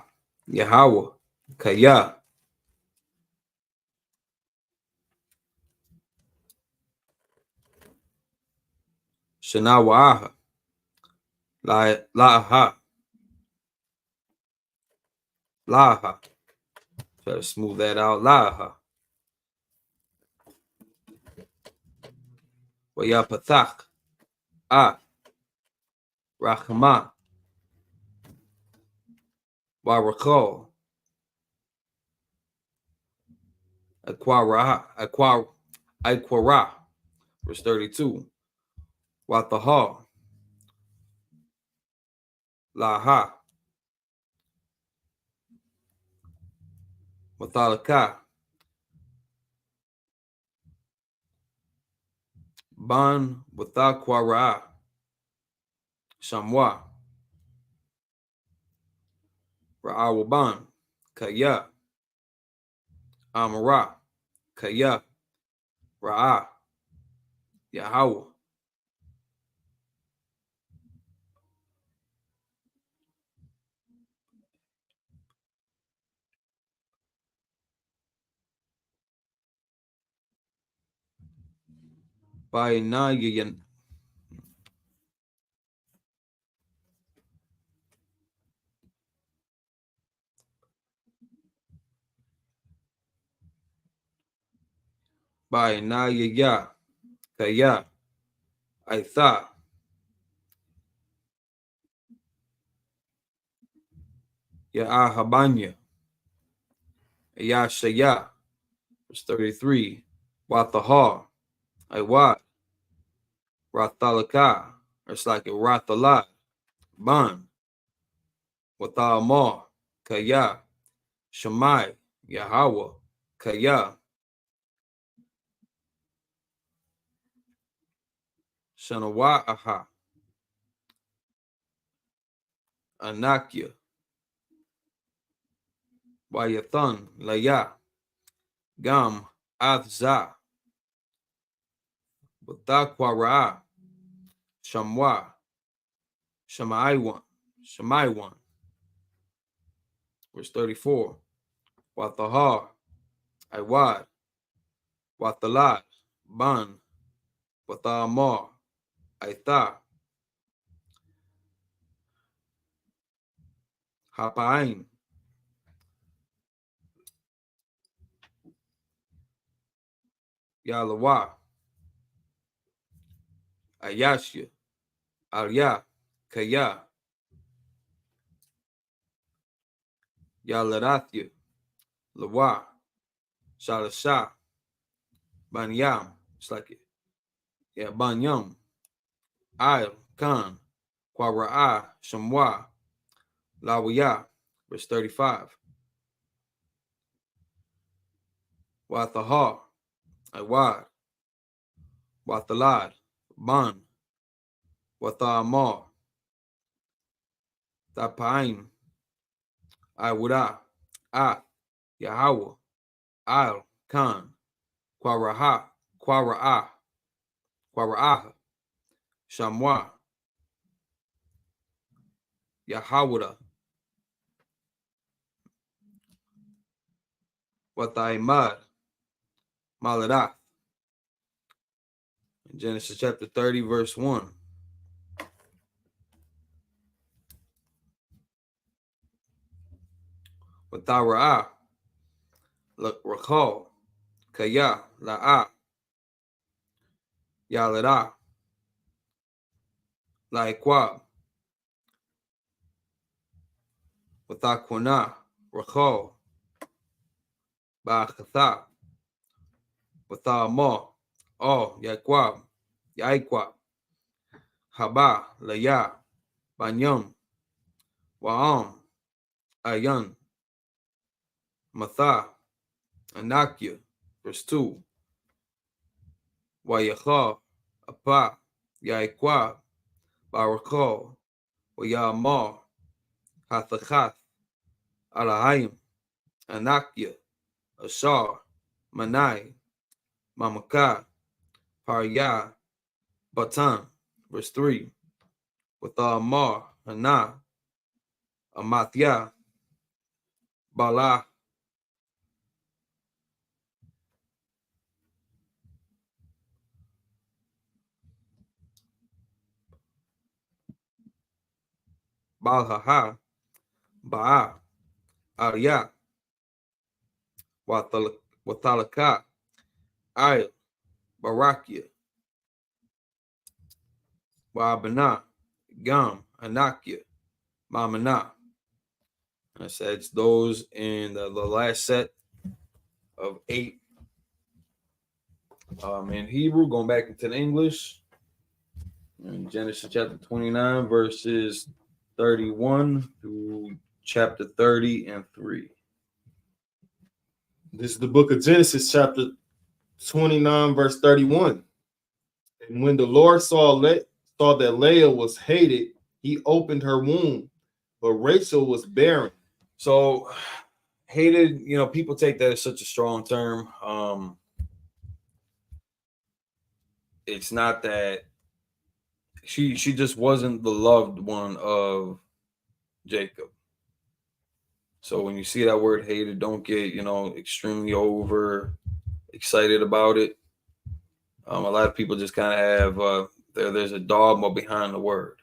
Yahweh, Kaya. Shanawaha, Laha, Laha. Try to smooth that out. Laha. Well, Yapathach, Rahma, Warakol, Aquara, verse 32. Wataha, Laha, Wathalaka, Ban Wathaquara, Shamwa, Ra'awaban, Kaya, Amara, Kaya, Ra'a, Yahweh. By Nayan, by na ya kaya aitha ya ahabanya ya shaya. Verse 33. Wataha Iwat Rathalaka. It's like a Rathalat Ban Wathalma Kaya Shemai Yahweh Kaya Shanawa'aha Anakya Wayathan Laya Gam Athza Watakwara Shamwa Shamaiwan. Verse 34. Wathahar Iwad Wathalat Ban Wathamar Aitha Hapain Yalawa Ayashya Arya Kaya Yalarathya Lawa Shalasha Banyam. It's like it. Yeah, Banyam Al Khan Kwara'a Shamwa Lawaya. Verse 35. Wathahar Iwad Wathalad Ban Wathamar Tapaim Iwada Ah Yahweh Al Khan Kwara'a Shamwa Yahawada Wathaimad Maladath. Genesis chapter 30, verse 1. Wathara'a Rakal Kaya La'a Yalada Laikwab Wathakwana Rakal Ba'akatha Wathama Yaikwab Haba Laya Banyam Wa'am Ayan Matha Anakya. Verse 2. Wayacha Apa Yaikwab Barakal Wayamar Hathachath Alahayim Anakya Ashar Manai Mamaka Parya Batan. Verse 3. With Amar Hana Amathya Bala Balhaha Ba'a Arya Wathalaka Ayl Barakia Wabana Gam Anakya Mamana. I said it's those in the last set of 8 in Hebrew, going back into the English. In Genesis chapter 29, verses 31 through chapter 30 and 3. This is the book of Genesis, chapter 29, verse 31. And when the Lord saw that Leah was hated, he opened her womb, but Rachel was barren. So hated, people take that as such a strong term. It's not that she just wasn't the loved one of Jacob. So when you see that word hated, don't get, extremely over excited about it. A lot of people just kind of have, there's a dogma behind the word.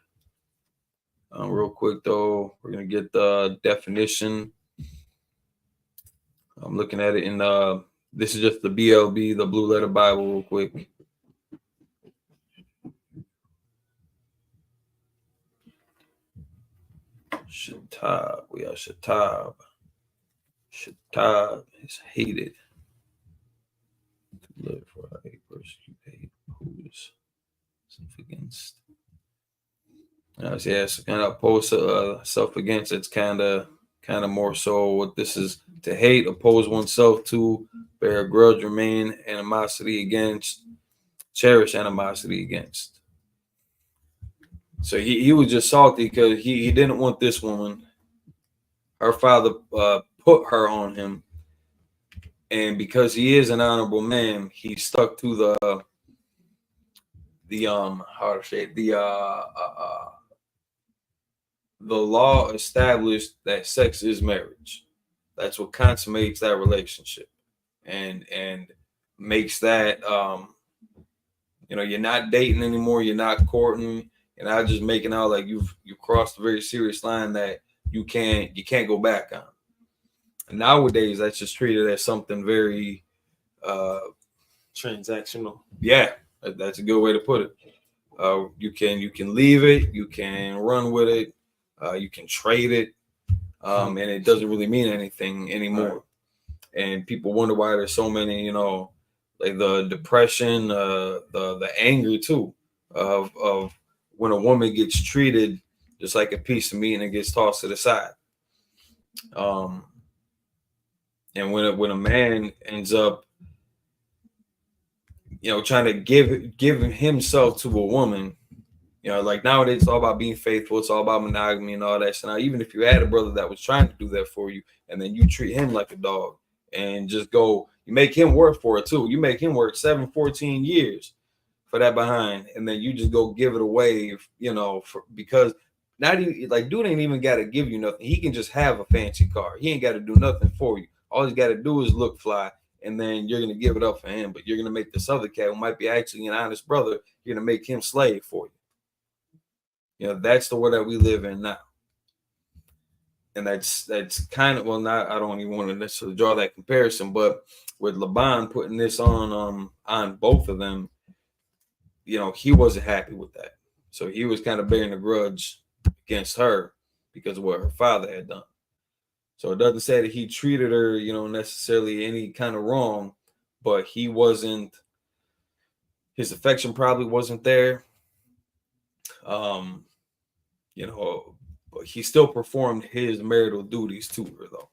Real quick, though, we're going to get the definition. I'm looking at it in the This is just the BLB, the Blue Letter Bible, real quick. Shatab, we are Shatab. Shatab is hated. To live for a persecute, hate, oppose, self against. Yes, kind of oppose self against. It's kind of more so what this is: to hate, oppose oneself to, bear a grudge, remain animosity against, cherish animosity against. So he was just salty because he didn't want this woman. Her father put her on him, and because he is an honorable man, he stuck to the how to say it, the law established that sex is marriage. That's what consummates that relationship, and makes that you're not dating anymore, you're not courting, you're not just making out like you crossed a very serious line that you can't go back on. And nowadays, that's just treated as something very transactional. Yeah, that's a good way to put it. You can leave it, you can run with it, you can trade it, and it doesn't really mean anything anymore. Right. And people wonder why there's so many, like the depression, the anger too, of when a woman gets treated just like a piece of meat and it gets tossed to the side. And when a man ends up, trying to give himself to a woman, like nowadays it's all about being faithful, it's all about monogamy and all that. So now, even if you had a brother that was trying to do that for you, and then you treat him like a dog and just you make him work for it too. You make him work 14 years for that behind, and then you just go give it away, because not even like dude ain't even got to give you nothing. He can just have a fancy car. He ain't got to do nothing for you. All he's got to do is look fly, and then you're gonna give it up for him. But you're gonna make this other cat, who might be actually an honest brother, you're gonna make him slave for you. That's the world that we live in now. And that's kind of, well, not, I don't even want to necessarily draw that comparison, but with Laban putting this on both of them, he wasn't happy with that. So he was kind of bearing a grudge against her because of what her father had done. So it doesn't say that he treated her, necessarily any kind of wrong, but his affection probably wasn't there. But he still performed his marital duties to her though.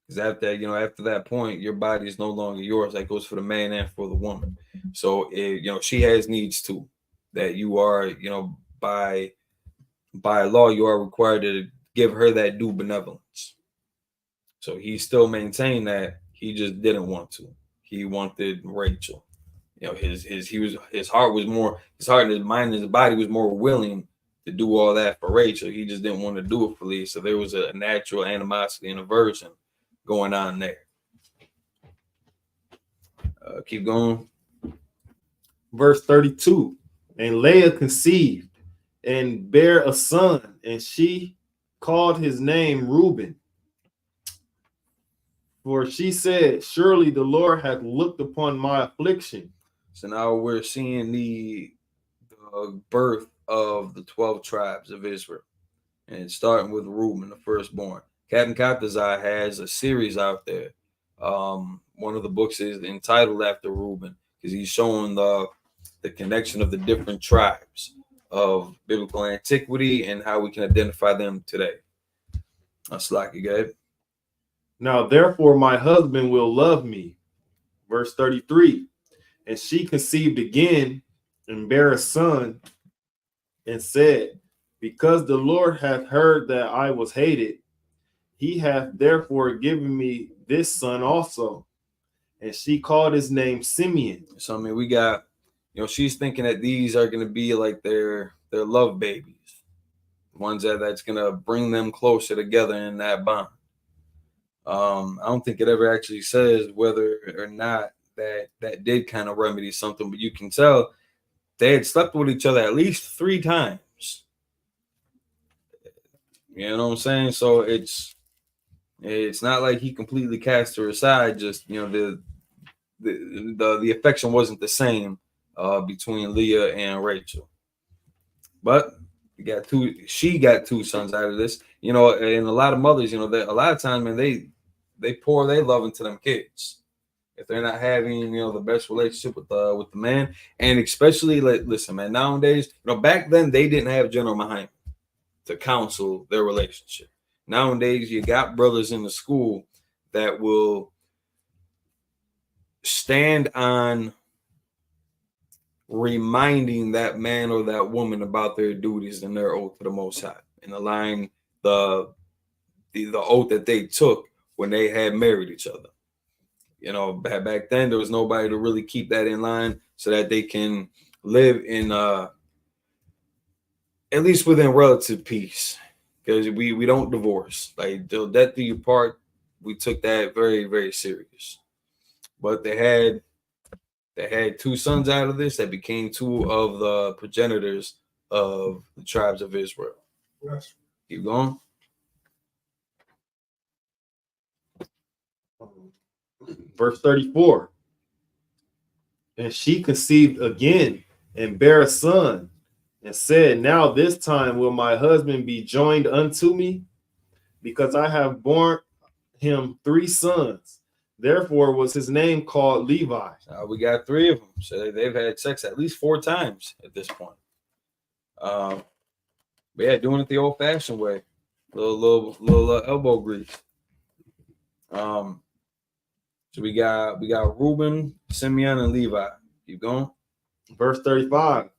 Because after that point, your body is no longer yours. That goes for the man and for the woman. So she has needs too, that you are, by law, you are required to give her that due benevolence. So he still maintained that. He just didn't want to. He wanted Rachel. His heart and his mind and his body was more willing to do all that for Rachel. He just didn't want to do it for Leah. So there was a natural animosity and aversion going on there. Keep going. Verse 32. And Leah conceived and bare a son, and she called his name Reuben. For she said, surely the Lord hath looked upon my affliction. So now we're seeing the birth of the 12 tribes of Israel. And it's starting with Reuben, the firstborn. Captain Katazai has a series out there. One of the books is entitled after Reuben, because he's showing the connection of the different tribes of biblical antiquity and how we can identify them today. That's like you got. Now, therefore, my husband will love me. Verse 33. And she conceived again and bare a son, and said, because the Lord hath heard that I was hated, he hath therefore given me this son also. And she called his name Simeon. So, we got, she's thinking that these are going to be like their love babies, ones that's going to bring them closer together in that bond. I don't think it ever actually says whether or not that did kind of remedy something, but you can tell they had slept with each other at least 3 times. You know what I'm saying? So it's It's not like he completely cast her aside. Just, you know, the affection wasn't the same between Leah and Rachel. But she got two sons out of this. You know, and a lot of mothers, you know, a lot of times, man, they pour their love into them kids if they're not having, you know, the best relationship with the man. And especially, like, listen, man, nowadays, you know, back then they didn't have General Muhammad to counsel their relationship. Nowadays, you got brothers in the school that will stand on reminding that man or that woman about their duties and their oath to the Most High, and align the oath that they took when they had married each other. You know, back then there was nobody to really keep that in line so that they can live in at least within relative peace, because we don't divorce. Like, till death do you part, we took that very, very serious. But they had two sons out of this that became two of the progenitors of the tribes of Israel. Yes. Keep going. Verse 34. And she conceived again and bare a son, and said, now this time will my husband be joined unto me, because I have borne him 3 sons. Therefore was his name called Levi. We got 3 of them, so they've had sex at least 4 times at this point. But yeah, doing it the old-fashioned way, little elbow grease. So we got Reuben, Simeon, and Levi. Keep going. Verse 35.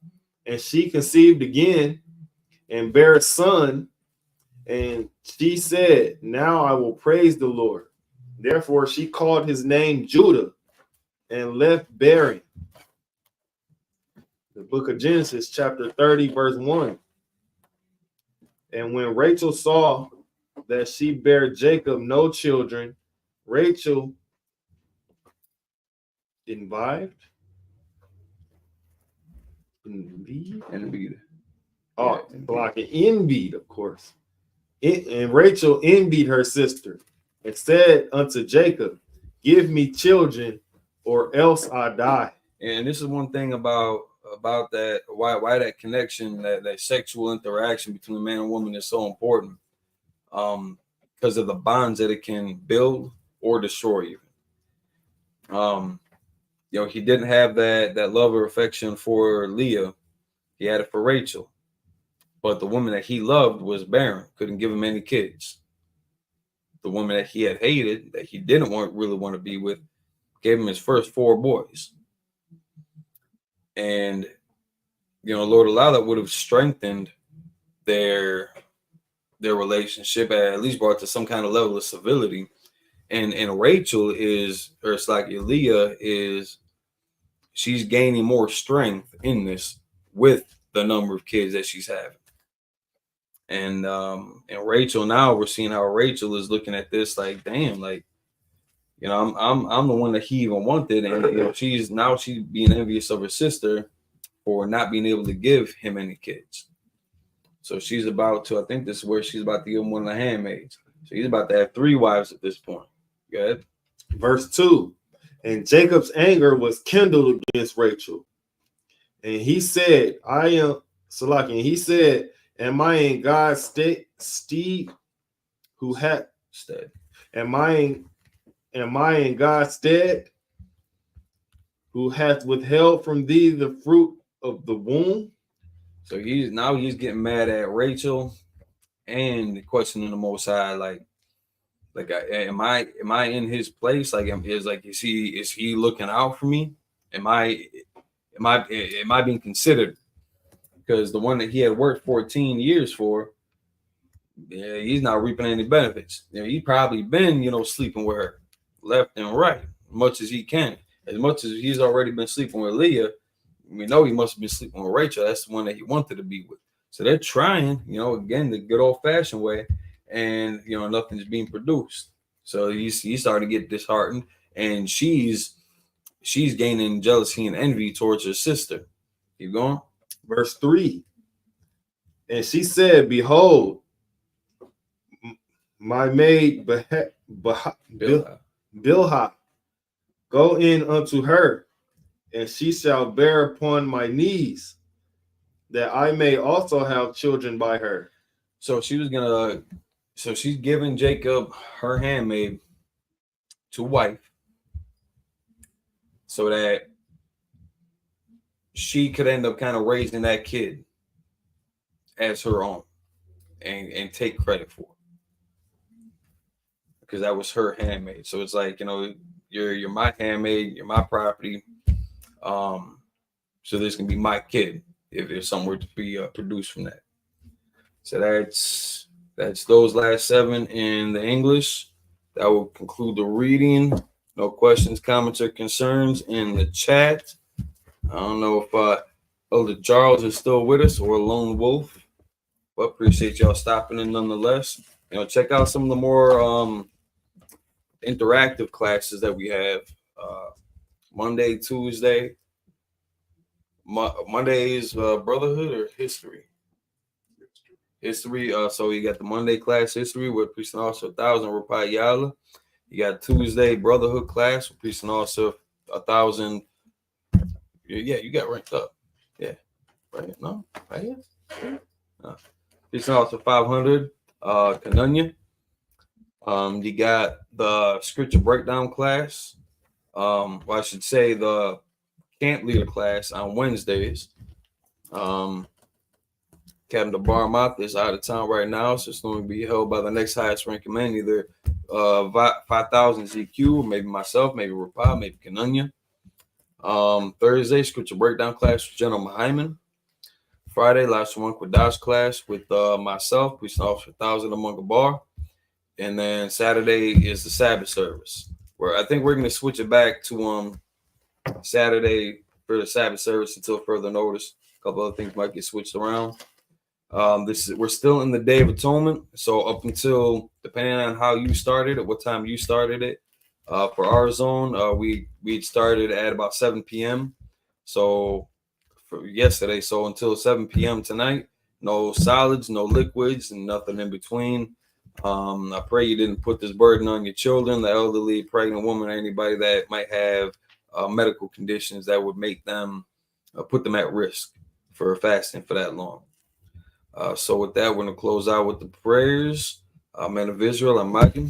And she conceived again and bare a son, and she said, now I will praise the Lord. Therefore she called his name Judah and left bearing. The book of Genesis, chapter 30, verse 1. And when Rachel saw that she bare Jacob no children, Rachel envied. Envied. Oh, like an envied, of course. And Rachel envied her sister and said unto Jacob, give me children, or else I die. And this is one thing about that, why that connection, that sexual interaction between man and woman is so important. Because of the bonds that it can build or destroy even. You know, he didn't have that love or affection for Leah. He had it for Rachel. But the woman that he loved was barren, couldn't give him any kids. The woman that he had hated, that he didn't really want to be with, gave him his first 4 boys. And, you know, Lord Allah, that would have strengthened their relationship, at least brought to some kind of level of civility. And Rachel is, or it's like Leah is, she's gaining more strength in this with the number of kids that she's having. And Rachel, now we're seeing how Rachel is looking at this like, damn, like, you know, I'm the one that he even wanted, and you know, she's being envious of her sister for not being able to give him any kids. So she's about to, I think this is where she's about to give him one of the handmaids. So he's about to have 3 wives at this point. Go ahead. Verse 2. And Jacob's anger was kindled against Rachel. And he said, am I in God's stead who hath stead? Am I in God's stead who hath withheld from thee the fruit of the womb? So he's getting mad at Rachel and questioning the Most High, like am I in his place? Like, is he looking out for me? Am I being considered? Because the one that he had worked 14 years for, yeah, he's not reaping any benefits. You know, he's probably been, you know, sleeping with her left and right, as much as he can. As much as he's already been sleeping with Leah, we know he must have been sleeping with Rachel. That's the one that he wanted to be with. So they're trying, you know, again, the good old-fashioned way, and, you know, nothing's being produced. So he's starting to get disheartened, and she's gaining jealousy and envy towards her sister. Keep going. Verse 3. And she said, behold, my maid Bilhah, go in unto her, and she shall bear upon my knees, that I may also have children by her. So she's giving Jacob her handmaid to wife, so that she could end up kind of raising that kid as her own, and take credit for it, because that was her handmaid. So it's like, you're my handmaid, you're my property. So this can be my kid if something were to be produced from that. So that's those last 7 in the English. That will conclude the reading. No questions, comments, or concerns in the chat. I don't know if Elder Charles is still with us or Lone Wolf, but appreciate y'all stopping in nonetheless. Check out some of the more interactive classes that we have. Monday, Tuesday. Monday is Brotherhood or History? History. So you got the Monday class, History, with Priest and Officer 1000 Rapai Yala. You got Tuesday Brotherhood class with Priest and Officer 1000. Yeah, you got ranked up. Yeah, right. No, right here. No. Priest and Officer 500 Canunya. You got the Scripture Breakdown class. Well, I should say the Camp Leader class on Wednesdays. Captain DeBarmath is out of town right now, so it's going to be held by the next highest ranking man, either 5000 ZQ, maybe myself, maybe Rapah, maybe Canunya. Thursday, Scripture Breakdown class with General Hyman. Friday, Last One Quadash class with myself, Priest and Officer 1000 among the bar. And then Saturday is the Sabbath service, where I think we're going to switch it back to Saturday for the Sabbath service until further notice. A couple other things might get switched around. We're still in the Day of Atonement, so up until, depending on how you started it, what time you started it, for our zone, we started at about 7 p.m. So for yesterday, so until 7 p.m. tonight, no solids, no liquids, and nothing in between. I pray you didn't put this burden on your children, the elderly, pregnant woman, or anybody that might have medical conditions that would make them put them at risk for fasting for that long. So with that, we're going to close out with the prayers. Men of Israel, I'm Micah.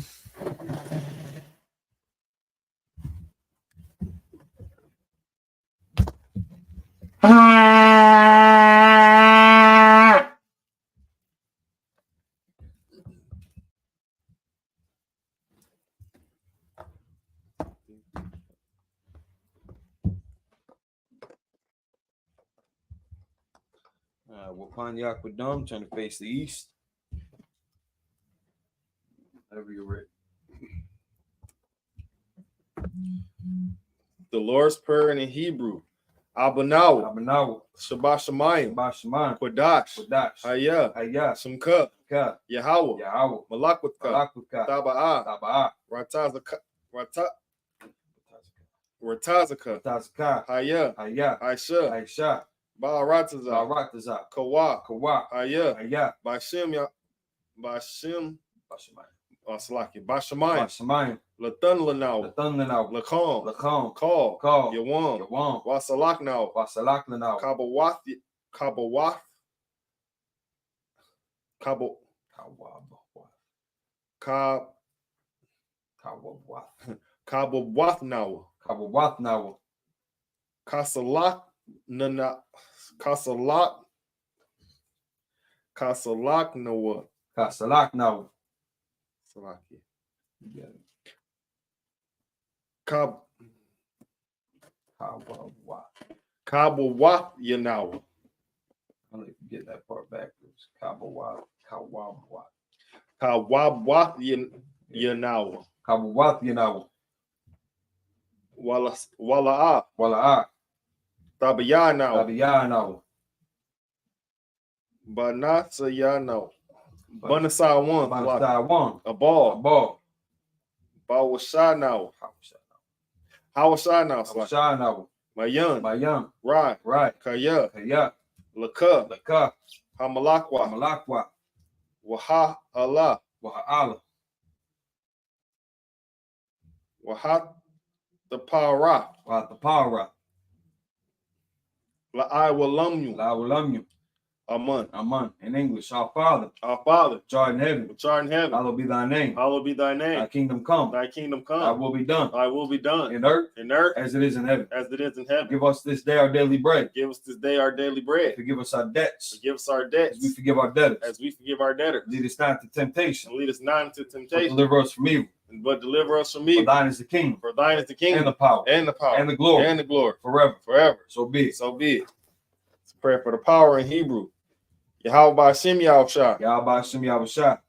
Wapan Yakwadum, trying to face the east. Whenever you're ready. The Lord's Prayer in Hebrew. Abanawa. Abanawa. Shabbat Shemayim. Shabbat Shemayim. Kodash. Kodash. Hayah. Hayah. Sumka. Ka. Yahweh. Yahweh. Malakwaka. Malakwaka. Taba'ah. Taba'ah. Ratazaka. Ratazaka. Hayah. Hayah. Aisha. Aisha. Ba'arataza. Ba'arataza. Kawa. Kawa. Hayah. Hayah. Bashim. Salaki. Bashamayim. Bashamayim. Latan Lanau. Latan Lanau. Lakom. Lakom. Call. Call. Yawam. Yawam. Wasalak now. Wasalak Lanau. Kabawath. Kabawath now. Kabawath now. Kasalak Nana. Kasalak Noah. Kasalak now. Salaki. Yeah. Kabawath Yanawa. I'll let you get that part backwards. Kabawath Yanawa. Kabawath Yanawa. Wala'a. Tabayanawa. Banasayanawa. Banasai a ball. Bawashanawa. Hawashanawa. Mayan. Right. Kaya. Laka. Hamalakwa. Waha Allah. Wahat the Para. Wa the Para. La I Walamyu. La Ulamyu. Aman. Aman. In English, our Father, Our Father, which art in heaven, which art in heaven, hallowed be thy name. hallowed be thy Thy name. kingdom come. Thy kingdom Thy come. will be done Thy will be done in earth in earth as it is in heaven. as it is in heaven. Give us this day our daily bread. Give us this day our daily bread. Forgive us our debts Forgive us our as debts we forgive our debtors. as we forgive our debtors. Lead us not into temptation, And lead us not into but temptation, deliver us from evil. but deliver us from For evil. thine is the kingdom For thine is the and kingdom the power and the power and the glory and the glory forever. forever. So be it. So be it. It's a prayer for the power in Hebrew. Yahweh Ba'ashem Yahushua. Yahweh Shem Yahushua.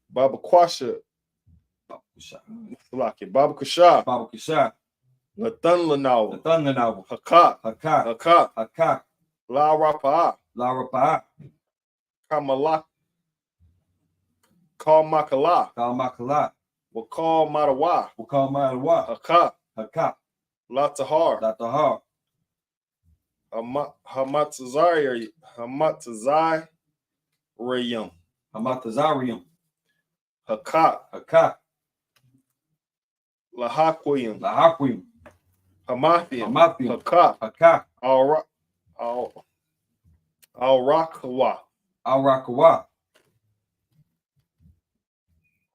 Baba Kwasha. Baba Baba Kusha. Kusha. Lathan The Lanawa. thunder now. Hakat. Hakak. Hakat. Hakak. La Rapa'a. La Rapaa. Kamala. Call Makala. Kal Makala. Wakal Matawa. Wakal Madawa. Hakat. Hakak. La Tahar. Latahar. Hamatzazai Rayum. Hamatazarium. Hakat. Hakak. Lahaquim. Lahaquim. Hamathium. Hamathium. Hakat. Hakak. Al Rakawa. Al-Rakawa.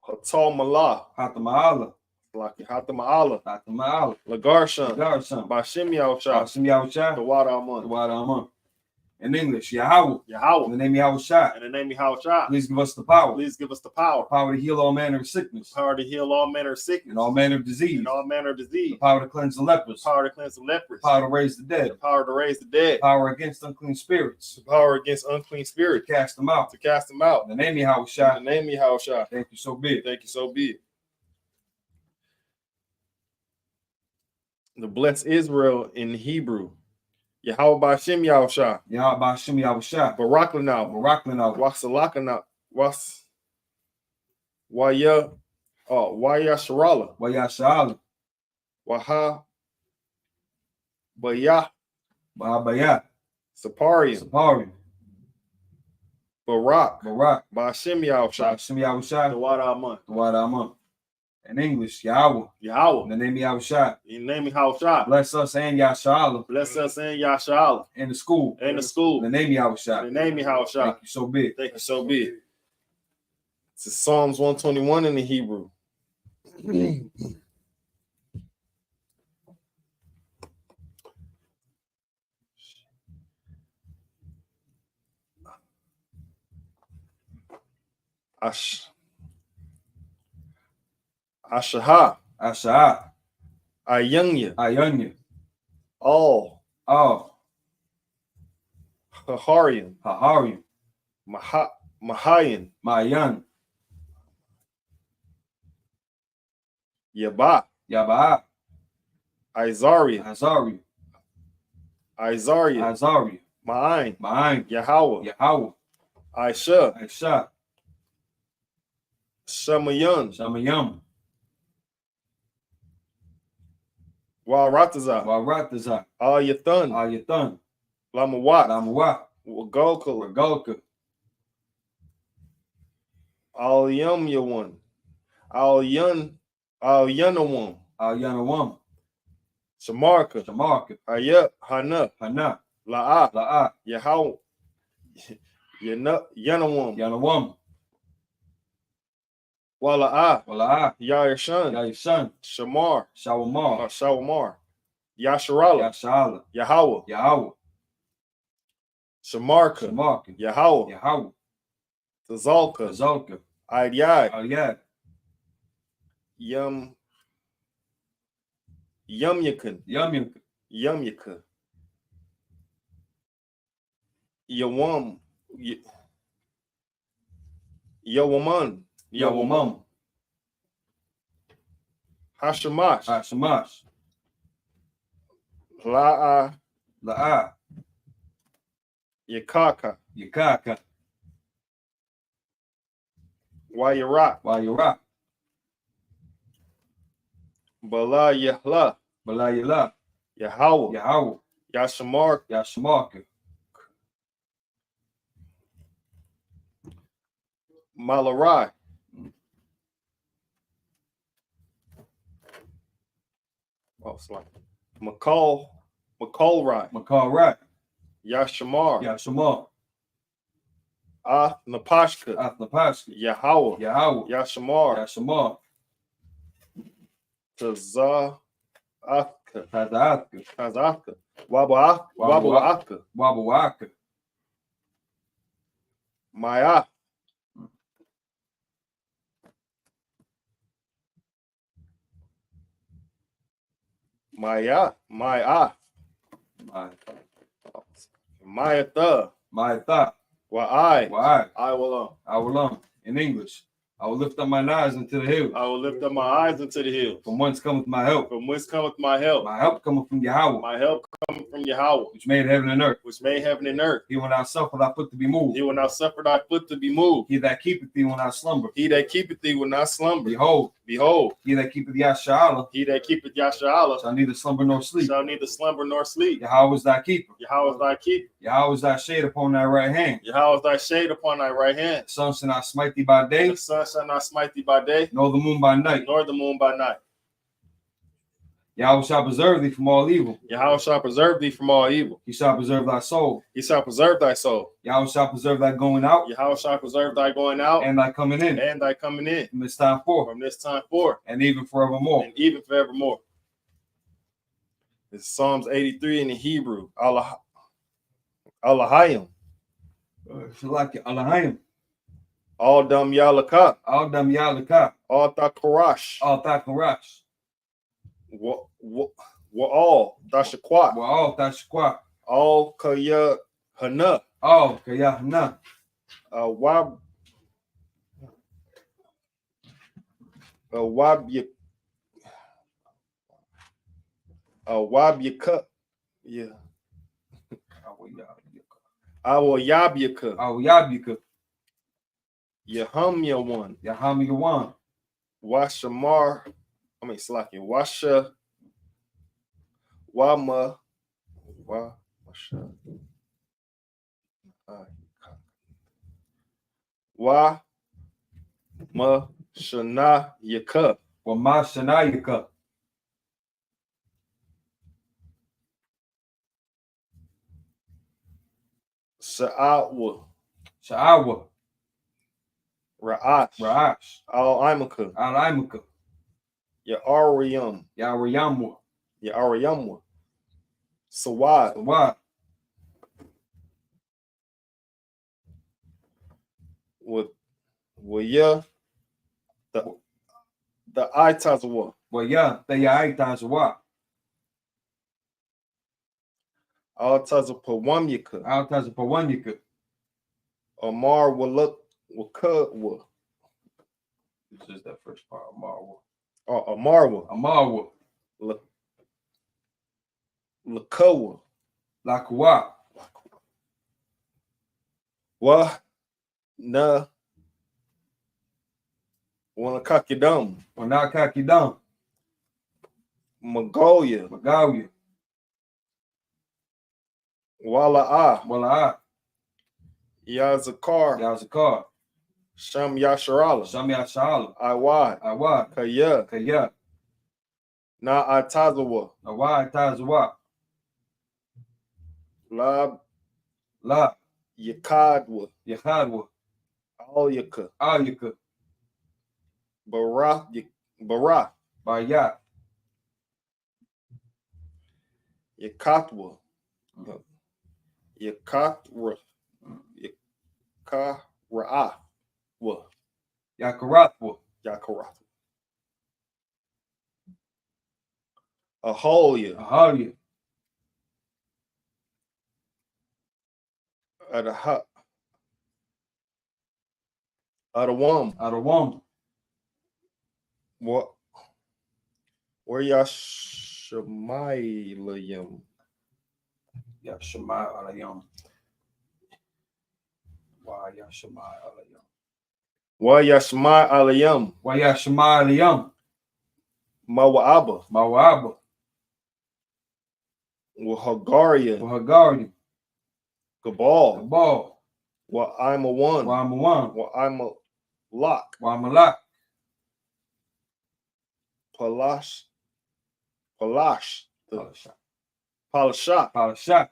Hatal Malah. Hatamaala. Laki Hatama'ala. Hatamaala. Lagarshan. Garson. Bashim Yahushua. Shem Yahushua. The water Amun. Aman. In English, Yahweh. In Yahweh. the name of Yahushua. In the name of Yahushua. Please give us the power. Please give us the power. Power to heal all manner of sickness Power to heal all manner of sickness. and all manner of disease. And all manner of disease. The power to cleanse the lepers. Power to cleanse the lepers. Power to raise the dead. The power to raise the dead. Power against unclean spirits. The power against unclean To spirits. cast them out. To cast them out. In the name of In Yahushua. the name of Yahushua. Thank you, so be it. Thank you, so be it. The blessed Israel in Hebrew. Yahweh Ba'ashem Yahushua. Yahweh Shem Yahushua. Barak Lanau. Baraklana. Wasalakana. Waya Sharala. Wayasha'ala. Waha Bayah Bahabaya. Saparian. Sapari. Barak Barak. Ba'ashem Yahushua. Shem Yahushua. Tawada Aman. Aman. In English, Yahweh. In Yahweh. the name of Yahushua. In the name of Yahushua. Bless us and Yasha'ala. Bless us in Yasha'ala. In the school. In the school. In the name of Yahushua. In the name of Yahushua. Thank you, so be it. Thank you, so be it. It's Psalms 121 in the Hebrew. Ashaha, Asha'a. Ayunya, Ayunya. All, Haharian, Haharium. Mahayan, Mayan. Yabah, Yaba'a. Izarian, Azari. Izarian, Azari. Ma'ain, Ma'an. Yahweh, Yahweh. Aisha, Aisha. Shamayan, Shamayam. Warataza, Warataza. Ayathan, Ayathan. Lamawat, Lamawa. Wagokala, Ragolka. Al-Yum-Yawan, Al-Yanawan, Alyanawam. Shamarka, Shamarka. Ayat, Hana, Hana. La'a, La'a. Yahweh, Yanawam, Yanawam. Wala'a, Wala'a. Yaishan, Yaishan. Shamar, Shawamar. Shawamar, Yasharala, Yashala. Yahweh, Yahweh. Shamarka, Shamarka. Yahweh, Yahweh. Tazalka, Zolka. Adyai, Ayat. Yumyakan, Yamyuk. Yumyaka, Yawam, Yawaman, Yawamam. Hashamash, Shamash. La'a, La'a. Yakaka, Yakaka. Wayarak, Wayara. Bala Yahla, Balayala. Yahweh, Yahweh. Yashamar, Yashamarka. Malarai, Oh, sorry. McCall Right. McCall Right. Yashamar. Yashamar. Napashka. Athnapashka. Yahweh. Yahweh. Yashamar. Yashamar. Tazafka. Tazaathka. Tazafka. Wabuaka. Wabawaka. Maya. Mayatha. Mayatha. Wa'ai. I will in English. I will lift up my eyes into the hills. I will lift up my eyes into the hills. From whence cometh my help? From whence cometh my help? My help cometh from Yahweh. My help cometh from Yahweh, which made heaven and earth. which made heaven and earth. He will not suffer thy foot to be moved. He will not suffer thy foot to be moved. He that keepeth thee will not slumber. He that keepeth thee will not slumber. Behold, he that keepeth Yasha'Allah he that keepeth Yasha'Allah shall neither slumber nor sleep. shall neither slumber nor sleep. Yahweh is thy keeper. Yahweh is thy keeper. Yahweh is thy shade upon thy right hand. Yahweh is thy shade upon thy right hand. The sun shall not smite thee by day, The sun shall not smite thee by day, nor the moon by night. nor the moon by night. Yahweh shall preserve thee from all evil. Yahweh shall preserve thee from all evil. He shall preserve thy soul. He shall preserve thy soul. Yahweh shall preserve thy going out Yahweh shall preserve thy going out and thy coming in and thy coming in from this time forth from this time forth and even forevermore. and even forevermore. It's Psalms 83 in the Hebrew. Allahayim. Shalaki Alahayim. All dam yalaka. All dam Yalaka. All takarash. All Thakarash. All dashakwat. Wa all Tashqua. All kaya hana. All Kayahna. Wab yaka. Yeah. Our yabyaka. Our Yabika. Yahamya one. Yahamiyawan. Washamar. Slaki. Washa. Wama. Washa. Wa. Ma. Shana. Yaka. Wa Mashanayaka. Sha'awa. Sha'awa. Ra'ash. Ra'ash. Al-Imaka. Al-Imaka. Ya'ariyam. Yawayamwa. Ya'ariyamwa. Sawad. Wa. Waya. The Itazawa. Wa ya. Tayaitas wa. Altazapawamyaka. Altazapawanyaka. Amar Wakwa. This is that first part. Amarwa. Amarwa. Amarwa. Lakawa. Lakwa. Wa. Na. Wanakakidam. Wanakakidam. Magoya. Magalia. Wala'a. Wala'a. Yazakar. Yazakar. Sham Yasharala. Sham Yasharala. Iwad. Iwad. Kaya. Kaya. Na Atazawa. Awad Tazawa. Lab. La. Yakadwa. Yakadwa. Alyaka. Alyaka. Barah. Bayat. Yakatwa. Yakatra. Yakara'wa. Yakaratwa. Yakaratwa. Aholia. Aholia. Adawam. Adawam. What? Where Yashmaelayim? Yashmaelayim. Why Yashmaelayim? Why Yashmaelayim? Why Yashmaelayim? Mawa'aba. Mawa'aba. Wahagaria. Wahagaria. Gabal. Gabal. Wa I'm a one. Wa I'm a one. Wa I'm a lock. Wa I'm a lock. Palash. Palash. Palasha. Palasha. Palasha.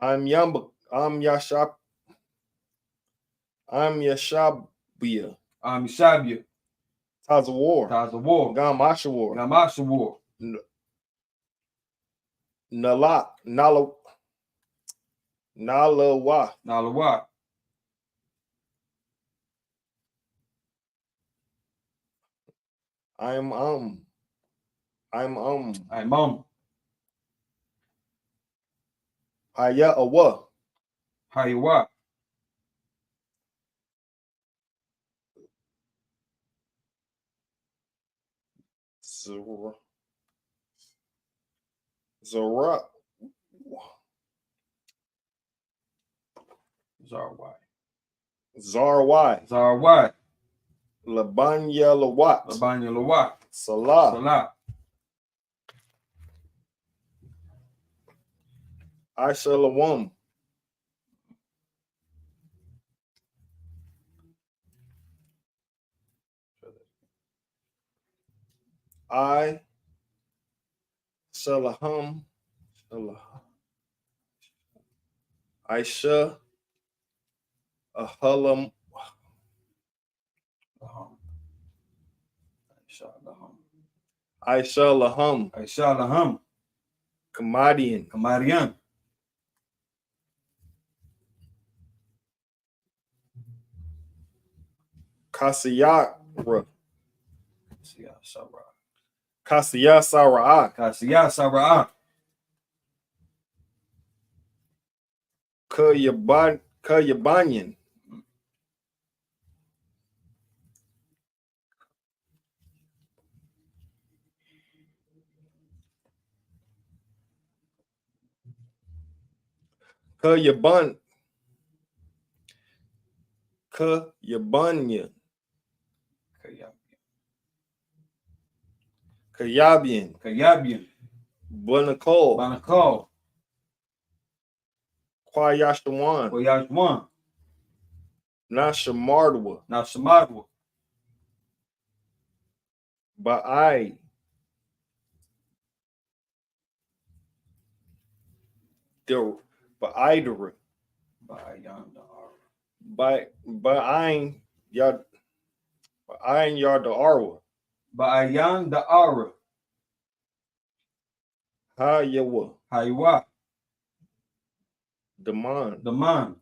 I'm Yashab. I'm Yashabia. Mishabia. Tazawar. Tazawar. Gamashawar. Gamashawar. Nalawa. Nalawa. I'm Haya Awa. Haywa. Zara. Zarwai. Zarwai. Zarwai. Labanya Lawat. Labanya Lawat. Salah. Salah. Aisha Lawam. I Shalaham. Aisha Ahalam. Aisha Laham. Aisha Laham. Kamadian. Kamarian. Kasiyara. Sabra. Kasiya Sara'ah. Kasiya Sara'ah. Kayabanyan. Kayabanyan. Kayabian. Banakol. Kwayashtawan. Kwayashwan. Nashamarwa. Ba'ai. Ba'idara. Ba'ain Yardarwa. Ba'ayan Da'ara. Hayawa. Haywa. Daman.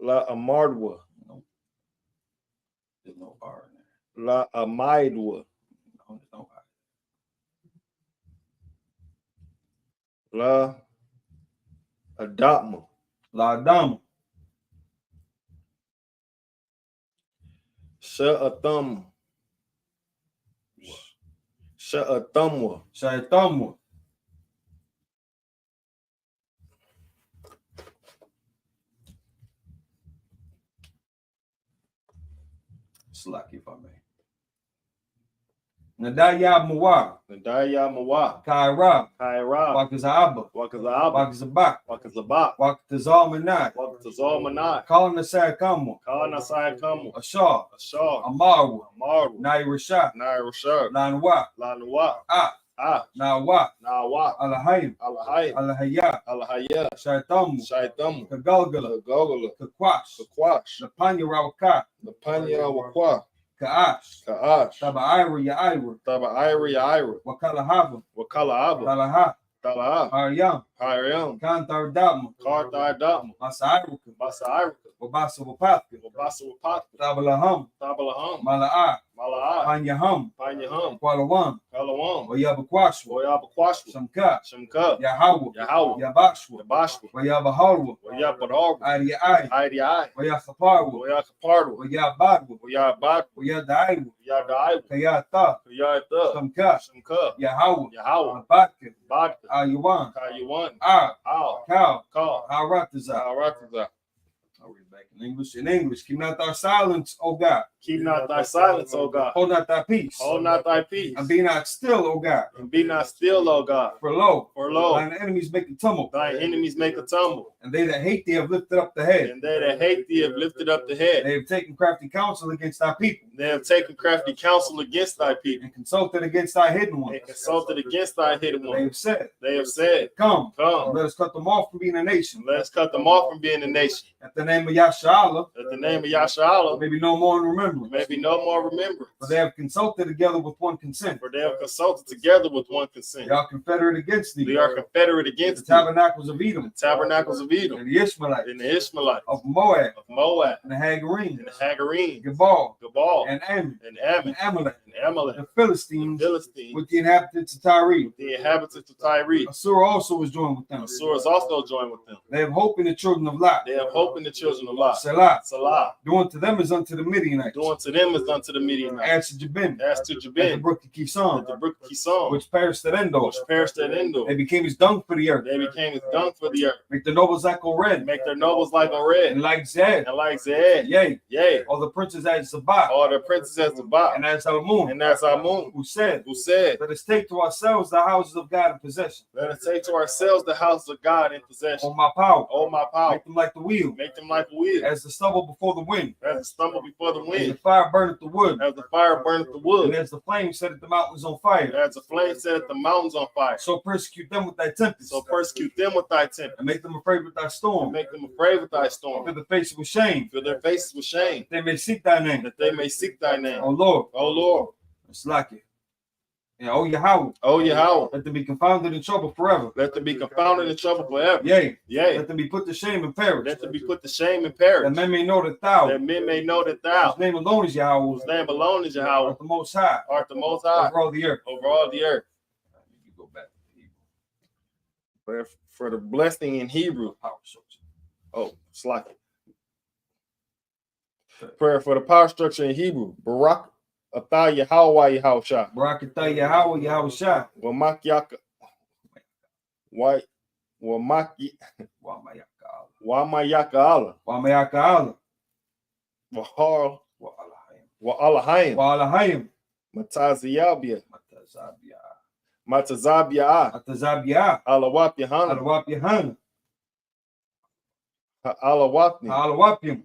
La Amardwa. There's no R in there. La Amaidwa. No, there's no R. La Adama. La Adama. Sha'athumwa. Shaitamwa. Slack if I may. Nadaya Mawa. Kaira. Wakazaba. Wakazabak. Wakazalmanai. Calling the Sakamwa. Ashar. Amaru. Nairasha. Lanwa. Nawa. Alahayim. Alahaya. Shaitamu. Kagalgala. Kakwash. Napanya Rawaka. Kaash. Taba Ira. Wakalahava. Talaha. Haryam. Kantar Dama. Masairuka. Wabasa Wapatka. Tabalaham. Mala'a. Panyaham. Kualawan. Wayabakwashwa. Shamka. Yahawa. Yabashwa. Wayabaharwa. Ariai. Wayachaparwa. Wayabadwa. Wayadaiwa. Kayata. Shamka. Yahawa. Badka. Ayuwan. Kal. Harataza. I'll read back in English. In English, keep not our silence, O God. Keep not thy silence, O God. Hold not thy peace. Hold not thy peace. And be not still, O God. And be not still, O God. For lo, lo, thine enemies make a tumult. thine enemies make a tumble. And they that hate thee have lifted up the head. And they that hate thee have lifted up the head. They have taken crafty counsel against thy people. They have taken crafty counsel against thy people. And consulted against thy hidden ones. And consulted against thy hidden They ones. have said, Come, let us cut them off from being a nation. let us cut them off from being a nation. At the name of Yasharallah, At the name of Yasharallah, maybe no more in remembrance. maybe no more remembrance. For they have consulted together with one consent. For they have consulted together with one consent. They are confederate against thee. They are confederate The against thee. tabernacles of Edom, The tabernacles of Edom, and the Ishmaelites, and the Ishmaelites, of Moab, of Moab, and the Hagarines, and the Hagarines, Gebal, Gabal, and Ammon, and Ammon, and Amalek, and Amalek, the Philistines, Philistines, with the inhabitants of Tyre. the inhabitants of Tyre. Assur also was joined with them. Assur is also joined with them. They have hope in the children of Lot. They have hope in the children of Lot. Selah. Salah. Doing to them as unto the Midianites. Doing to them as unto the Midianites. As to Jabin, As to at the Jabin, brook of Kison, at the brook of Kison, which perished at Endor. which perished at Endor. They became as dung for the earth. They became as dung for the earth. Make the nobles like red, Make their nobles like a red, and like Zed, and like Zed. yea, Yea, all the princes as Sabbath, all the princes as Zabah, and as Alamun, and as Amun, who said, who said, let us take to ourselves the houses of God in possession. let us take to ourselves the houses of God in possession. On my power, Oh, my power, make them like the wheel, make them like a wheel, as the stubble before the wind, as the stumble before the as the wind, fire burneth the wood, as the fire burneth the and wood, as the flame setteth the mountains on fire. as the flame set the mountains on fire. So persecute them with thy tempest, So persecute them with thy temper, and make them afraid with thy and storm, make them afraid with thy storm. fill the face with shame, Fill their faces with shame, that they may seek thy name. that they may seek thy name. O Lord, O Lord, it's like it. And O Yahweh, O Yahweh, let them be confounded in trouble forever. let them be confounded in trouble forever. Yea, Yea, let them be put to shame and perish. let them be put to shame and That perish, men may know that thou, that men may know that whose thou, name alone is Yahweh, whose name alone is Yahweh, art the most high art the most high over all the earth. over all the earth. You go back to Hebrew. For the blessing in Hebrew. Power source. Oh, it's like prayer for the power structure in Hebrew. Barak Atah Yahweh Yahushua. Barakatah Yahweh, Yahweh Shah. Wamak Yaka. Why? Wamaki. Wamayakal. Wamayaka Allah. Wamayakal. Wahar. Wa'alahayim. Wa'alahayim. Wa'alahayim. Mataziyabia. Matazabiyah. Matazabia. Matazabiyah. Alawap Yahana. Alawap Yahan. Alawapni. Alawapim.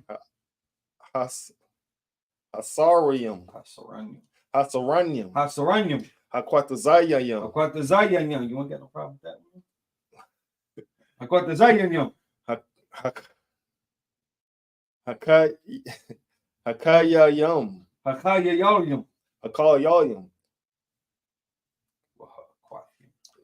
Hasarium. Hasaranyam. Hasaranium. Hasaranyam. Hakwatazayayam. Akwatazayanyam. You won't get no problem with that one. Akwatazayanyam. Hakayayam. Hakayayayam. Hakayayam.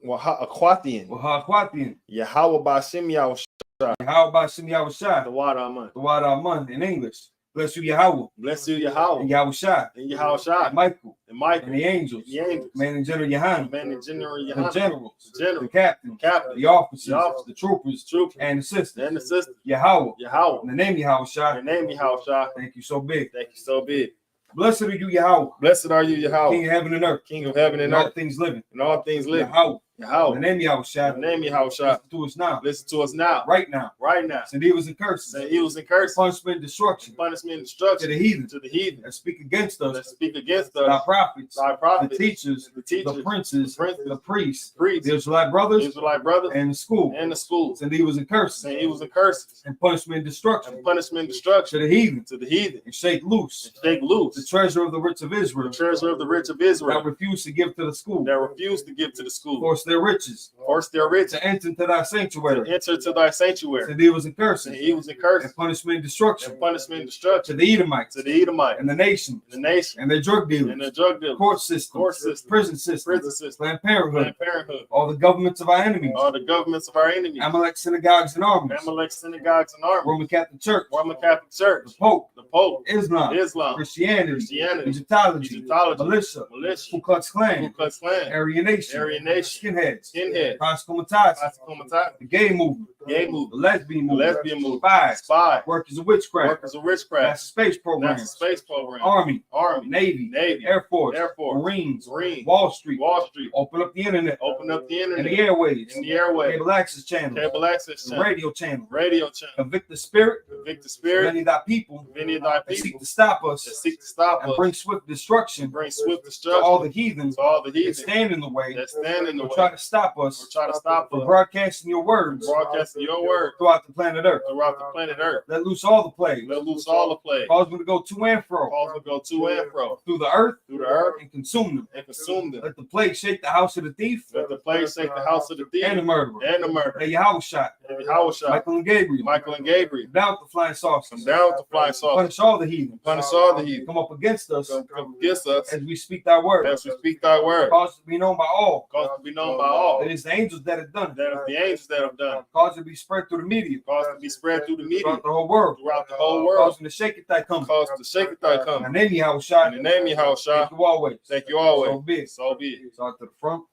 Waha-akwathian. Wahakwatian. Yahweh Bashim Yahushua. How about Shem Yahweh Shah? The water Aman. The word Aman in English. Bless you, Yahweh. Bless you, Yahweh. And Yahweh Shah. And Yahushua. And Michael. And Michael. And the angels. The angels. Man in General Yahan. Man in General The Yahana. generals. The general. The captains. Captain. The officers. The officers. The troopers. Trooper. And the sisters. And the sister. Yahweh. Yahweh. In the name Yahweh Shah. Your name Yahushua. Thank you so big. Thank you so big. Blessed are you, Yahweh. Blessed are you, Yahweh. King of heaven and earth. King of heaven and And all earth. things living. And all things living. Yahweh. In Yahweh. the name Yahweh Shah. Your name Yahushua. Listen to us now. Listen to us now. Right now. Right now. Send evils and curses. Say evils and curses. Punishment and destruction. Punishment and To destruction. the heathen. To the heathen. That speak against That us. speak against Our us. prophets. Thy The prophets. teachers. The teachers. The princes. The princes. The priests. Priests. The Israelite brothers. Israelite brothers. And the school. And the schools. Send evils and curses. Saying evils and curses. And punishment and destruction. And punishment and To destruction. the heathen. To the heathen. And shake loose. And shake The loose. treasure of the rich of Israel. The treasure of the rich of That Israel. refuse to give to the school. That refuse to give to the school. Force their riches. Force their rich To enter into thy to sanctuary. enter to thy sanctuary. Send evils and And curses. evils and curses. And punishment and destruction. And punishment and To destruction. the Edomites. To the Edomite. And the nation. And the nation. And their drug dealers. And the drug dealers. Court system. Court system. Prison system. Prison system. Planned Parenthood. Planned Parenthood. All the governments of our enemies. All the governments of our enemies. Amalek synagogues and armies. Amalek synagogues and armies. Roman Catholic Church. Roman Catholic Church. The Pope. The Pope. Islam. Islam. Christianity. Christianity. Egyptology. Egyptology. Militia. Militia. Ku Klux Ku Klan. Klux Klan. Aryan Nation. Aryan Nation. Skinheads. Skinheads. said. Classical Matata. Classical Matata. The gay movement. Gay The movement. lesbian The movement. lesbian movement. Spies. Spy. Workers of witchcraft. Workers of witchcraft. NASA space program. NASA space program. Army. Army. Navy. Navy. Air Force. Air Force. Marines. Marine. Wall Street. Wall Street. Open up the internet. Open up the And internet. the airways. In the airway. Cable access channels. Cable access The channel. radio channel. Radio channel. Convict the spirit. Convict the Of spirit. any of thy people. Many of thy That seek people to stop us. that seek to stop And us. bring swift destruction Bring swift to destruction all the heathens to all the that heathens stand in the way. that stand in the Or way. try to stop Or us try to stop from us broadcasting your words broadcasting your word throughout the planet Earth. throughout the planet Earth. Let loose all the plagues. Let loose all the plague. Cause them to go to and fro Cause them to go to and fro through the earth through the earth and consume them. and consume them. Let the plague shake the house of the thief Let the plague shake the house of the thief and the murderer. and the murderer. Hey, Yahweh shot. And Howard shot Michael and Gabriel. Michael and Gabriel. Come down with the flying saucers. Come down with the flying saucer. Punish all the heathen. Punish all the heathen. Come up against us Come against us as we speak thy word. as we speak thy word. Cause it to be known by all. Cause it to be known by all. That it's the angels that have done it. That is the angels that have done. Cause it to be spread through the media. Cause it to be spread through the media Throughout the whole world. throughout the whole world. Causing to shake it that comes. Cause to shake it thy In come. the name of Yahweh shot. In the name of Howard Thank shot. you always. Thank you always. So be it. So be it. Start to the front.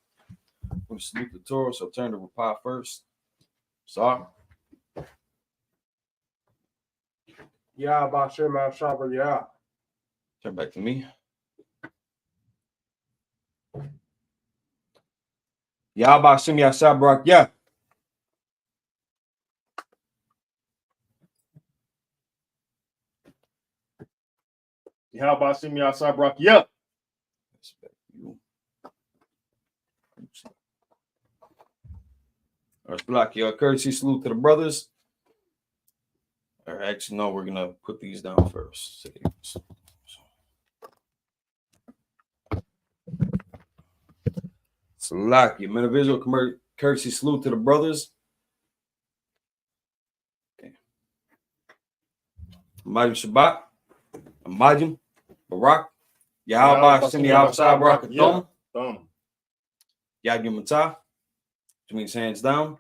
I'm going to salute the Torah, so turn to reply first. Sorry. Yeah, Bashem Al Shabbat, yeah. Turn back to me. Yahba Shem Yashabrak, yeah. How about Shimi outside Brock? Yep. Let's block your courtesy salute to the brothers. Or actually, no, we're gonna put these down first. Salaki, men of Israel, courtesy salute to the brothers. Okay. Majim Shabbat, Majim, Barak, Yahweh Shem Yahweh Barak Atom, Yagim Matah, which means hands down.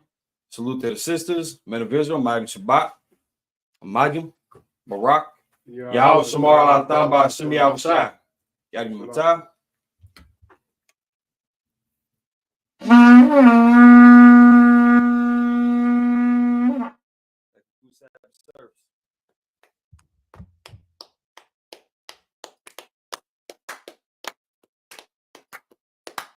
Salute to the sisters, men of Israel, Majim Shabbat, Majim, Barak, Yahweh Shamar Alatam Ba Shem Yahweh Yagim Matah.